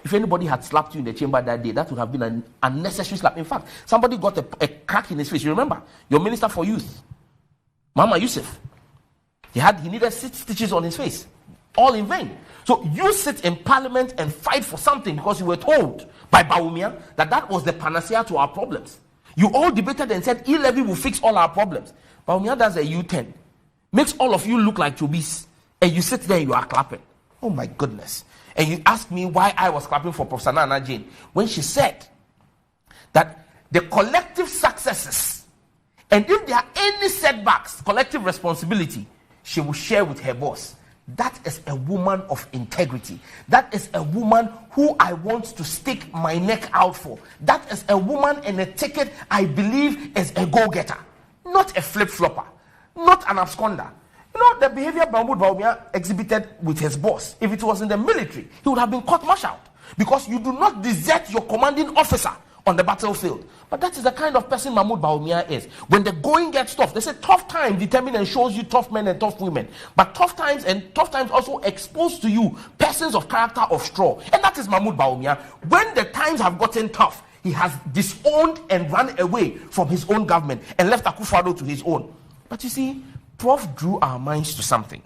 If anybody had slapped you in the chamber that day, that would have been an unnecessary slap. In fact, somebody got a crack in his face. You remember? Your Minister for Youth, Mama Yusuf. He needed 6 stitches on his face. All in vain. So you sit in Parliament and fight for something because you were told by Bawumia that was the panacea to our problems. You all debated and said e-levy will fix all our problems. Bawumia does a U-turn. Makes all of you look like chubis. And you sit there and you are clapping. Oh my goodness. And you ask me why I was clapping for Professor Naana Jane when she said that the collective successes, and if there are any setbacks, collective responsibility, she will share with her boss. That is a woman of integrity. That is a woman who I want to stick my neck out for. That is a woman and a ticket I believe is a go-getter, not a flip-flopper, not an absconder. You know, the behavior Mahmoud Bawumia exhibited with his boss, if it was in the military, he would have been court-martialed because you do not desert your commanding officer on the battlefield. But that is the kind of person Mahmoud Bawumia is. When the going gets tough, they say tough time determines and shows you tough men and tough women. But tough times also expose to you persons of character of straw. And that is Mahmoud Bawumia. When the times have gotten tough, he has disowned and run away from his own government and left Akufo-Addo to his own. But you see, Prof drew our minds to something.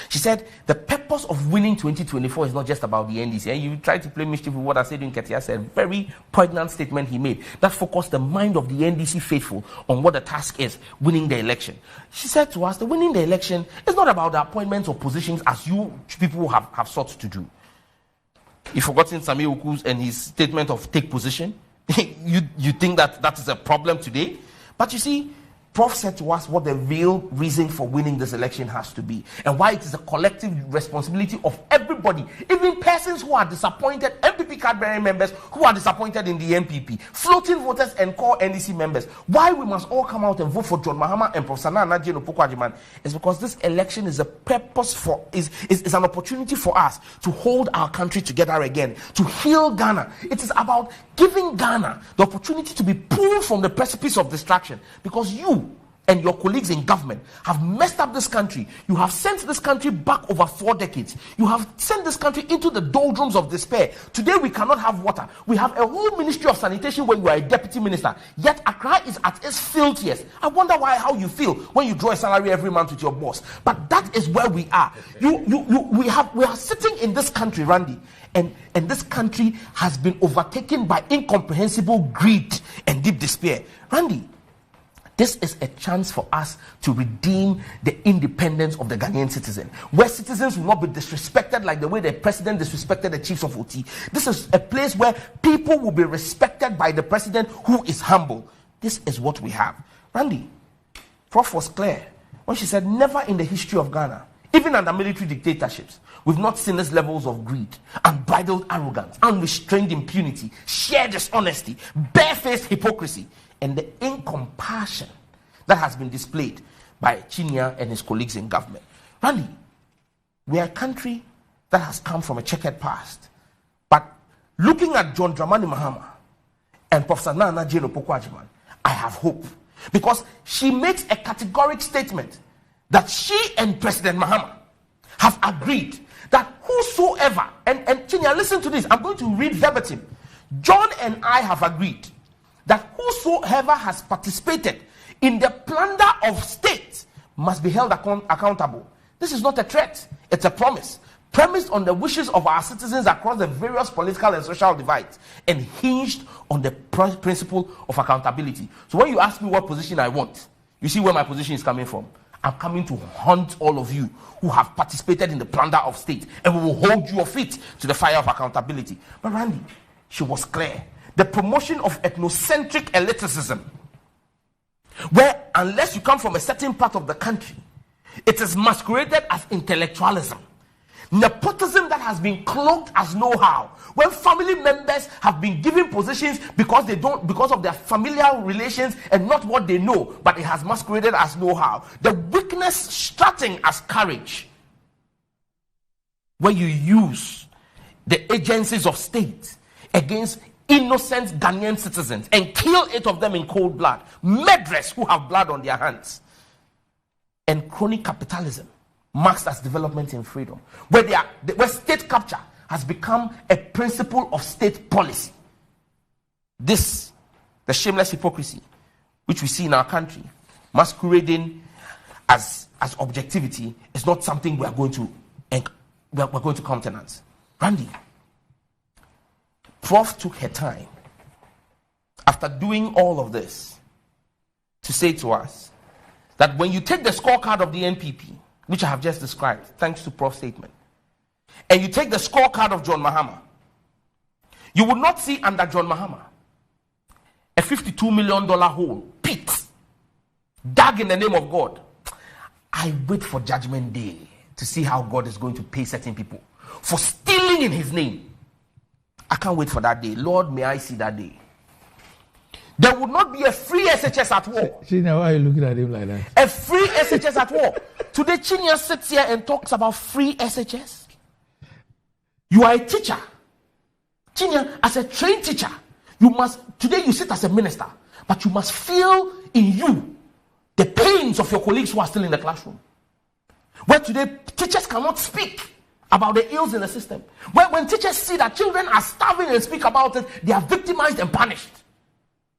She said the purpose of winning 2024 is not just about the NDC. And you tried to play mischief with what I said in Ketia said. Very poignant statement he made that focused the mind of the NDC faithful on what the task is, winning the election. She said to us, the winning the election is not about the appointments or positions as you people have sought to do. You've forgotten Sami Oku's and his statement of take position. you think that is a problem today? But you see, Prof said to us what the real reason for winning this election has to be and why it is a collective responsibility of everybody, even persons who are disappointed, MPP card-bearing members who are disappointed in the MPP, floating voters and core NDC members. Why we must all come out and vote for John Mahama and Professor Naana Jane Opoku-Agyeman is because this election is a purpose for, is an opportunity for us to hold our country together again, to heal Ghana. It is about giving Ghana the opportunity to be pulled from the precipice of destruction because you and your colleagues in government have messed up this country. You have sent this country back over 4 decades. You have sent this country into the doldrums of despair. Today we cannot have water. We have a whole ministry of sanitation when you are a deputy minister. Yet Accra is at its filthiest. I wonder how you feel when you draw a salary every month with your boss. But that is where we are. We are sitting in this country, Randy, and this country has been overtaken by incomprehensible greed and deep despair. Randy, this is a chance for us to redeem the independence of the Ghanaian citizen, where citizens will not be disrespected like the way the president disrespected the chiefs of OT. This is a place where people will be respected by the president who is humble. This is what we have. Randy, Prof was clear when she said never in the history of Ghana, even under military dictatorships, we've not seen these levels of greed, unbridled arrogance, unrestrained impunity, sheer dishonesty, barefaced hypocrisy, and the incompassion that has been displayed by Chinya and his colleagues in government. Randy, we are a country that has come from a checkered past. But looking at John Dramani Mahama and Professor Naana Jane Opoku-Agyeman, I have hope. Because she makes a categoric statement that she and President Mahama have agreed that whosoever, and Chinya, listen to this, I'm going to read verbatim. John and I have agreed that whosoever has participated in the plunder of state must be held accountable. This is not a threat, it's a promise, premised on the wishes of our citizens across the various political and social divides, and hinged on the principle of accountability. So when you ask me what position I want, you see where my position is coming from. I'm coming to hunt all of you who have participated in the plunder of state, and we will hold your feet to the fire of accountability. But Randy, she was clear. The promotion of ethnocentric elitism, where unless you come from a certain part of the country, it is masqueraded as intellectualism. Nepotism that has been cloaked as know-how. When family members have been given positions because of their familial relations and not what they know, but it has masqueraded as know-how. The weakness strutting as courage. When you use the agencies of state against innocent Ghanaian citizens and kill 8 of them in cold blood. Murderers who have blood on their hands. And crony capitalism marks as development in freedom, where state capture has become a principle of state policy. This, the shameless hypocrisy which we see in our country, masquerading as objectivity, is not something we're going to countenance. Randy, Prof took her time after doing all of this to say to us that when you take the scorecard of the NPP, which I have just described, thanks to Prof's statement, and you take the scorecard of John Mahama, you will not see under John Mahama a $52 million hole, pit, dug in the name of God. I wait for Judgment Day to see how God is going to pay certain people for stealing in his name. I can't wait for that day. Lord, may I see that day. There would not be a free SHS at war. Chinya, why are you looking at him like that? A free SHS at war. Today, Chinya sits here and talks about free SHS. You are a teacher. Chinya, as a trained teacher, today you sit as a minister, but you must feel in you the pains of your colleagues who are still in the classroom. Where today, teachers cannot speak about the ills in the system. When teachers see that children are starving and speak about it, they are victimized and punished.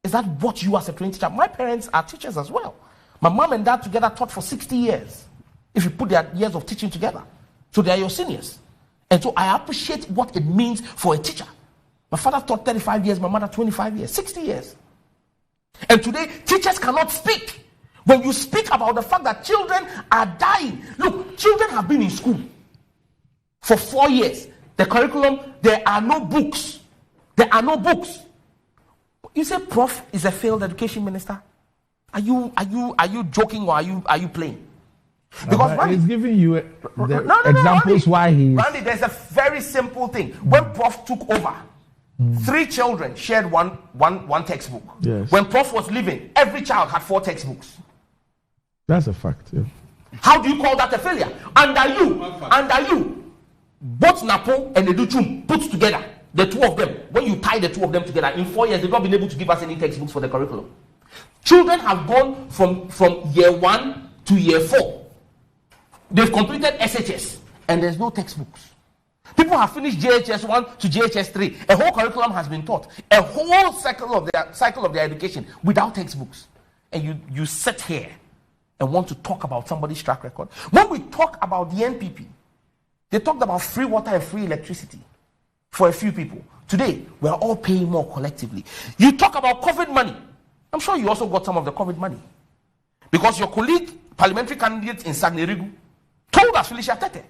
Is that what you as a trained teacher? My parents are teachers as well. My mom and dad together taught for 60 years. If you put their years of teaching together. So they are your seniors. And so I appreciate what it means for a teacher. My father taught 35 years, my mother 25 years, 60 years. And today, teachers cannot speak. When you speak about the fact that children are dying. Look, children have been in school for 4 years. The curriculum, there are no books. There are no books. You say Prof is a failed education minister? Are you joking or are you playing? Because Randy, he's giving you examples why he. Randy, there's a very simple thing. When Prof took over, 3 children shared one textbook. Yes. When Prof was leaving, every child had 4 textbooks. That's a fact. Yeah. How do you call that a failure? Under you, both Napo and Educhum put together, the 2 of them, when you tie the 2 of them together, in 4 years, they've not been able to give us any textbooks for the curriculum. Children have gone from year 1 to year 4. They've completed SHS, and there's no textbooks. People have finished JHS 1 to JHS 3. A whole curriculum has been taught. A whole cycle of their education without textbooks. And you sit here and want to talk about somebody's track record. When we talk about the NPP, they talked about free water and free electricity for a few people. Today, we are all paying more collectively. You talk about COVID money. I'm sure you also got some of the COVID money. Because your colleague, parliamentary candidate in Sagnerigu, told us, Felicia Tete,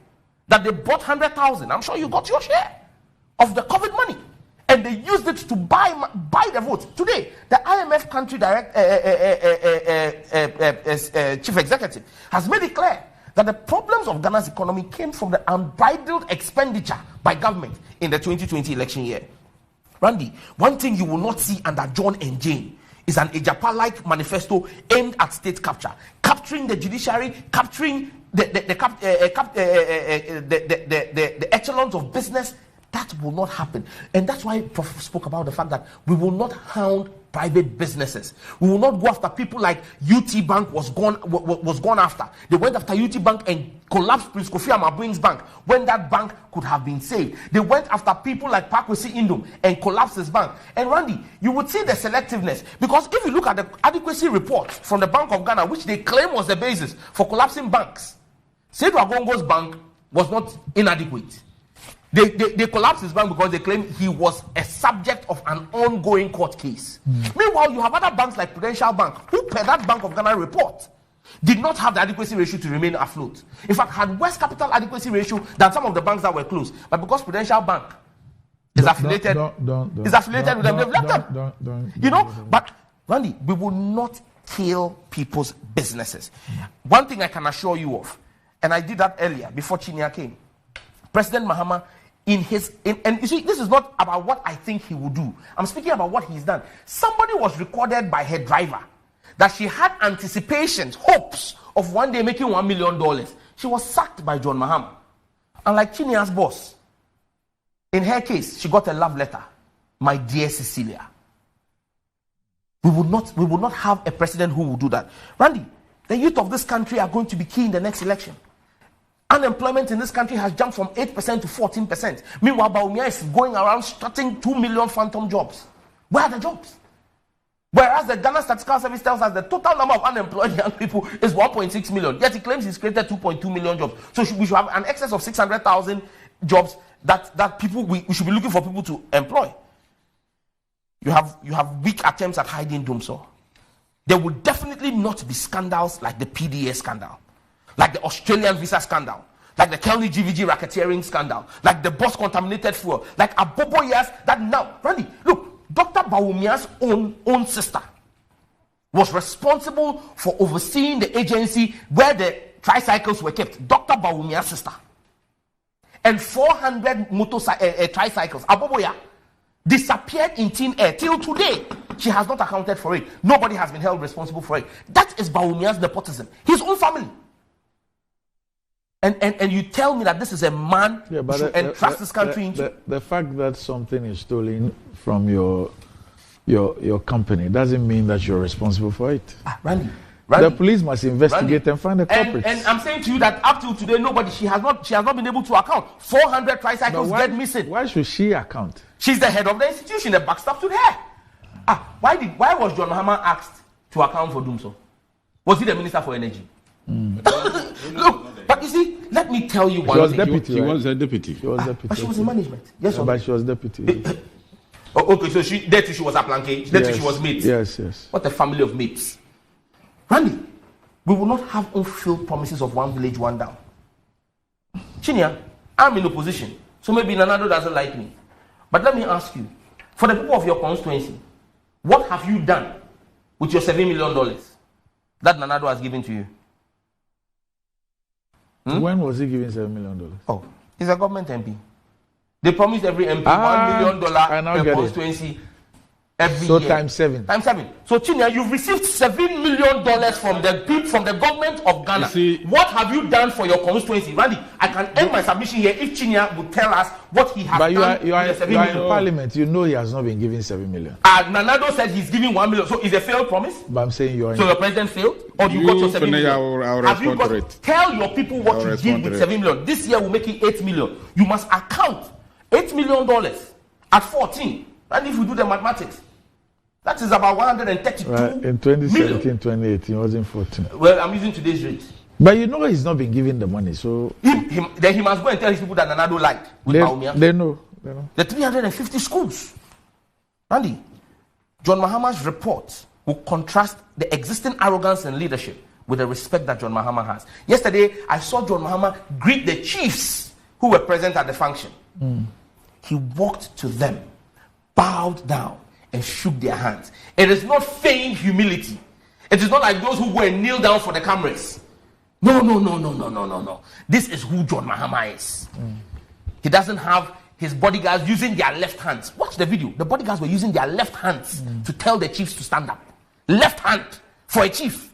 that they bought 100,000. I'm sure you got your share of the COVID money. And they used it to buy the votes. Today, the IMF country chief executive has made it clear that the problems of Ghana's economy came from the unbridled expenditure by government in the 2020 election year. Randy, one thing you will not see under John and Jane is an Ejapa-like manifesto aimed at state capture, capturing the judiciary, capturing the echelons of business. That will not happen. And that's why Prof spoke about the fact that we will not hound private businesses. We will not go after people like UT Bank was gone after. They went after UT Bank and collapsed Prince Kofi Amabuing's bank when that bank could have been saved. They went after people like Pakwesi Indom and collapsed his bank. And Randy, you would see the selectiveness, because if you look at the adequacy report from the Bank of Ghana, which they claim was the basis for collapsing banks, Seydou Agongo's bank was not inadequate. They collapsed his bank because they claim he was a subject of an ongoing court case. Meanwhile, you have other banks like Prudential Bank, who per that Bank of Ghana report did not have the adequacy ratio to remain afloat. In fact, had worse capital adequacy ratio than some of the banks that were closed. But because Prudential Bank is affiliated with them, they've left them. But Randy, we will not kill people's businesses. One thing I can assure you of, and I did that earlier before Chinya came. President Mahama, and you see, this is not about what I think he will do. I'm speaking about what he's done. Somebody was recorded by her driver that she had anticipations, hopes of one day making $1 million. She was sacked by John Mahama. And like Chinia's boss, in her case, she got a love letter. My dear Cecilia. We will not have a president who will do that. Randy, the youth of this country are going to be key in the next election. Unemployment in this country has jumped from 8% to 14%. Meanwhile, Bawumia is going around starting 2 million phantom jobs. Where are the jobs? Whereas the Ghana Statistical Service tells us the total number of unemployed young people is 1.6 million. Yet he claims he's created 2.2 million jobs. So we should have an excess of 600,000 jobs that people we should be looking for people to employ. You have weak attempts at hiding Dumso. There will definitely not be scandals like the PDA scandal, like the Australian visa scandal, like the Kelly GVG racketeering scandal, like the boss contaminated fuel, like Aboboya's that now. Randy, look, Dr. Bawumia's own sister was responsible for overseeing the agency where the tricycles were kept. Dr. Bawumia's sister. And 400 tricycles. Aboboya disappeared in thin air till today. She has not accounted for it. Nobody has been held responsible for it. That is Bawumia's nepotism. His own family. And you tell me that this is a man who should entrust this country into. The fact that something is stolen from your company doesn't mean that you're responsible for it. Randy, the police must investigate and find the culprits. And I'm saying to you that up till today, she has not been able to account. 400 tricycles get missing. Why should she account? She's the head of the institution. The backstop to her. Why was John Mahama asked to account for Dumso? Was he the Minister for Energy? Look, but you see, let me tell you one thing. She was a deputy. But she was in management. Yes, but she was deputy. Okay, so she was a planqué. She was mates. Yes. What a family of mates. Randy, we will not have unfulfilled promises of one village, one down. Chinia, I'm in opposition, so maybe Nanado doesn't like me. But let me ask you, for the people of your constituency, what have you done with your $7 million that Nanado has given to you? When was he giving $7 million? Oh, he's a government MP. They promised every MP $1 million per constituency every year. So times 7. Times 7. So Chinia, you've received $7 million from the government of Ghana. What have you done for your constituency? Randy, I can end my submission here if Chinia would tell us what he has done. You are in Parliament. You know he has not been giving $7 million. Nanado said he's giving $1 million. So is a failed promise? But I'm saying so your president failed? Or you got your $7 million? Have you got, tell your people what you did with $7 million. This year we're making $8 million. You must account $8 million at 14. And if you do the mathematics, that is about 132 in 2017, 2018, it wasn't 14. Well, I'm using today's rate. But you know he's not been given the money, so... Then he must go and tell his people that Nanado lied with Bawumia. They know. The 350 schools. Randy, John Mahama's report will contrast the existing arrogance and leadership with the respect that John Mahama has. Yesterday, I saw John Mahama greet the chiefs who were present at the function. He walked to them, bowed down, and shook their hands. It is not feigned humility. It is not like those who go and kneel down for the cameras. No. This is who John Mahama is. He doesn't have his bodyguards using their left hands. Watch the video. The bodyguards were using their left hands to tell the chiefs to stand up. Left hand for a chief.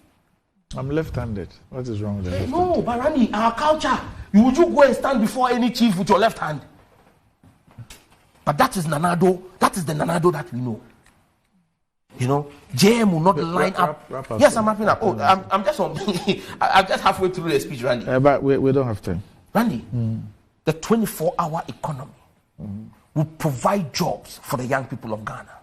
I'm left-handed. What is wrong with that? No, Barani, our culture. Would you go and stand before any chief with your left hand? But that is Nanado. That is the Nanado that we know. You know, JM will not line up. Yes, I'm wrapping up. Oh, I'm just on. I'm just halfway through the speech, Randy. But we don't have time. Randy, the 24-hour economy will provide jobs for the young people of Ghana.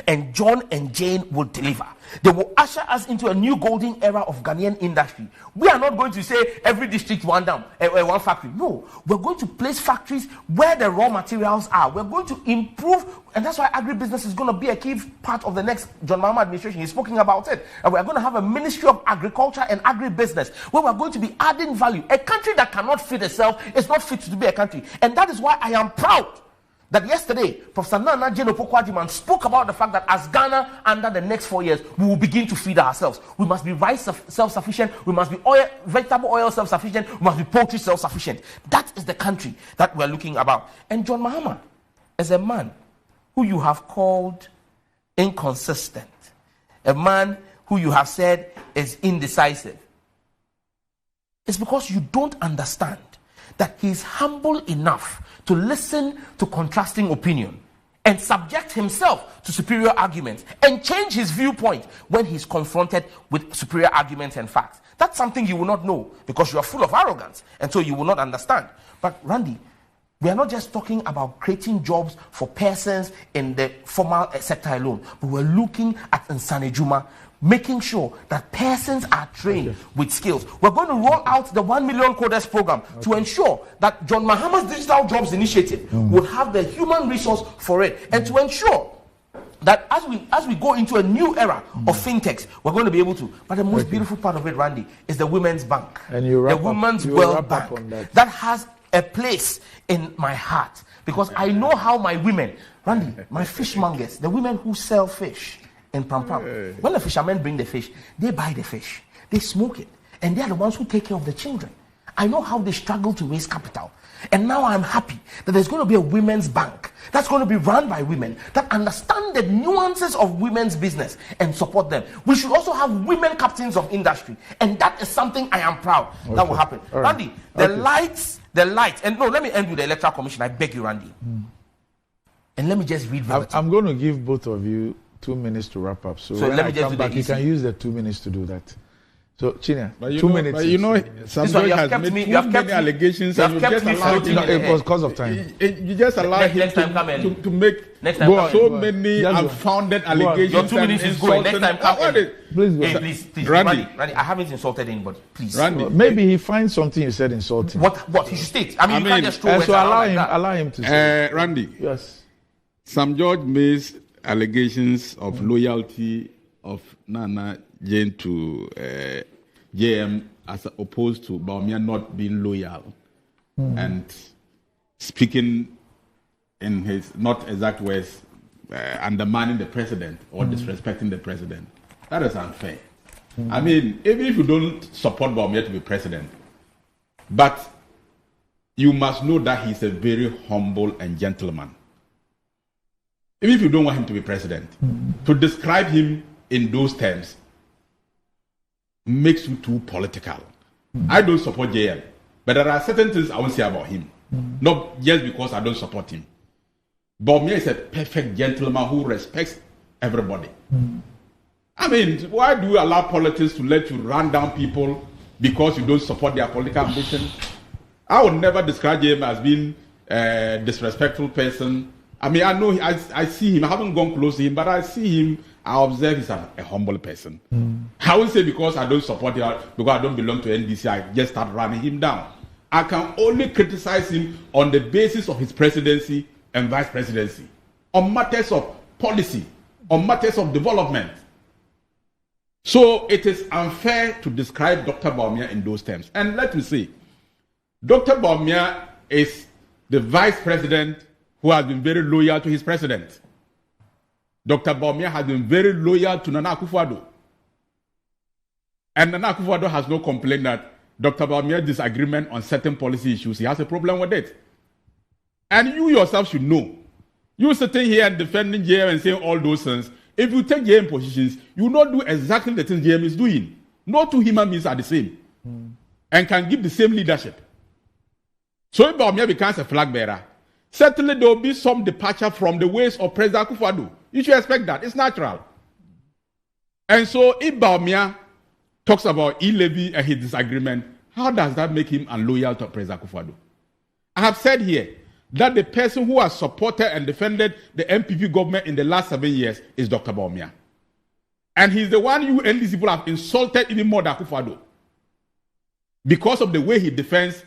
And John and Jane will deliver. They will usher us into a new golden era of Ghanaian industry. We are not going to say every district one down, one factory. No, we're going to place factories where the raw materials are. We're going to improve, and that's why agribusiness is going to be a key part of the next John Mahama administration. He's speaking about it. And we're going to have a Ministry of Agriculture and Agribusiness where we're going to be adding value. A country that cannot feed itself is not fit to be a country. And that is why I am proud that yesterday, Professor Naana Jane spoke about the fact that as Ghana, under the next 4 years, we will begin to feed ourselves. We must be rice self-sufficient. We must be vegetable oil self-sufficient. We must be poultry self-sufficient. That is the country that we're looking about. And John Mahama is a man who you have called inconsistent, a man who you have said is indecisive. It's because you don't understand that he's humble enough to listen to contrasting opinion and subject himself to superior arguments and change his viewpoint when he's confronted with superior arguments and facts. That's something you will not know because you are full of arrogance, and so you will not understand. But Randy, we are not just talking about creating jobs for persons in the formal sector alone, but we're looking at Nsane Juma, making sure that persons are trained with skills. We're going to roll out the 1 million coders program to ensure that John Mahama's Digital Jobs Initiative will have the human resource for it, and to ensure that as we go into a new era of fintechs, we're going to be able to. But the most beautiful part of it, Randy, is the Women's Bank, and the Women's World Bank that has a place in my heart, because I know how my women, Randy, my fishmongers, the women who sell fish in Pampam, when the fishermen bring the fish, they buy the fish, they smoke it, and they are the ones who take care of the children. I know how they struggle to raise capital. And now I'm happy that there's going to be a women's bank that's going to be run by women that understand the nuances of women's business and support them. We should also have women captains of industry, and that is something I am proud that will happen. Right. Randy, the lights, and no, let me end with the Electoral Commission. I beg you, Randy. And let me just read verbatim. I'm going to give both of you 2 minutes to wrap up. So when let me just come back, you can use the 2 minutes to do that. So, Chinya, 2 minutes. But you know, somebody has made too many allegations, and you just allowed him. It was because of time. You just allowed him to make so many unfounded allegations. Your 2 minutes is going. Next time, come. Please go. Hey, please, Randy, I haven't insulted anybody. Please, Randy. Maybe he finds something you said insulting. What? He should state. I mean, you can't just throw words around allow him to say. Randy. Yes. Sam George makes allegations of loyalty of Naana Jane to JM as opposed to Bawumia not being loyal and speaking in his not exact words, undermining the president or disrespecting the president. That is unfair. I mean, even if you don't support Bawumia to be president, but you must know that he's a very humble and gentleman. Even if you don't want him to be president, to describe him in those terms makes you too political. I don't support JM, but there are certain things I won't say about him. Not just because I don't support him. Bawumia is a perfect gentleman who respects everybody. I mean, why do you allow politics to let you run down people because you don't support their political ambition? I would never describe JM as being a disrespectful person. I mean, I know, I see him, I haven't gone close to him, but I see him, I observe he's a humble person. I won't say because I don't support him, because I don't belong to NDC, I just start running him down. I can only criticize him on the basis of his presidency and vice presidency, on matters of policy, on matters of development. So it is unfair to describe Dr. Bawumia in those terms. And let me say, Dr. Bawumia is the vice president who has been very loyal to his president. Dr. Bawumia has been very loyal to Nana Akufo-Addo. And Nana Akufo-Addo has no complaint that Dr. Bawumia's disagreement on certain policy issues, he has a problem with it. And you yourself should know. You sitting here and defending JM and saying all those things, if you take JM positions, you will not do exactly the things JM is doing. No two human beings are the same and can give the same leadership. So if Bawumia becomes a flag bearer, certainly there will be some departure from the ways of President Akufo-Addo. You should expect that. It's natural. And so if Bawumia talks about e-levy and his disagreement, how does that make him unloyal to President Akufo-Addo? I have said here that the person who has supported and defended the MPP government in the last 7 years is Dr. Bawumia. And he's the one you NDC people have insulted even more than Akufo-Addo because of the way he defends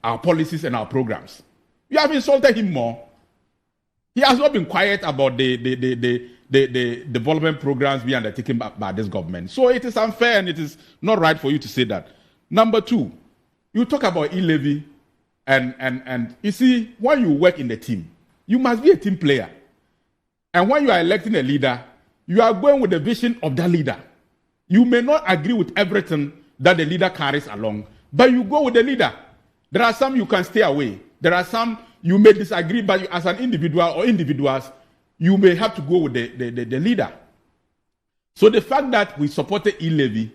our policies and our programs. You have insulted him more. He has not been quiet about the development programs being undertaken by this government. So it is unfair and it is not right for you to say that. Number two, you talk about e-levy And you see, when you work in the team, you must be a team player. And when you are electing a leader, you are going with the vision of that leader. You may not agree with everything that the leader carries along, but you go with the leader. There are some you can stay away. There are some you may disagree, but as an individual or individuals, you may have to go with the leader. So the fact that we supported e-levy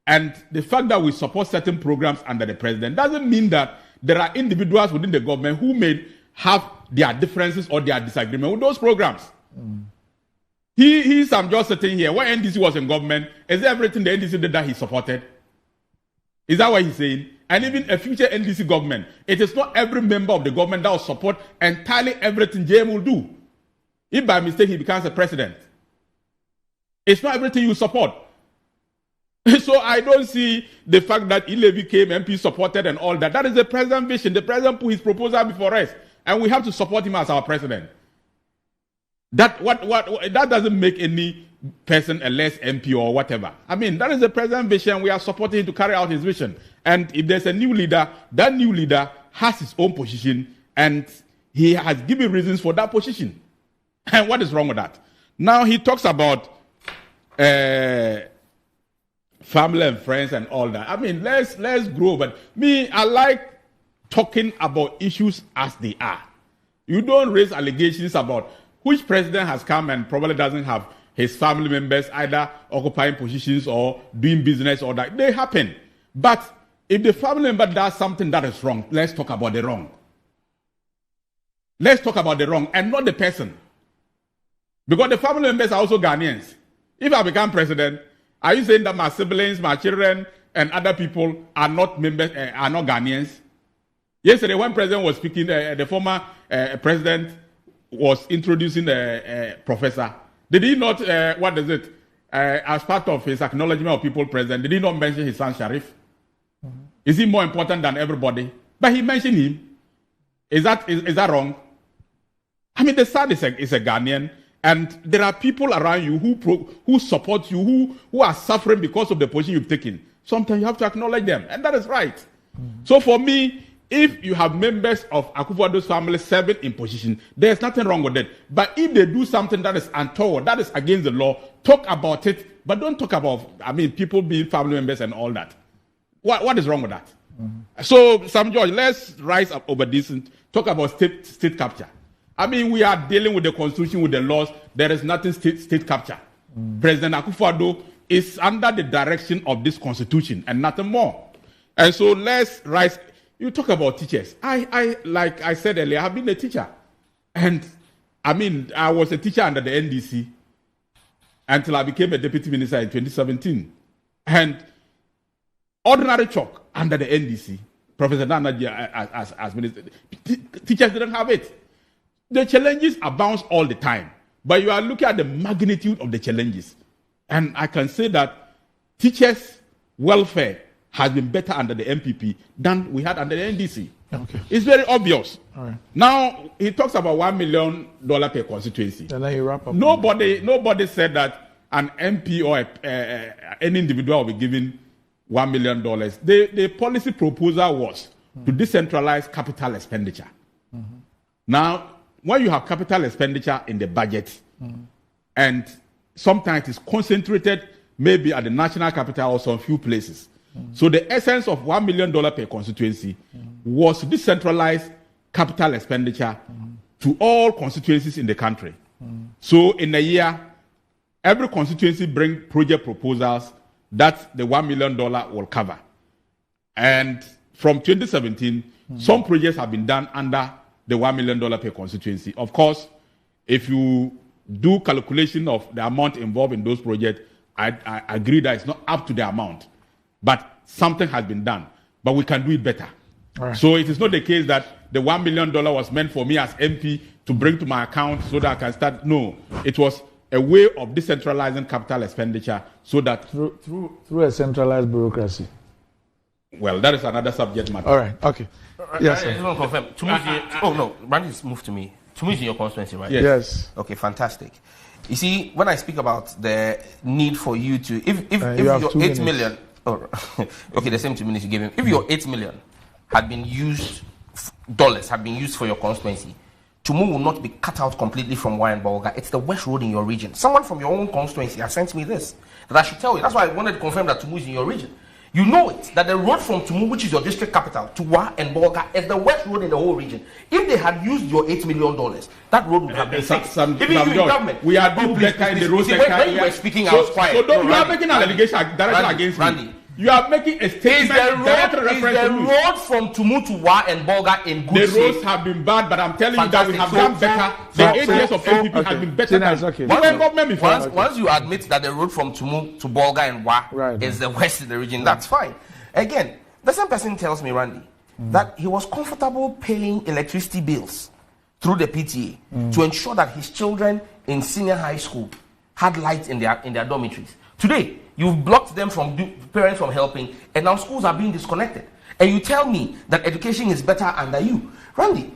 and the fact that we support certain programs under the president doesn't mean that there are individuals within the government who may have their differences or their disagreement with those programs. I'm just sitting here. When NDC was in government, is everything the NDC did that he supported? Is that what he's saying? And even a future NDC government, it is not every member of the government that will support entirely everything JM will do. If by mistake he becomes a president, it's not everything you support. So I don't see the fact that e-levy came, MP supported and all that. That is the president's vision. The president put his proposal before us, and we have to support him as our president. That doesn't make any person a less MP or whatever. I mean, that is the president's vision. We are supporting him to carry out his vision. And if there's a new leader, that new leader has his own position, and he has given reasons for that position. And what is wrong with that? Now he talks about family and friends and all that. I mean, let's grow. But me, I like talking about issues as they are. You don't raise allegations about which president has come and probably doesn't have his family members either occupying positions or doing business or that. They happen. But if the family member does something that is wrong, let's talk about the wrong. Let's talk about the wrong and not the person. Because the family members are also Ghanaians. If I become president, are you saying that my siblings, my children, and other people are not members, are not Ghanaians? Yesterday, when president was speaking, the former president was introducing the professor. Did he not, as part of his acknowledgement of people present, did he not mention his son Sharif? Mm-hmm. Is he more important than everybody? But he mentioned him. Is that wrong? I mean, the son is a Ghanaian. And there are people around you who support you, who are suffering because of the position you've taken. Sometimes you have to acknowledge them, and that is right. Mm-hmm. So for me, if you have members of Akufo-Addo's family serving in position, there's nothing wrong with it. But if they do something that is untoward, that is against the law, talk about it, but don't talk about, people being family members and all that. What is wrong with that? Mm-hmm. So, Sam George, let's rise up over this and talk about state capture. I mean, we are dealing with the constitution, with the laws. There is nothing state capture. President Akufo-Addo is under the direction of this constitution and nothing more. And so let's rise. You talk about teachers. I like I said earlier, I have been a teacher. And I was a teacher under the NDC until I became a deputy minister in 2017. And ordinary chalk under the NDC, Professor Naana Jane as minister, teachers didn't have it. The challenges abound all the time, but you are looking at the magnitude of the challenges. And I can say that teachers' welfare has been better under the MPP than we had under the NDC. Okay. It's very obvious. All right. Now, he talks about $1 million per constituency. And then you wrap up. Nobody said that an MP or any individual will be given $1 million. The policy proposal was to decentralize capital expenditure. Mm-hmm. Now, when you have capital expenditure in the budget, and sometimes it's concentrated maybe at the national capital or some few places. So the essence of $1 million per constituency was to decentralize capital expenditure to all constituencies in the country. So in a year, every constituency bring project proposals that the $1 million will cover. And from 2017, some projects have been done under the $1 million per constituency. Of course, if you do calculation of the amount involved in those projects, I agree that it's not up to the amount. But something has been done. But we can do it better. Right. So it is not the case that the $1 million was meant for me as MP to bring to my account so that I can start. No, it was a way of decentralizing capital expenditure so that... Through a centralized bureaucracy. Well, that is another subject matter. All right, okay. Yes, I just want to confirm. Randy just moved to me. To me, in your constituency, right? Yes. Okay, fantastic. You see, when I speak about the need for you to, if your 8 million, okay, the same 2 minutes you gave him, if your 8 million had been used dollars had been used for your constituency, Tumu will not be cut out completely from Wa and Bolga. It's the West Road in your region. Someone from your own constituency has sent me this, that I should tell you. That's why I wanted to confirm that Tumu is in your region. You know it, that the road from Tumu, which is your district capital, to Wa and Bolga, is the West Road in the whole region. If they had used your $8 million, that road would have been fixed. Even you in government. We are doing better in the road sector. When you were speaking, I was quiet. So you are making an allegation directly against me. You are making a statement directly referring to me. The road from Tumu to Wa and Bolga in good shape. The roads have been bad, but I'm telling you that we have done better. The 8 years of NPP has been better than once you admit that the road from Tumu to Bolga and Wa is the west in the region, that's fine. Again, the same person tells me, Randy, that he was comfortable paying electricity bills through the PTA to ensure that his children in senior high school had light in their dormitories. Today, you've blocked them from parents from helping, and now schools are being disconnected. And you tell me that education is better under you. Randy,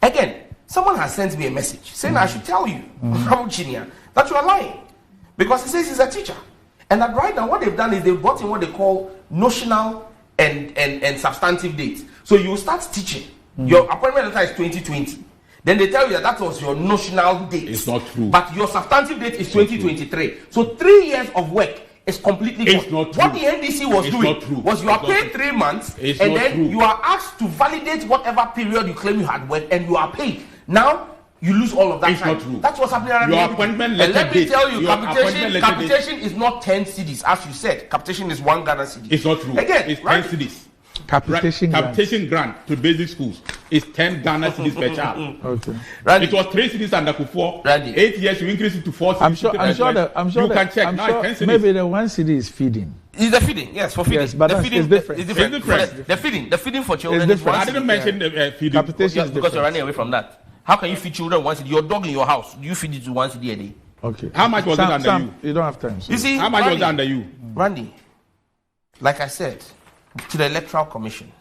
again, someone has sent me a message saying I should tell you, that you are lying. Because he says he's a teacher. And that right now what they've done is they've brought in what they call notional and substantive dates. So you start teaching. Your appointment letter is 2020. Then they tell you that was your notional date. It's not true. But your substantive date is 2023. So 3 years of work is completely it's not true. What the NDC was doing was you are paid 3 months and then you are asked to validate whatever period you claim you had worked and you are paid. Now you lose all of that time. Not true. That's what's happening around your appointment letter. And let me tell you, capitation is not 10 cedis, as you said. Capitation is 1 Ghana cedi. It's not true. Again, it's 10 cedis. Capitation grant to basic schools is 10 Ghana cedis per child. Okay. Randy, it was 3 cedis under Kufuor. 8 years you increase it to 4 cedis. I'm sure you can check. Now 10 cedis. Maybe the 1 cedi is feeding. Is the feeding? Yes, for feeding. Yes, but the feeding it's different. It's different. The feeding for children is different. I didn't mention the feeding. Capitation is because you're running away from that. How can you feed children once? Your dog in your house, do you feed it to 1 cedi a day? Okay. How much was it under you? You don't have time. So. You see, how much was it under you? Randy, like I said, to the Electoral Commission,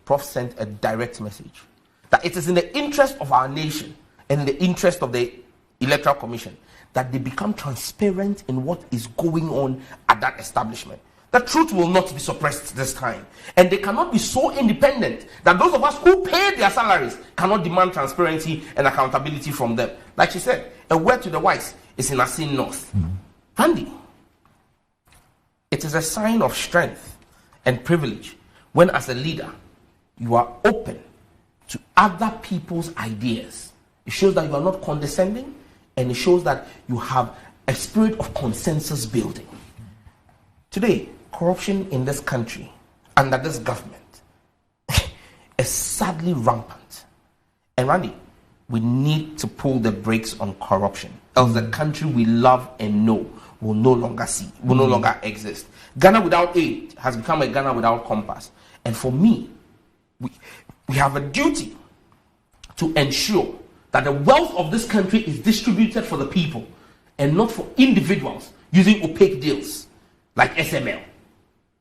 Prof sent a direct message that it is in the interest of our nation and in the interest of the Electoral Commission that they become transparent in what is going on at that establishment. The truth will not be suppressed this time. And they cannot be so independent that those of us who pay their salaries cannot demand transparency and accountability from them. Like she said, a word to the wise is in Asin North. Randy, it is a sign of strength and privilege when as a leader you are open to other people's ideas. It shows that you are not condescending, and it shows that you have a spirit of consensus building. Today, corruption in this country under this government is sadly rampant. And Randy, we need to pull the brakes on corruption, else the country we love and know will no longer exist. Ghana without aid has become a Ghana without compass. And for me, we have a duty to ensure that the wealth of this country is distributed for the people and not for individuals using opaque deals like SML.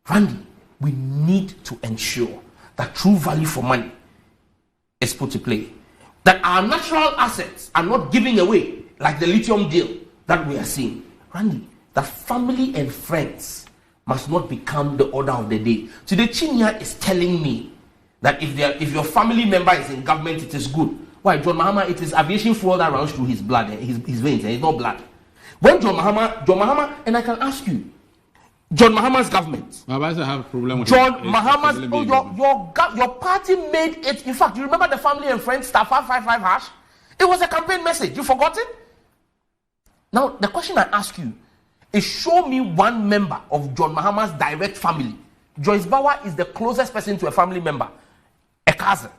Randy, we need to ensure that true value for money is put to play. That our natural assets are not giving away like the lithium deal that we are seeing. Randy, that family and friends must not become the order of the day. Today, Chinya is telling me that if your family member is in government, it is good. Why, John Mahama, it is aviation fuel that runs through his blood, his veins, and it's not blood. When John Mahama, and I can ask you, John Mahama's government. I have a problem with John Mahama's, your party made it. In fact, you remember the family and friends star 555 hash? It was a campaign message. You forgot it? Now, the question I ask you is, show me one member of John Mahama's direct family. Joyce Bauer is the closest person to a family member, a cousin.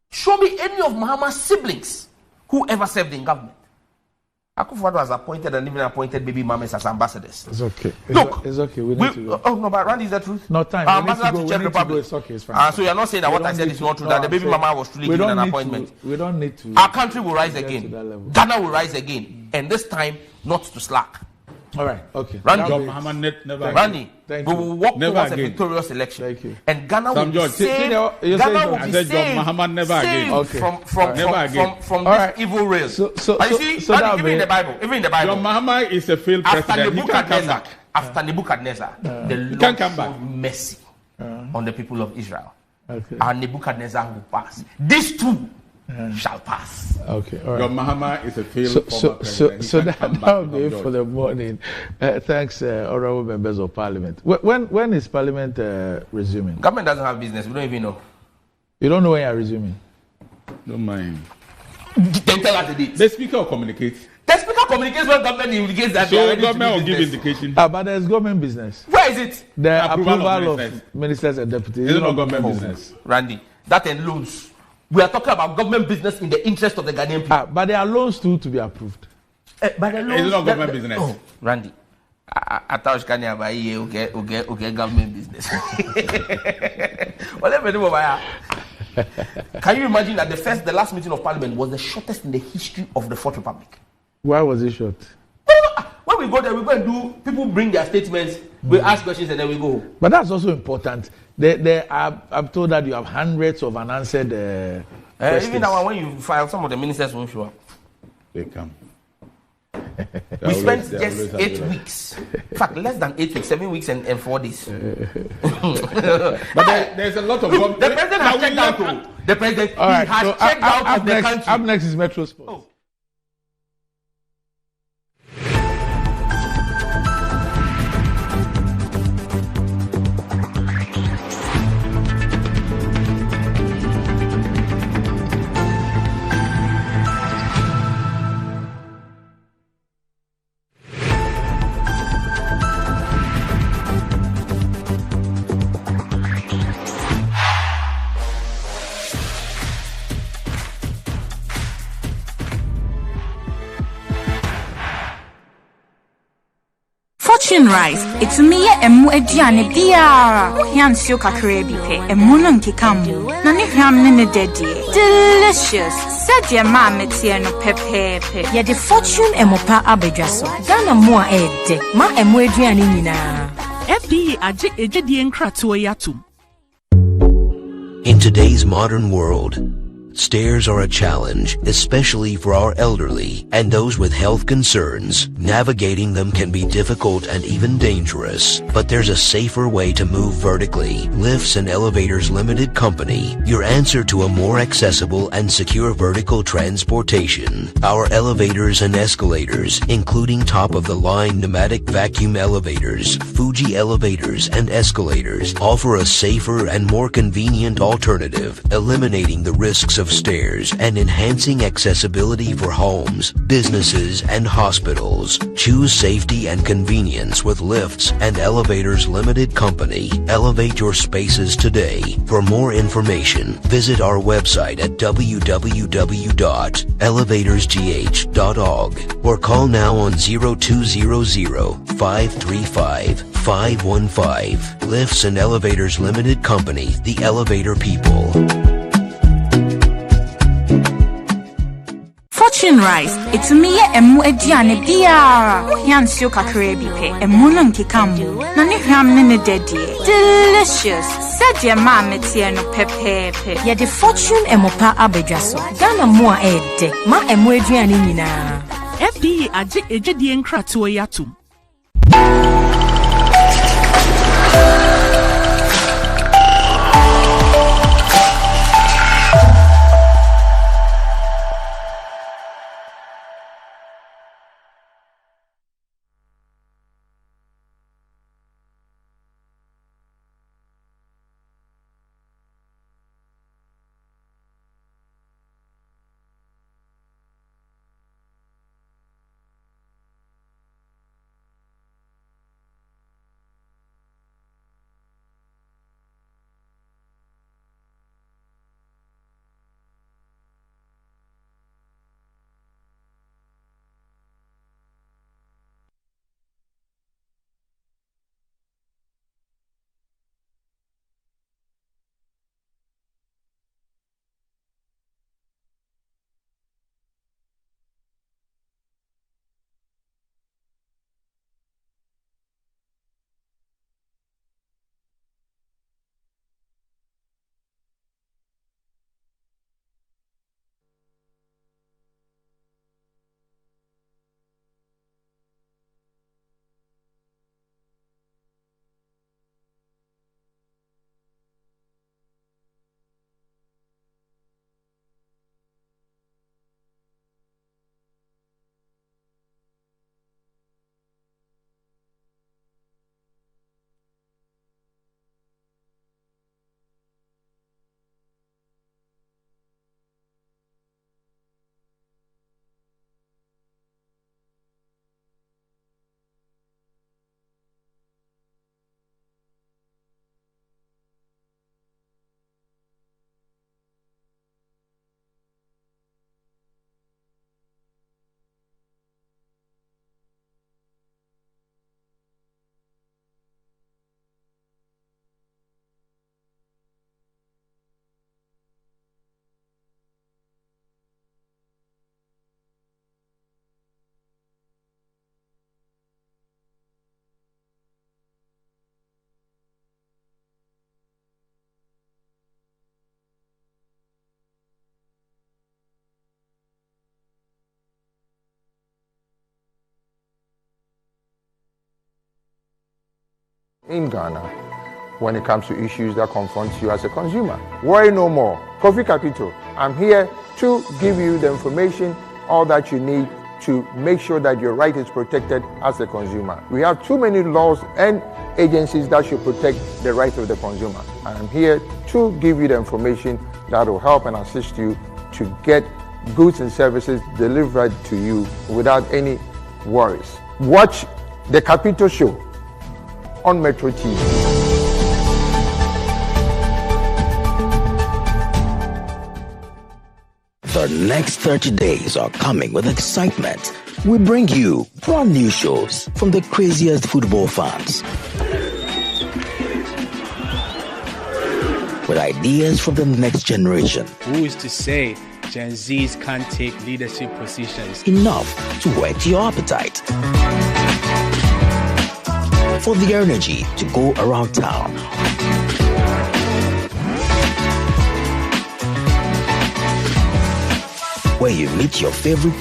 Show me any of Mahama's siblings who ever served in government. Akufo-Addo was appointed and even appointed baby mamas as ambassadors. It's okay. It's okay. We need to go. Oh no, but Randy, is that truth? No time. Ambassador to Czech Republic. It's okay. It's fine. So you're not saying that what I said is not true. That the baby mama was truly given an appointment. We don't need to. Our country will rise again. Ghana will rise again, and this time not to slack. All right. Okay. Randy, we will walk towards a victorious election. Thank you. And Ghana will be saved. Ghana will be saved from this evil race. So you see, even in the Bible, John Mahama is a failed president. After Nebuchadnezzar, the Lord showed mercy on the people of Israel. and Nebuchadnezzar will pass. These two shall pass. Okay, all right. Your Mahama is a failed former president. So that will be it for the morning. Thanks, honorable members of Parliament. When is Parliament resuming? Government doesn't have business. We don't even know. You don't know when you are resuming? Don't mind. Then tell us the date. The speaker will communicate. The speaker communicates when government indicates that. So government will give indication. But there's government business. Where is it? The approval of ministers and deputies. It's not government business. Randy, that and loans. We are talking about government business in the interest of the Ghanaian people. But there are loans too to be approved. But the loans, it's not government business. Oh, Randy, I thought Ghana by here okay government business. Whatever do over. Can you imagine that the last meeting of Parliament was the shortest in the history of the Fourth Republic? Why was it short? When we go there, we go and do. People bring their statements. We ask questions and then we go. But that's also important. I'm told that you have hundreds of unanswered questions. Even now, when you file, some of the ministers won't show up. They come. We spent just 8 weeks. In fact, less than 8 weeks, 7 weeks and 4 days. But there's a lot of. Look, the president has checked out. The president has checked out of the country. Up next is Metro Sports. Oh. Fortune Rice, it's me emu aduane biara. Hiansio kakra bi pe, emu no nkekamu. Na ne hwam ne ne dedie. Delicious. Said your mom metie no pepepe. Ye the Fortune emopa abedwaso. Ghana mo a ede. Ma emu aduane nyina. FDA aje ejedi nkratoa yatum. In today's modern world, stairs are a challenge, especially for our elderly and those with health concerns. Navigating them can be difficult and even dangerous, but there's a safer way to move vertically. Lifts and Elevators Limited Company, your answer to a more accessible and secure vertical transportation. Our elevators and escalators, including top-of-the-line pneumatic vacuum elevators, Fuji elevators and escalators, offer a safer and more convenient alternative, eliminating the risks of stairs and enhancing accessibility for homes, businesses, and hospitals. Choose safety and convenience with Lifts and Elevators Limited Company. Elevate your spaces today. For more information, visit our website at www.elevatorsgh.org or call now on 0200-535-515. Lifts and Elevators Limited Company, the elevator people. Fortune Rice, it's me emu aduane biara. Hiansio kakra bi pe, emu no nkekamu. Na ne hwam ne ne dedie. Delicious. Said your mom metie no pepepe. Ye the Fortune emopa abedwaso. Ghana mo a ede. Ma emu aduane nyina. FDA aje ejedi nkratoa yatum. in Ghana when it comes to issues that confront you as a consumer. Worry no more. Kofi Capital, I'm here to give you the information, all that you need to make sure that your right is protected as a consumer. We have too many laws and agencies that should protect the right of the consumer. I'm here to give you the information that will help and assist you to get goods and services delivered to you without any worries. Watch the Capital Show on Metro TV. The next 30 days are coming with excitement. We bring you brand new shows from the craziest football fans, with ideas from the next generation. Who is to say Gen Zs can't take leadership positions? Enough to whet your appetite. For the energy to go around town. Where you meet your favorite